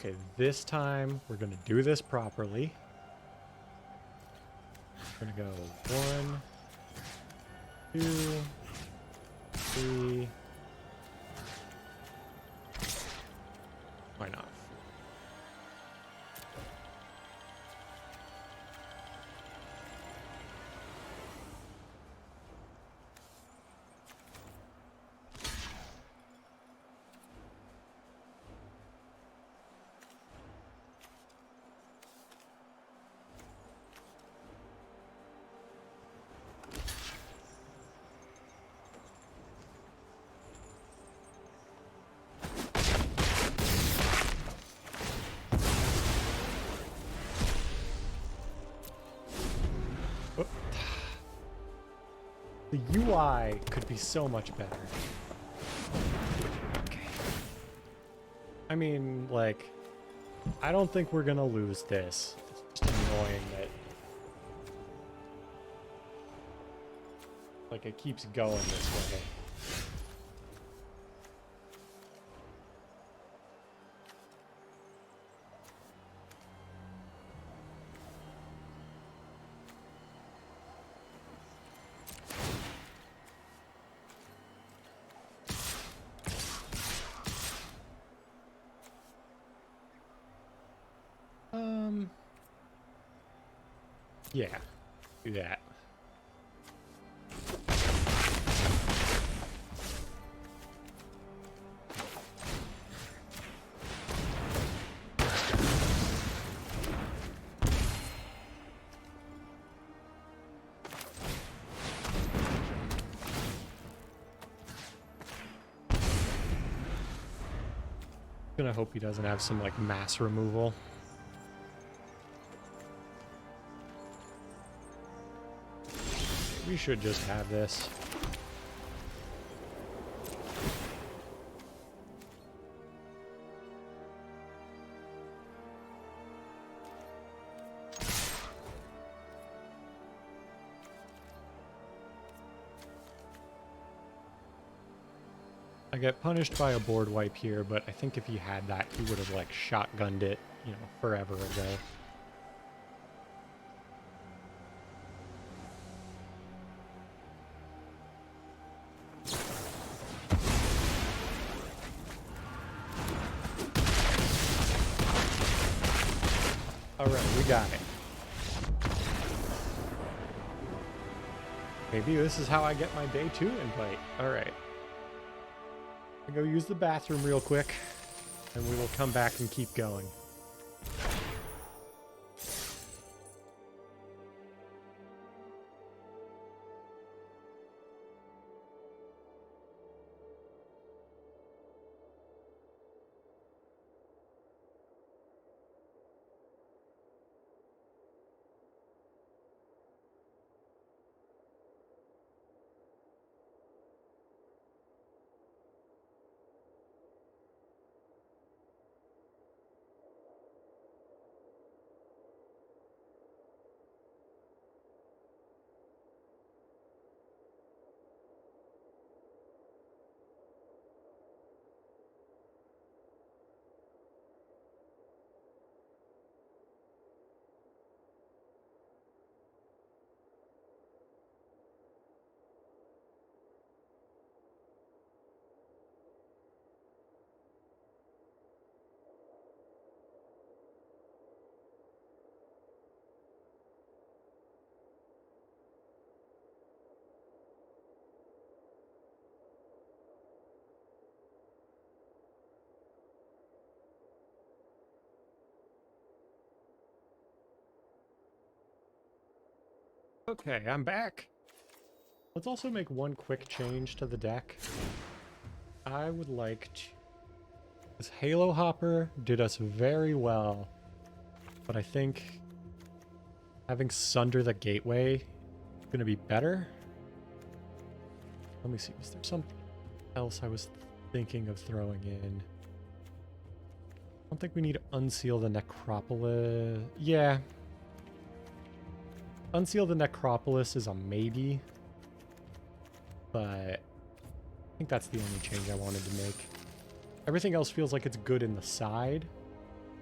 Okay, this time we're gonna do this properly. We're gonna go 1, 2, 3. Why not? The UI could be so much better. Okay. I mean, like, I don't think we're gonna lose this. It's just annoying that, like, it keeps going this way. Yeah, do that. Gonna hope he doesn't have some, like, mass removal. We should just have this. I get punished by a board wipe here, but I think if he had that, he would have, like, shotgunned it, you know, forever ago. Alright, we got it. Maybe this is how I get my day 2 invite. Alright. I'll go use the bathroom real quick, and we will come back and keep going. Okay, I'm back. Let's also make one quick change to the deck. I would like to... This Halo Hopper did us very well, but I think having Sunder the Gateway is going to be better. Let me see, is there something else I was thinking of throwing in? I don't think we need to unseal the Necropolis. Yeah. Unseal the Necropolis is a maybe, but I think that's the only change I wanted to make. Everything else feels like it's good in the side,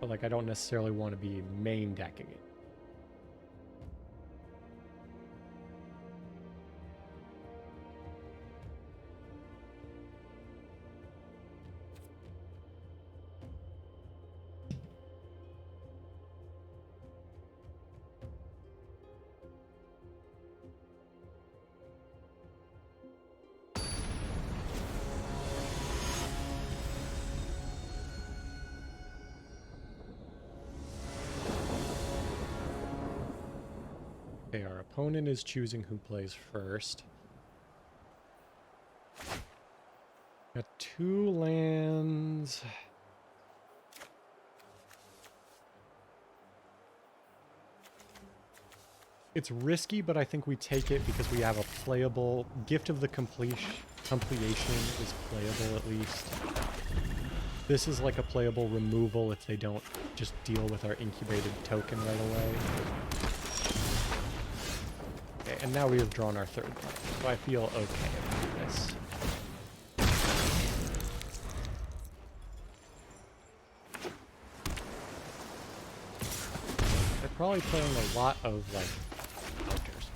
But like, I don't necessarily want to be main decking it. Okay, our opponent is choosing who plays first. Got 2 lands. It's risky, but I think we take it because we have a playable Gift of the Completion is playable at least. This is like a playable removal if they don't just deal with our incubated token right away. Okay, and now we have drawn our 3rd card, so I feel okay about this. They're probably playing a lot of, like, counters.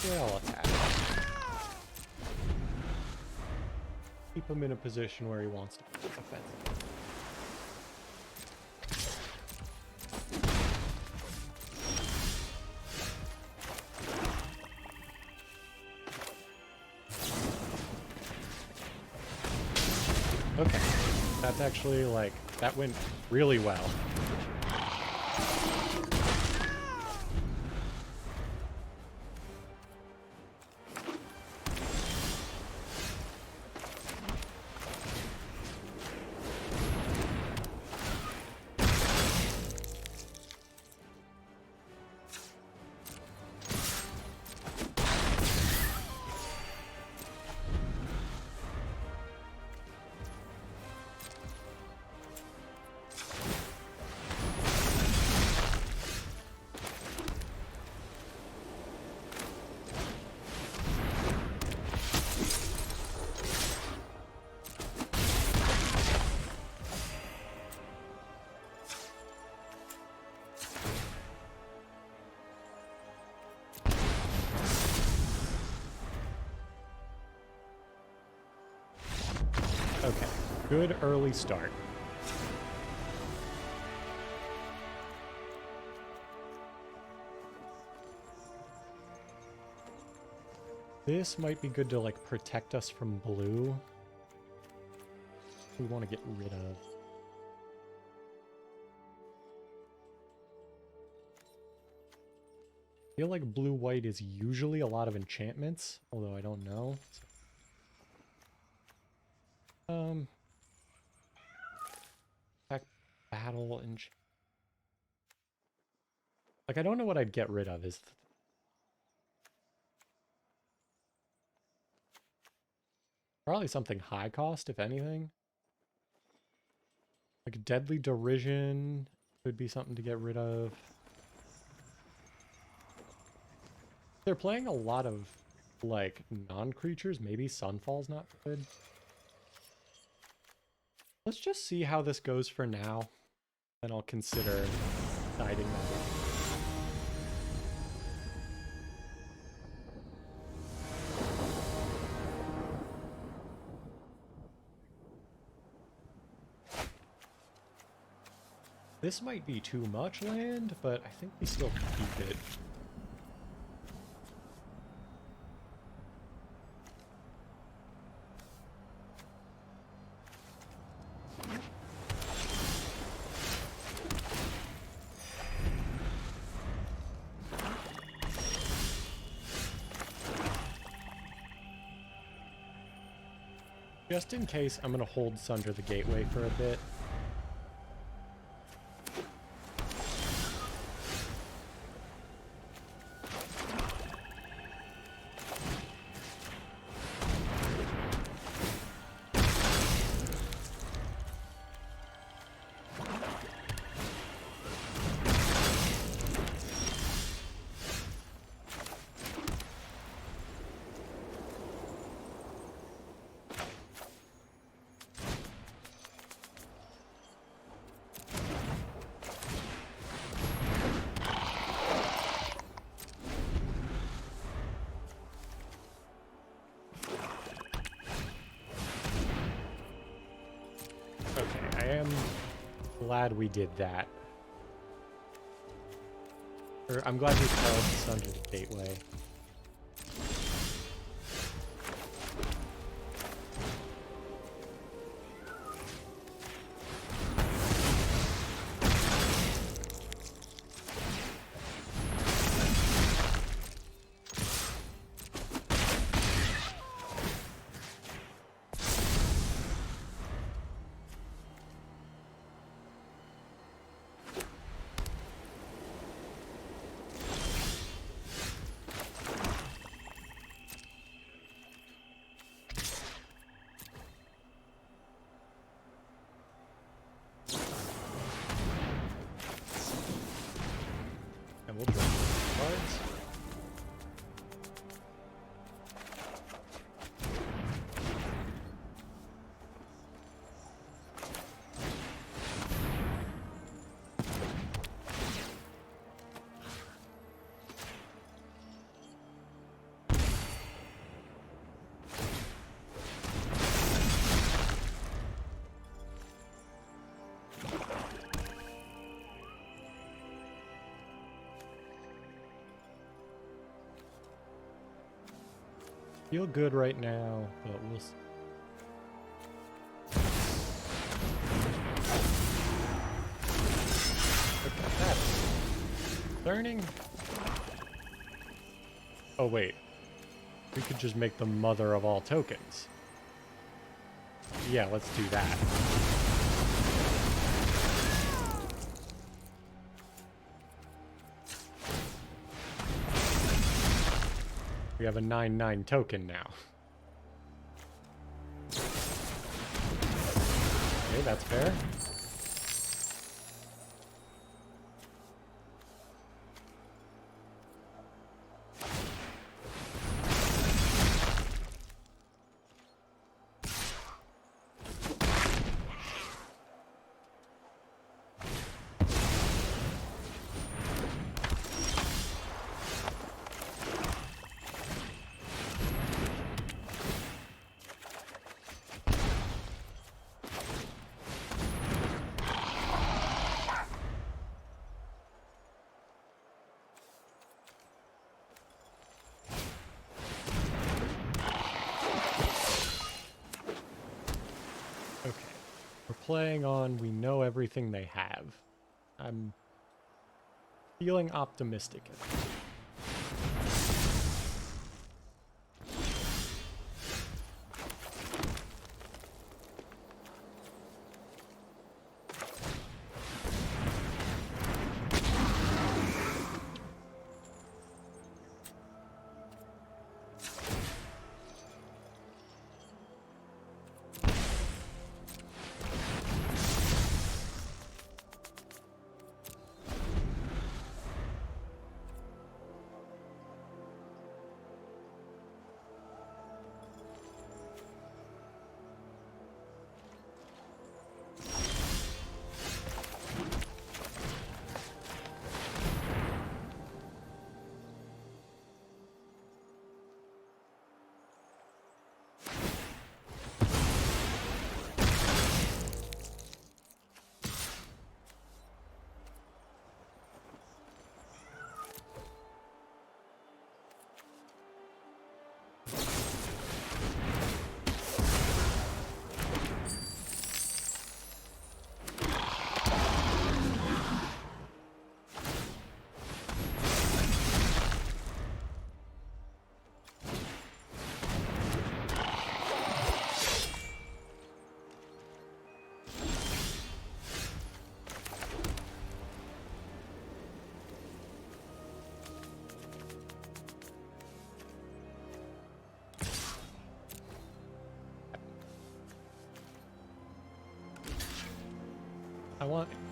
Yeah, I'll attack. Keep him in a position where he wants to be offensive. Okay, that's actually, like, that went really well. Okay, good early start. This might be good to, like, protect us from blue. We want to get rid of. I feel like blue-white is usually a lot of enchantments, although I don't know. Attack, battle, and like, I don't know what I'd get rid of. Is probably something high cost, if anything. Like Deadly Derision could be something to get rid of. They're playing a lot of, like, non-creatures. Maybe Sunfall's not good. Let's just see how this goes for now, then I'll consider deciding that. This might be too much land, but I think we still keep it. Just in case, I'm going to hold Sunder the Gateway for a bit. am glad we did that. Or I'm glad we held this under the gateway. And we'll draw cards. Feel good right now, but we'll look at that. Learning. Oh wait. We could just make the mother of all tokens. Yeah, let's do that. We have a 9/9 token now. Okay, that's fair. Playing on, we know everything they have. I'm feeling optimistic.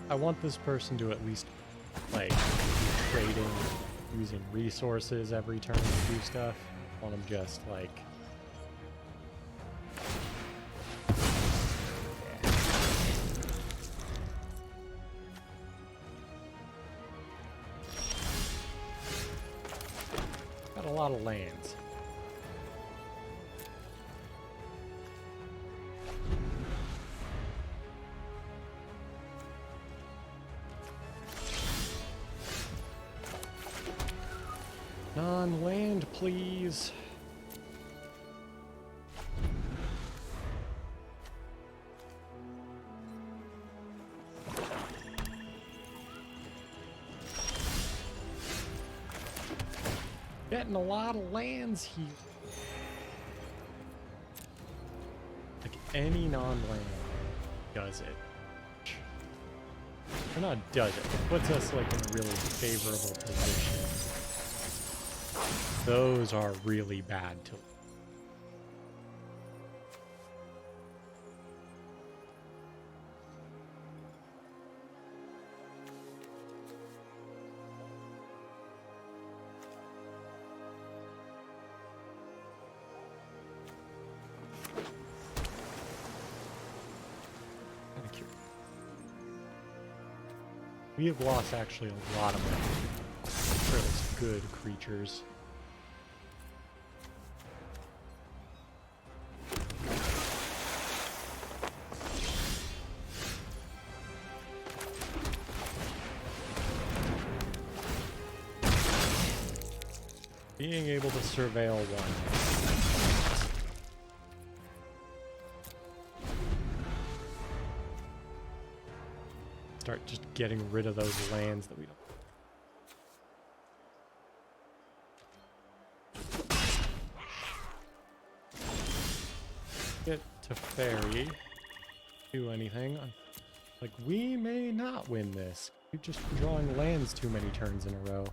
I want this person to at least like trading, using resources every turn to do stuff. I want them just like got a lot of lands. Non-land, please. Getting a lot of lands here. Like any non-land does it. Or not does it, it puts us like in a really favorable position. Those are really bad to. Kinda cute. We have lost actually a lot of money for those good creatures. Being able to surveil one. Start just getting rid of those lands that we don't. Get to ferry. Do anything. Like, we may not win this. We've just been drawing lands too many turns in a row.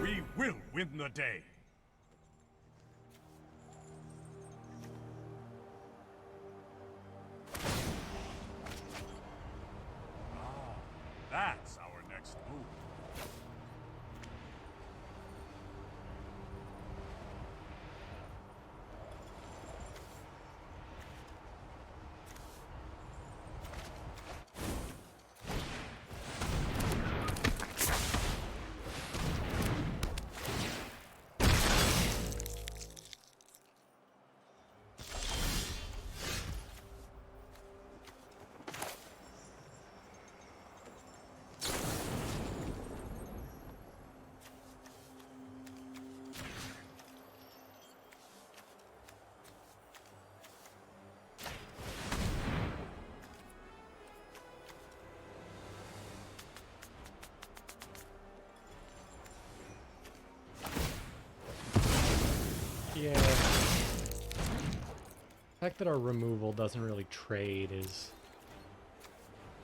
We will win the day. That's our next move. Yeah. The fact that our removal doesn't really trade is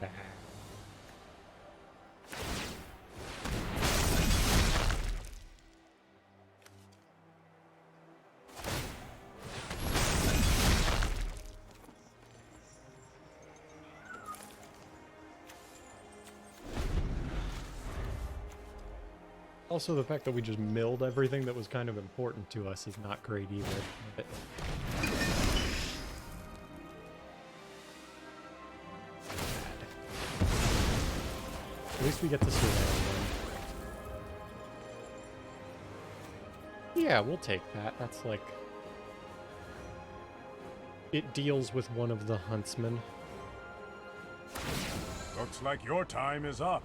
bad. Also, the fact that we just milled everything that was kind of important to us is not great either. But at least we get to surveil them. Yeah, we'll take that. That's like... It deals with one of the huntsmen. Looks like your time is up.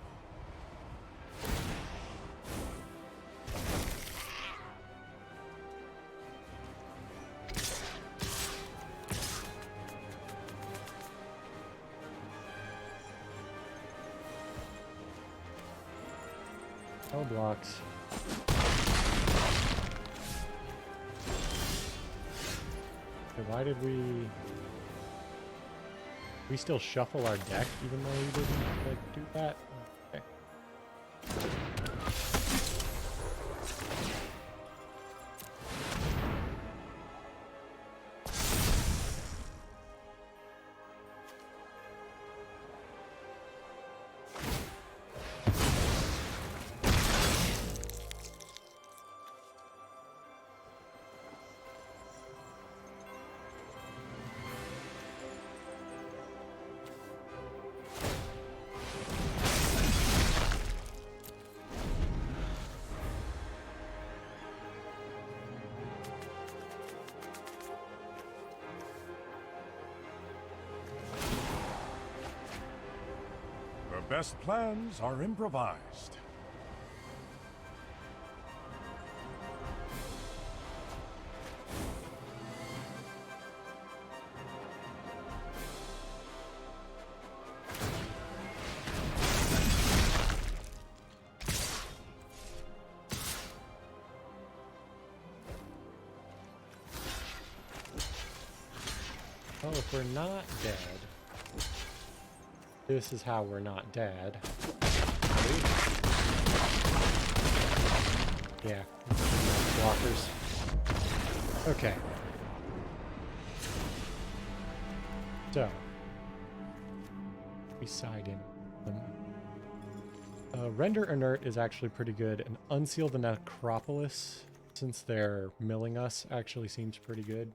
No blocks. Okay, why did we still shuffle our deck even though we didn't like do that? Okay. best plans are improvised. Well, if we're not dead, this is how we're not dead. Yeah, blockers. Okay. So, we side in them. Render Inert is actually pretty good, and Unseal the Necropolis, since they're milling us, actually seems pretty good.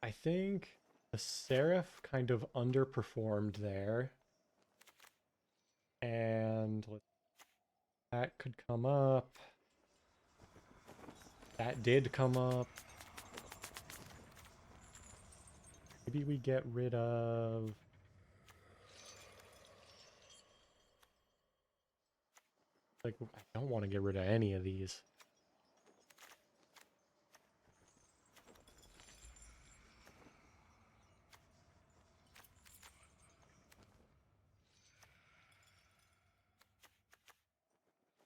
I think the Seraph kind of underperformed there. And that could come up. That did come up. Maybe we get rid of... Like, I don't want to get rid of any of these.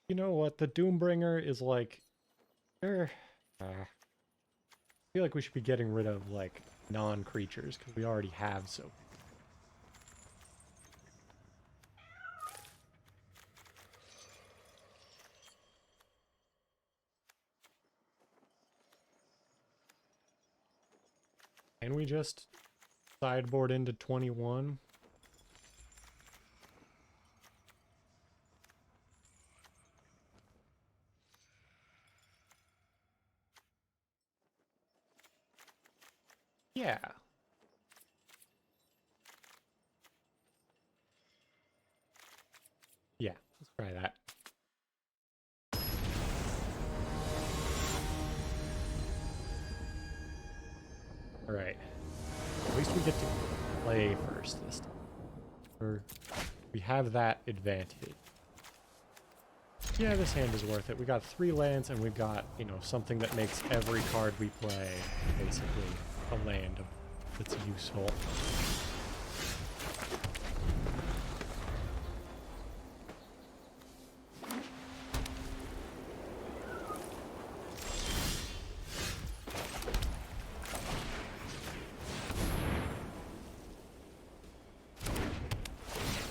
You know what? The Doombringer is like... I feel like we should be getting rid of, like, non-creatures, because we already have so. Can we just sideboard into 21? Yeah. Yeah, let's try that. Alright. At least we get to play first this time. Or we have that advantage. Yeah, this hand is worth it. We got 3 lands and we've got, you know, something that makes every card we play basically a land that's useful.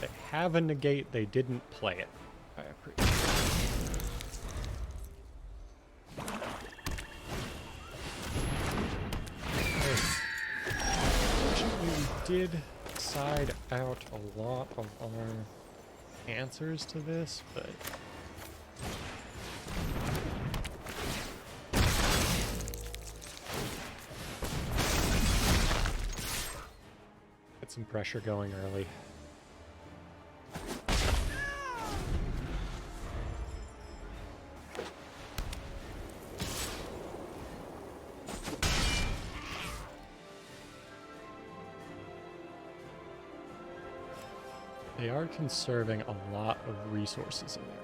They have a negate, they didn't play it. I appreciate it. Did side out a lot of our answers to this, but get some pressure going early. They are conserving a lot of resources in there.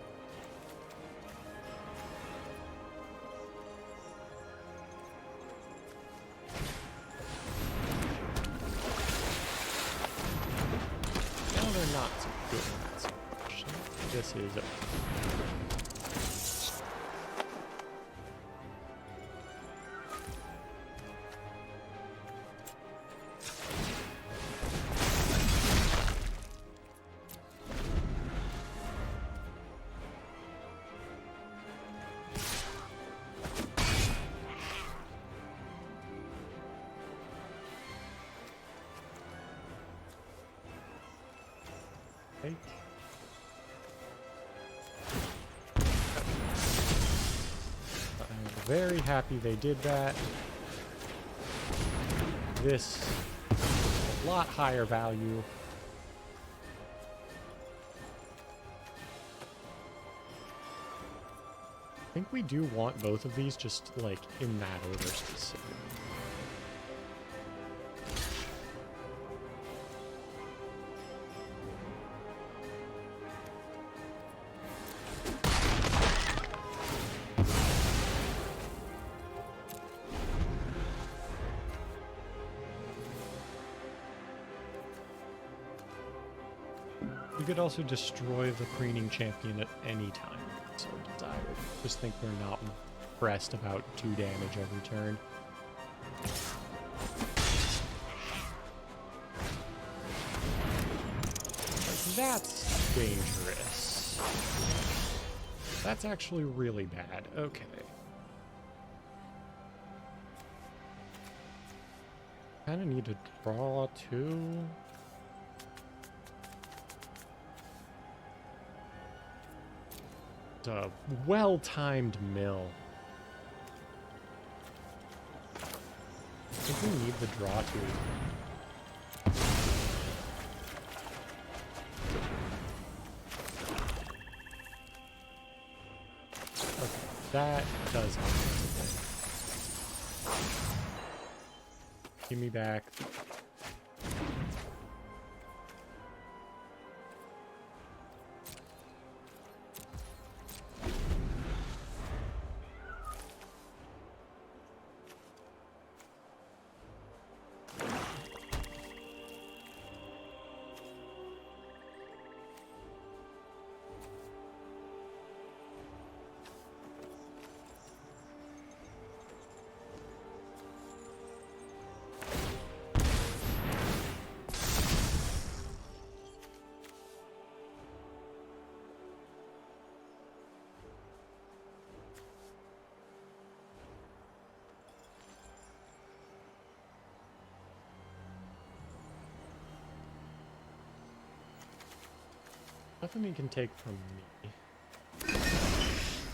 No, they're not so good in that situation. This is I'm very happy they did that. This is a lot higher value. I think we do want both of these just like in that order specifically. You could also destroy the preening champion at any time, so desired. Just think they're not pressed about 2 damage every turn. Like, that's dangerous. That's actually really bad. Okay. Kind of need to draw 2. It's a well-timed mill. I think we need the draw 2. Okay, that does help. Give me back. Nothing he can take from me.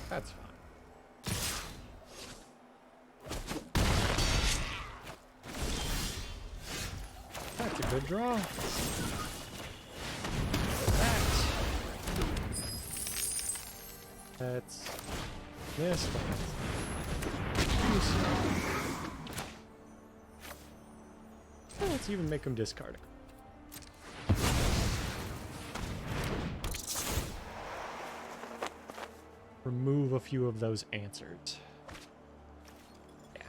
That's fine. That's a good draw. That's this one. Let's even make him discard it. Remove a few of those answers. Yeah.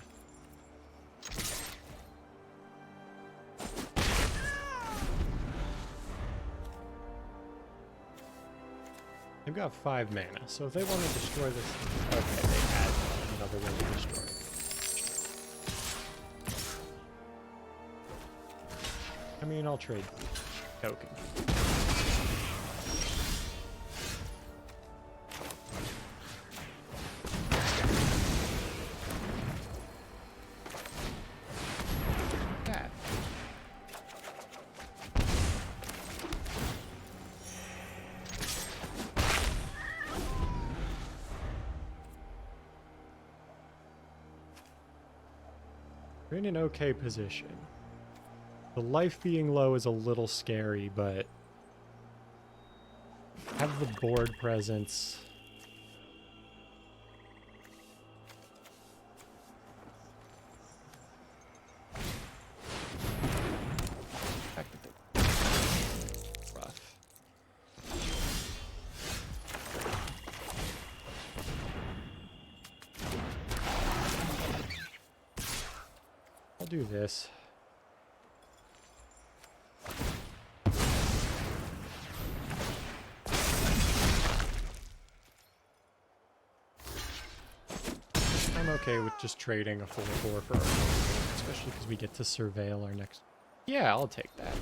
They've got 5 mana, so if they want to destroy this... Okay, they had another way to destroy it. I mean, I'll trade token. We're in an okay position. The life being low is a little scary, but have the board presence. Rough. I'll do this. I'm okay with just trading a 4/4 for our opponent, especially because we get to surveil our next... Yeah, I'll take that.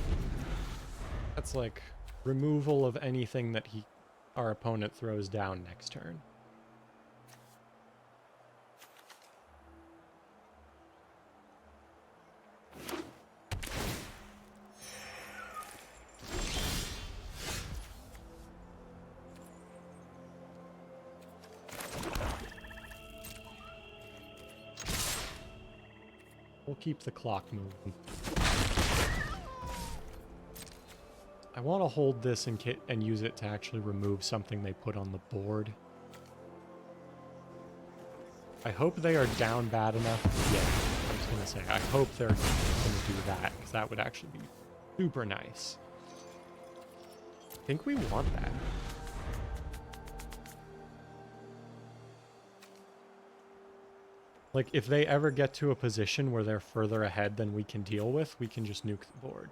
That's like removal of anything that our opponent throws down next turn. We'll keep the clock moving. I want to hold this and use it to actually remove something they put on the board. I hope they are down bad enough. Yeah, I was going to say, I hope they're going to do that, because that would actually be super nice. I think we want that. Like, if they ever get to a position where they're further ahead than we can deal with, we can just nuke the board.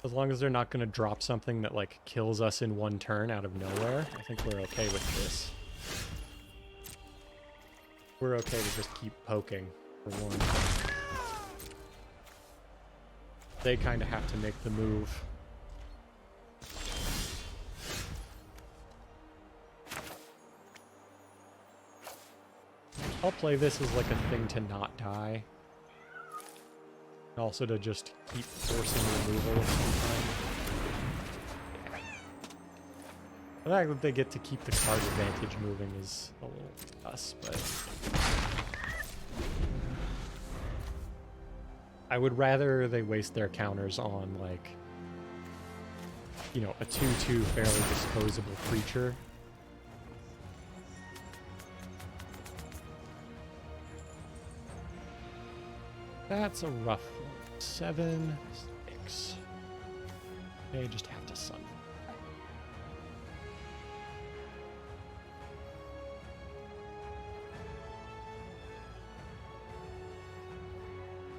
As long as they're not going to drop something that, like, kills us in one turn out of nowhere, I think we're okay with this. We're okay to just keep poking for one. They kind of have to make the move. I'll play this as like a thing to not die. And also to just keep forcing removal of some kind. The fact that they get to keep the card advantage moving is a little sus, but I would rather they waste their counters on, like, you know, a 2/2 fairly disposable creature. That's a rough one. 7, 6. They just have to sun.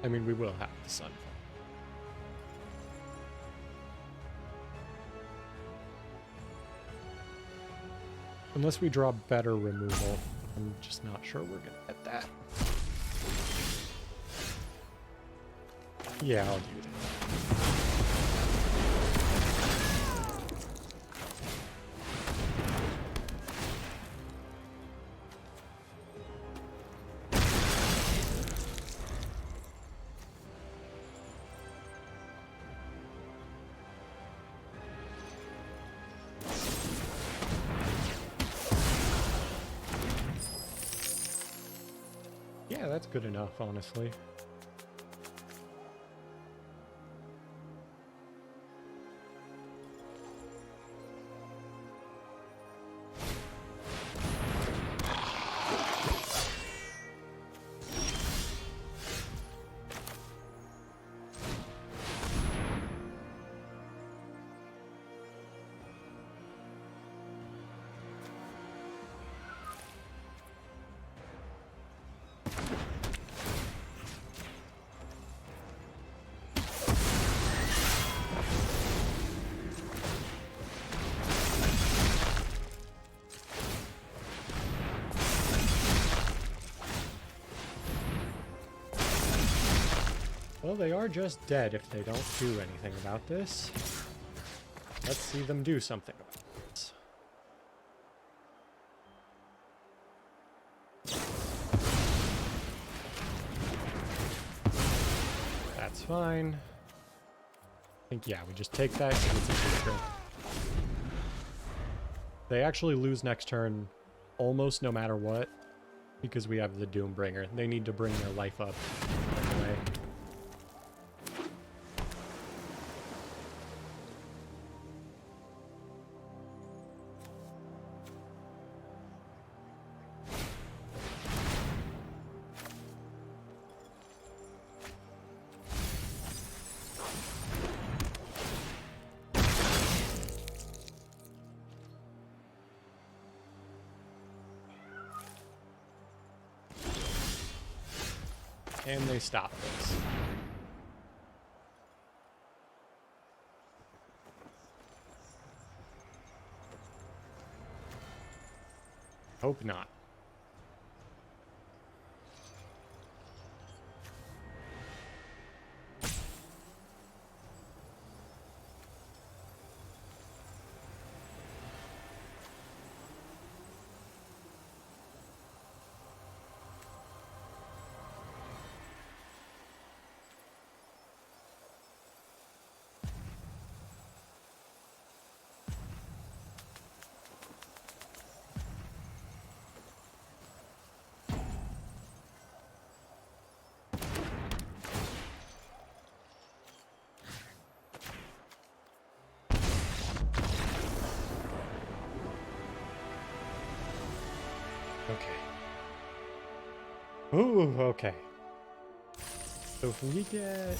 I mean, we will have the Sunfall. Unless we draw better removal. I'm just not sure we're gonna get that. Yeah, I'll do that. Yeah, that's good enough, honestly. Well, they are just dead if they don't do anything about this. Let's see them do something about this. That's fine. I think, yeah, we just take that because it's a creature. They actually lose next turn almost no matter what because we have the Doombringer. They need to bring their life up anyway. And they stop this. Hope not. Okay. Ooh, okay. So if we get...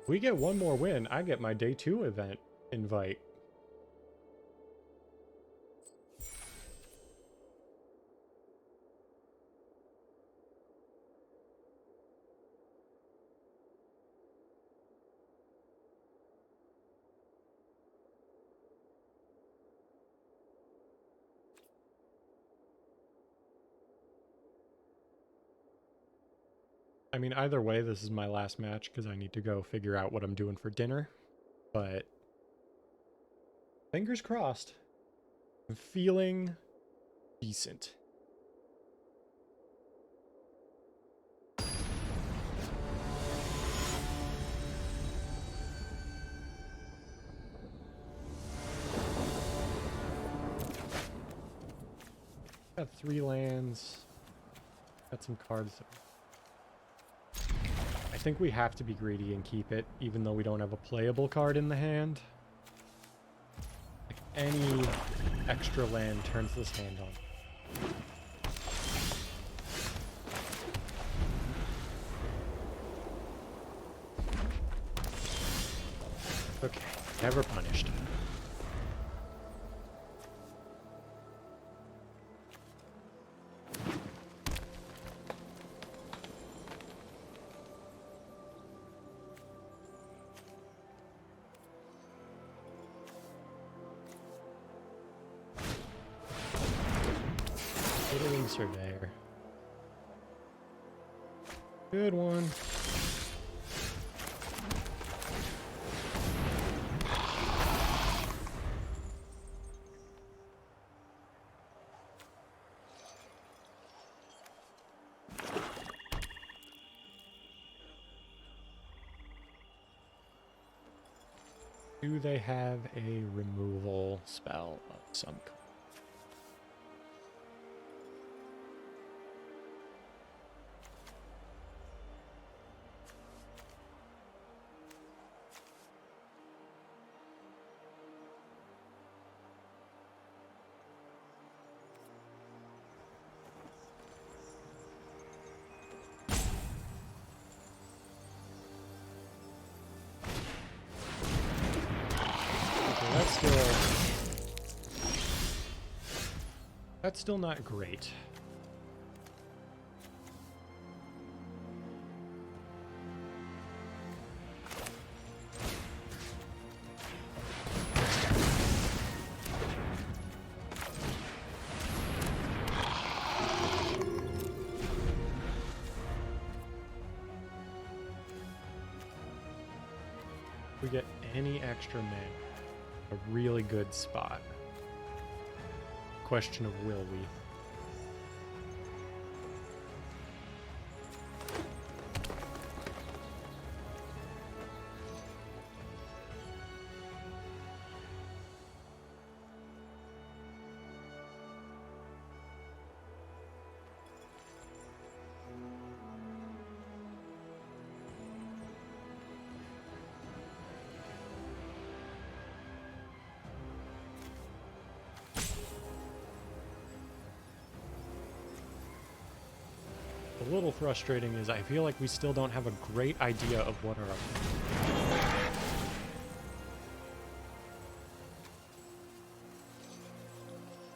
we get one more win, I get my day 2 event invite. I mean, either way, this is my last match because I need to go figure out what I'm doing for dinner. But fingers crossed. I'm feeling decent. Got 3 lands. Got some cards. I think we have to be greedy and keep it, even though we don't have a playable card in the hand. Like, any extra land turns this hand on. Okay, never punished. Piddling Surveyor. Good one. Do they have a removal spell of some kind? That's still not great. If we get any extra mana, a really good spot. Question of will we? A little frustrating is I feel like we still don't have a great idea of what our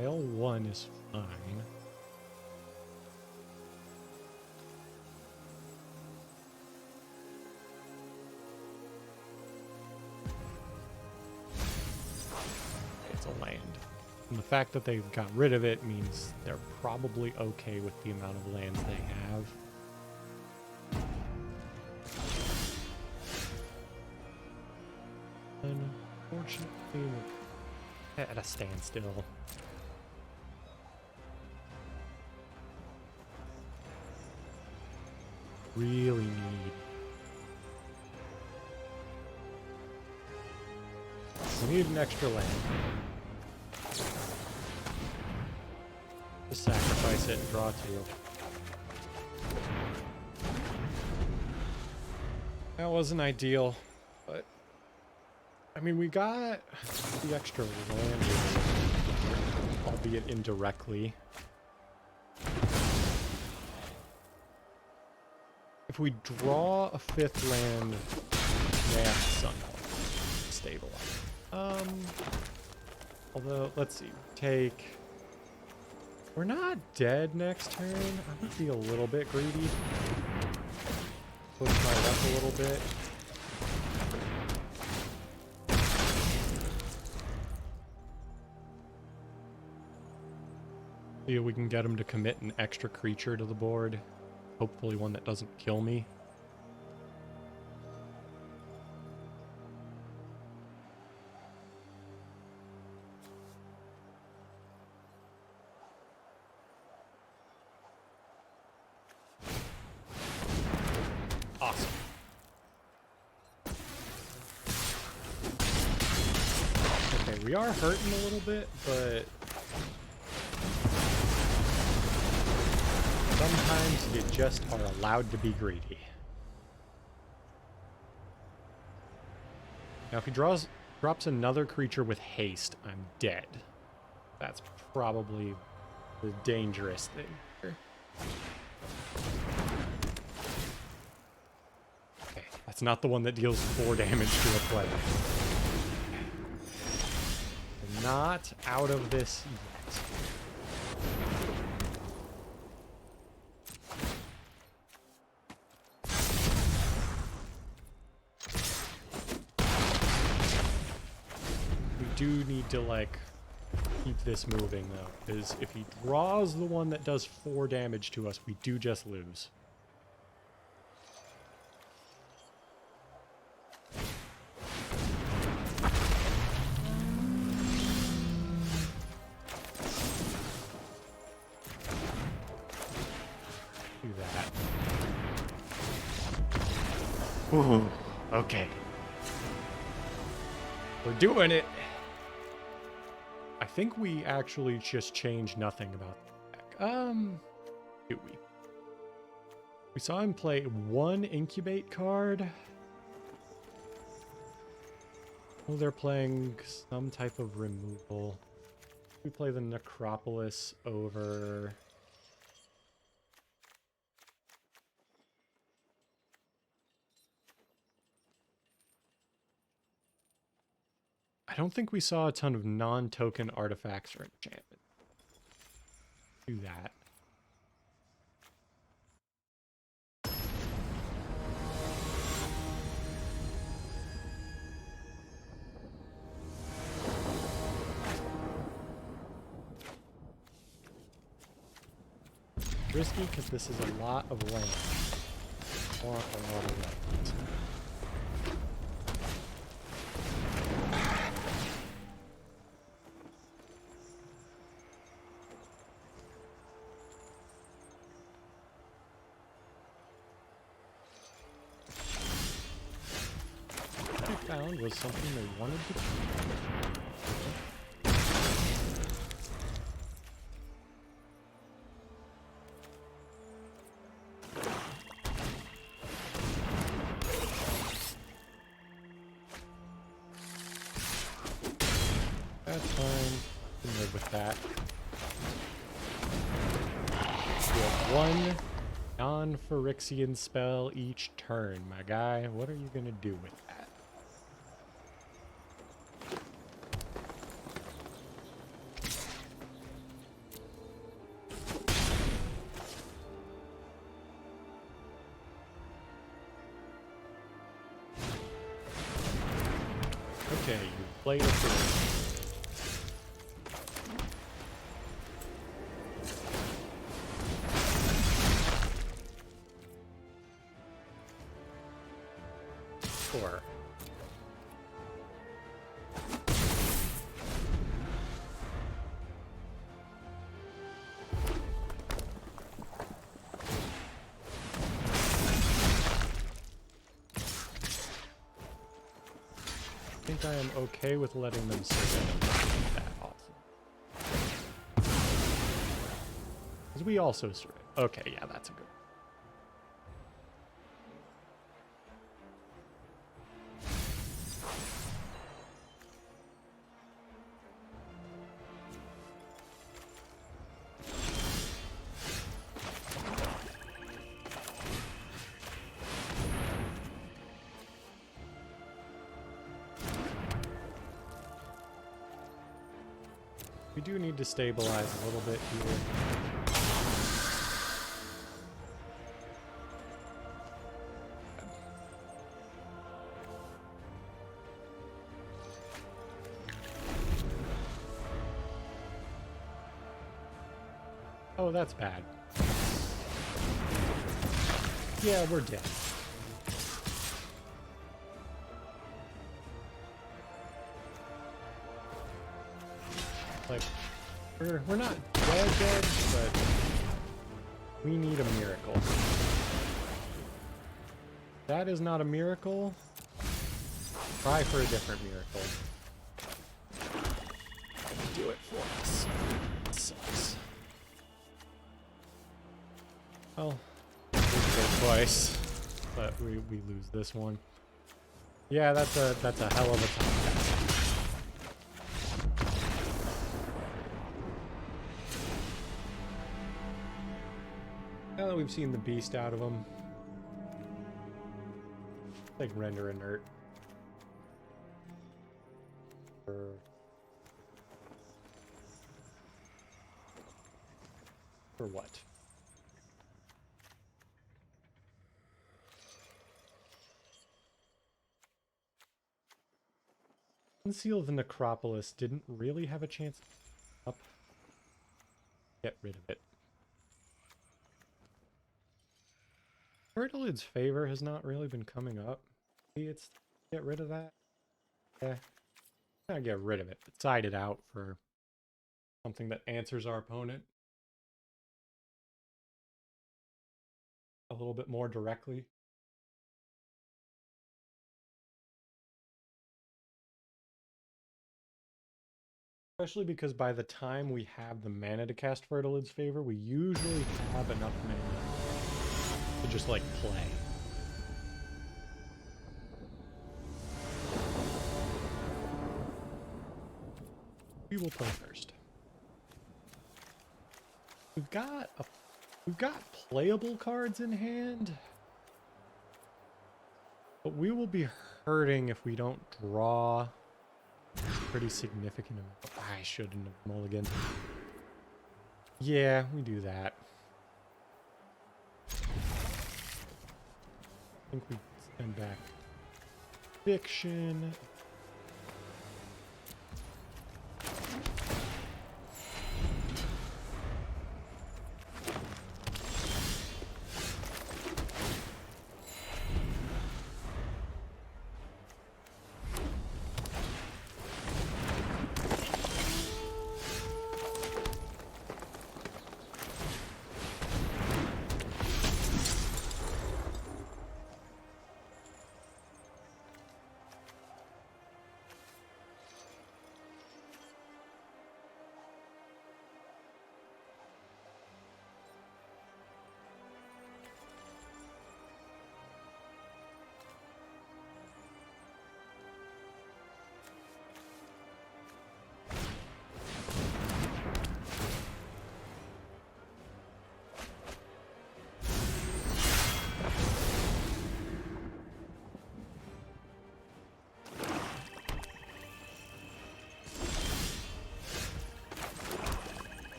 L1 is fine. It's a land. And the fact that they got rid of it means they're probably okay with the amount of lands they have. Unfortunately, we're at a standstill. Really we need an extra land. Just sacrifice it and draw 2. That wasn't ideal, but I mean, we got the extra land, albeit indirectly. If we draw a 5th land, they have to Sunhawk stabilize. Although, let's see, take. We're not dead next turn. I'm gonna be a little bit greedy. Push my luck a little bit. See if we can get him to commit an extra creature to the board. Hopefully one that doesn't kill me. Awesome. Okay, we are hurting a little bit, but sometimes you just are allowed to be greedy. Now, if he drops another creature with haste, I'm dead. That's probably the dangerous thing here. Okay, that's not the one that deals 4 damage to a player. We're not out of this yet. Do need to like keep this moving though, because if he draws the one that does 4 damage to us, we do just lose. Do that. Ooh, okay. We're doing it. I think we actually just changed nothing about the deck. Do we? We saw him play 1 incubate card. Oh, they're playing some type of removal. We play the Necropolis over... I don't think we saw a ton of non-token artifacts or enchantment. Do that. Risky because this is a lot of land. A lot of land. Found was something they wanted to do. That's fine. Can live with that. We have 1 non-Phyrexian spell each turn, my guy. What are you gonna do with that? Okay, you played a fool. Sure. I think I am okay with letting them surrender. That awesome. Because we also surrender. Okay, yeah, that's a good one. We do need to stabilize a little bit here. Oh, that's bad. Yeah, we're dead. Like, we're not dead, but we need a miracle. That is not a miracle. Try for a different miracle. Do it for us. It sucks. Well, we go twice, but we lose this one. Yeah, that's a hell of a time. Now that we've seen the beast out of him, like render inert. For what? Conceal the Necropolis didn't really have a chance up. Get rid of it. Fertilid's favor has not really been coming up. Maybe it's get rid of that. Yeah. Not get rid of it, but side it out for something that answers our opponent a little bit more directly. Especially because by the time we have the mana to cast Fertilid's favor, we usually have enough mana to just like play. We will play first. We've got playable cards in hand, but we will be hurting if we don't draw pretty significant amount. I shouldn't have mulliganed. Yeah, we do that. I think we send back Fiction.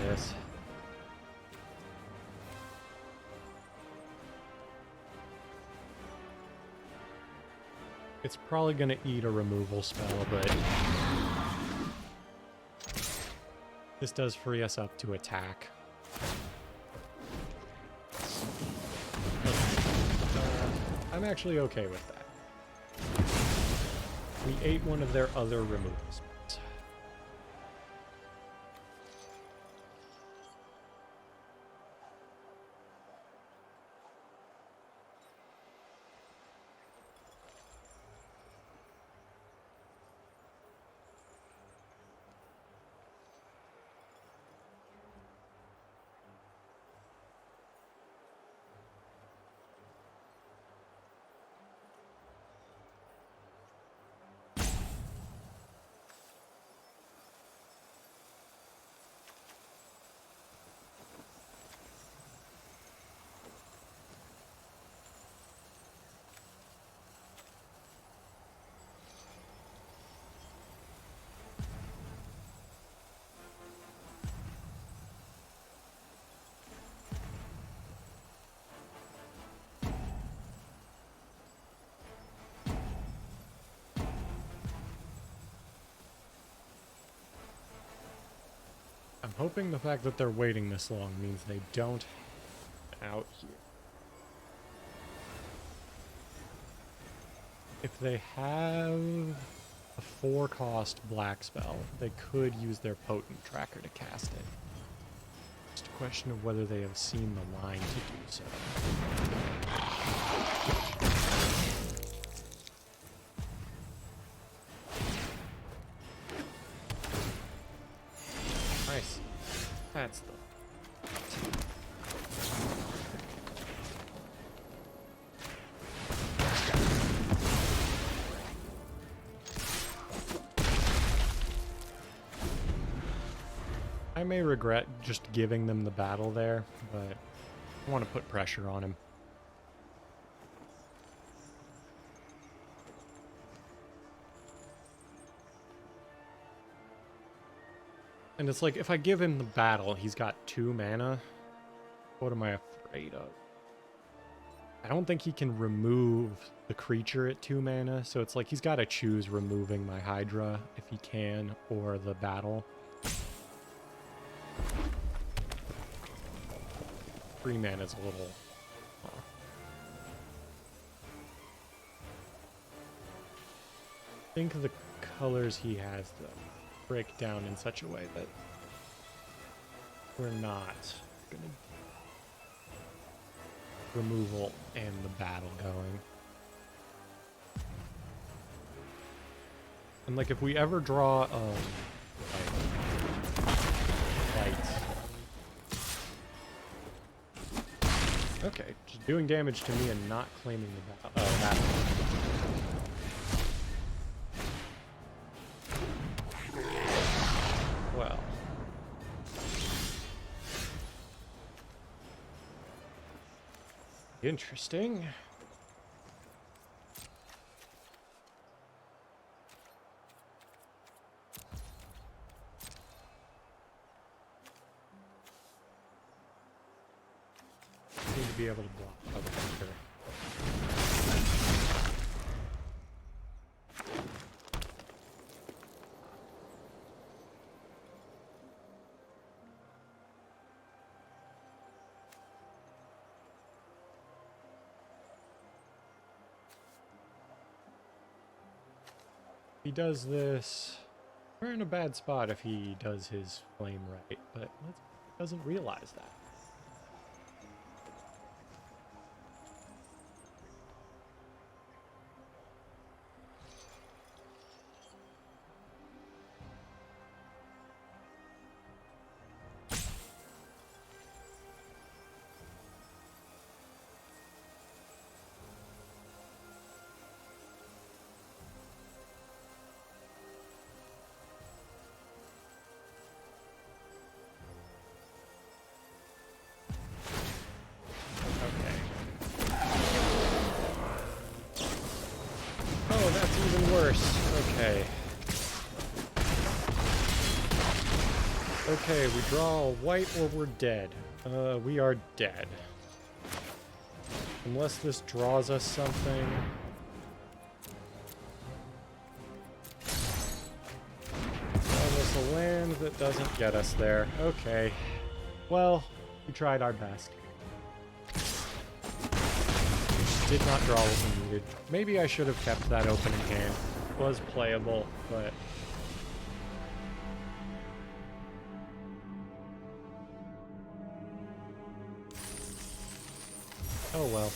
This. It's probably going to eat a removal spell, but this does free us up to attack. I'm actually okay with that. We ate one of their other removal spells. hoping the fact that they're waiting this long means they don't out here. If they have a 4-cost black spell, they could use their potent tracker to cast it. Just a question of whether they have seen the line to do so. Nice. That's the... I may regret just giving them the battle there, but I want to put pressure on him. And it's like, if I give him the battle, he's got 2 mana. What am I afraid of? I don't think he can remove the creature at 2 mana, so it's like he's got to choose removing my Hydra if he can, or the battle. 3 mana is a little... I think the colors he has, though, break down in such a way that we're not going to removal and the battle going. And like if we ever draw lights. Okay, just doing damage to me and not claiming the battle. Well. Interesting. Need to be able to block. Okay, sure. He does this. We're in a bad spot if he does his flame right, but doesn't realize that. Oh, that's even worse. Okay. Okay, we draw a white or we're dead. We are dead. Unless this draws us something. Almost a land that doesn't get us there. Okay. Well, we tried our best. Did not draw what we needed. Maybe I should have kept that opening hand. It was playable, but... oh well.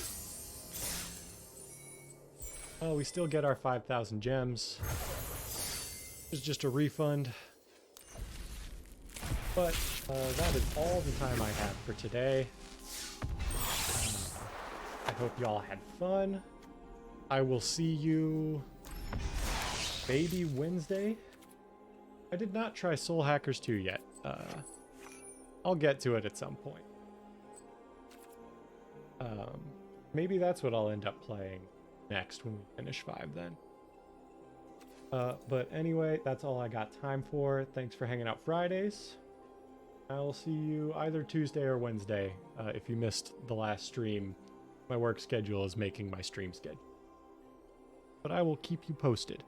Oh, we still get our 5,000 gems. It's just a refund. But that is all the time I have for today. I hope y'all had fun. I will see you maybe Wednesday. I did not try Soul Hackers 2 yet. I'll get to it at some point. Maybe that's what I'll end up playing next when we finish 5 then. But anyway, that's all I got time for. Thanks for hanging out Fridays. I'll see you either Tuesday or Wednesday. If you missed the last stream, my work schedule is making my stream schedule. But I will keep you posted.